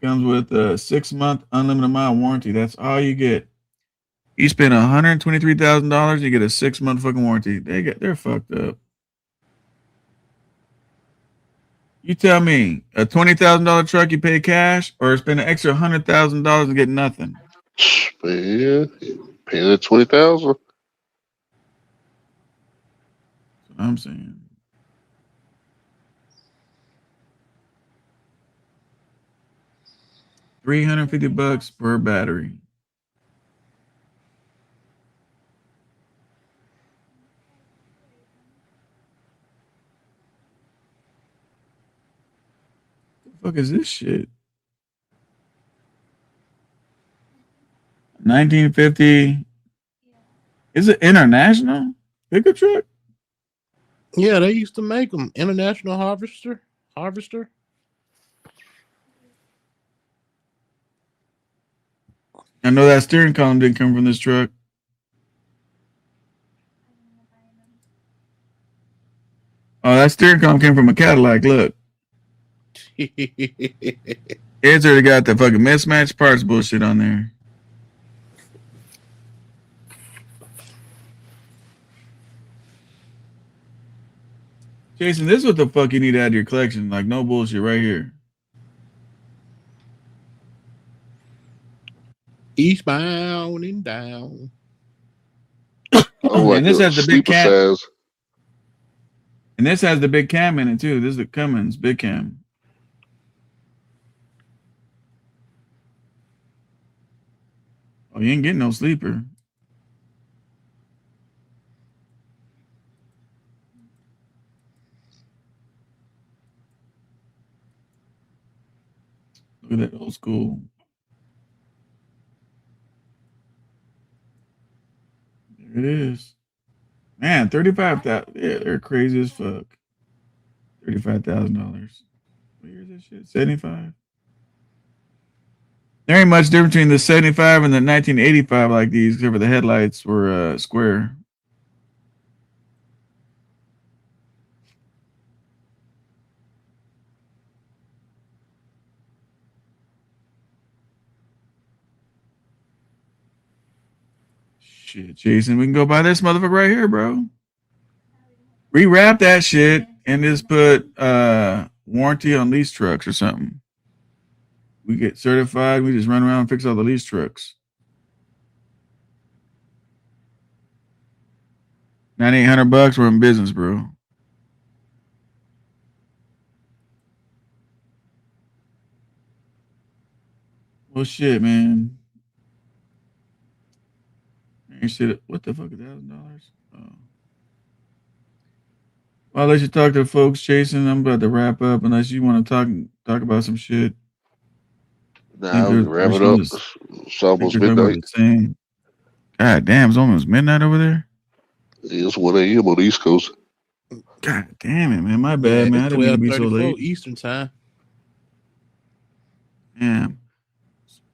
[SPEAKER 3] comes with a 6-month unlimited mile warranty. That's all you get. You spend $123,000, you get a 6-month fucking warranty. They're fucked up. You tell me, a $20,000 truck you pay cash, or spend an extra $100,000 and get nothing?
[SPEAKER 4] Man, pay that 20,000.
[SPEAKER 3] That's what I'm saying. $350 per battery. The fuck is this shit? 1950. Is it international pickup truck?
[SPEAKER 9] Yeah, they used to make them. International Harvester.
[SPEAKER 3] I know that steering column didn't come from this truck. Oh, that steering column came from a Cadillac. Look, it's already got the fucking mismatched parts bullshit on there. Jason, this is what the fuck you need to add to your collection. Like, no bullshit right here.
[SPEAKER 9] Eastbound and down.
[SPEAKER 4] I don't like
[SPEAKER 3] And this
[SPEAKER 4] the
[SPEAKER 3] has the big
[SPEAKER 4] sleeper
[SPEAKER 3] cam.
[SPEAKER 4] size.
[SPEAKER 3] And this has the big cam in it too. This is the Cummins big cam. Oh, you ain't getting no sleeper. Look at that old school. There it is. Man, 35,000. Yeah, they're crazy as fuck. $35,000. What year is that shit? 75. There ain't much difference between the 75 and the 1985 like these, except for the headlights were square. Shit, Jason, we can go buy this motherfucker right here, bro. Rewrap that shit and just put warranty on lease trucks or something. We get certified. We just run around and fix all the lease trucks. $9,800. We're in business, bro. Well, shit, man. Ain't shit. What the fuck? $1,000? Oh. Well, I'll let you talk to folks, Jason. I'm about to wrap up. Unless you want to talk about some shit.
[SPEAKER 4] Nah, we can wrap it up. It's almost midnight.
[SPEAKER 3] God damn, it's almost midnight over there.
[SPEAKER 4] Yeah, it's 1 a.m. on the East Coast.
[SPEAKER 3] God damn it, man. My bad, man. I didn't mean to be so late.
[SPEAKER 9] Eastern time.
[SPEAKER 3] Yeah.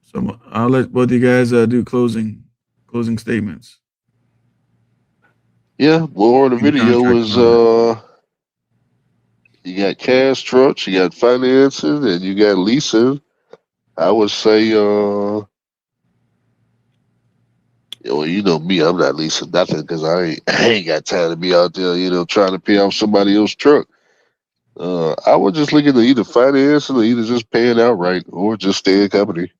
[SPEAKER 3] So I'll let both of you guys do closing statements.
[SPEAKER 4] Yeah, more of the video was you got cash trucks, you got financing, and you got leasing. I would say well, you know me, I'm not leasing nothing because I ain't got time to be out there, trying to pay off somebody else's truck. I would just look at either financing or either just paying outright or just stay in company.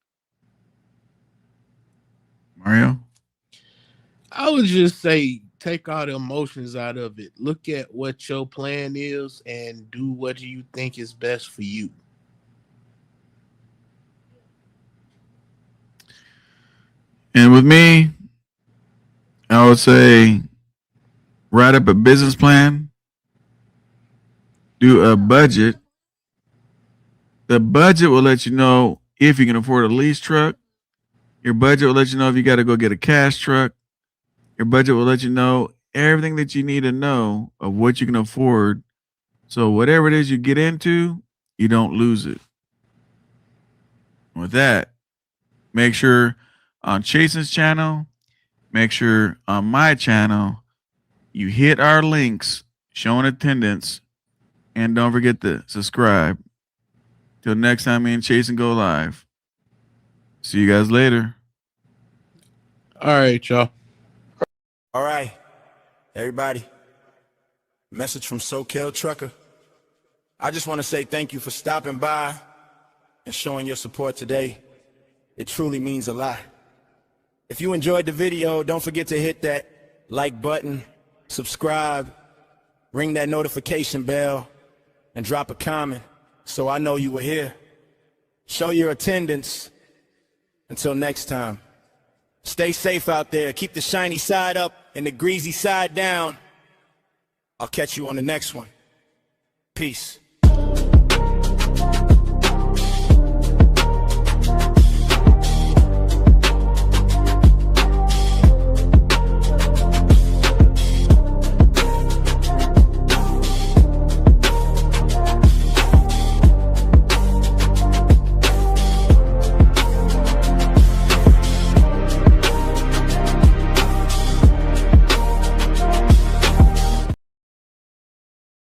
[SPEAKER 3] Mario?
[SPEAKER 9] I would just say take all the emotions out of it. Look at what your plan is and do what you think is best for you.
[SPEAKER 3] And with me, I would say write up a business plan, do a budget. The budget will let you know if you can afford a lease truck. Your budget will let you know if you got to go get a cash truck. Your budget will let you know everything that you need to know of what you can afford. So whatever it is you get into, you don't lose it. With that, make sure on Chasen's channel, make sure on my channel, you hit our links showing attendance, and don't forget to subscribe. Till next time, me and Chasen go live. See you guys later.
[SPEAKER 9] All right, y'all.
[SPEAKER 11] All right, everybody. Message from SoCal Trucker. I just want to say thank you for stopping by and showing your support today. It truly means a lot. If you enjoyed the video, don't forget to hit that like button, subscribe, ring that notification bell, and drop a comment so I know you were here. Show your attendance. Until next time, stay safe out there. Keep the shiny side up and the greasy side down. I'll catch you on the next one. Peace.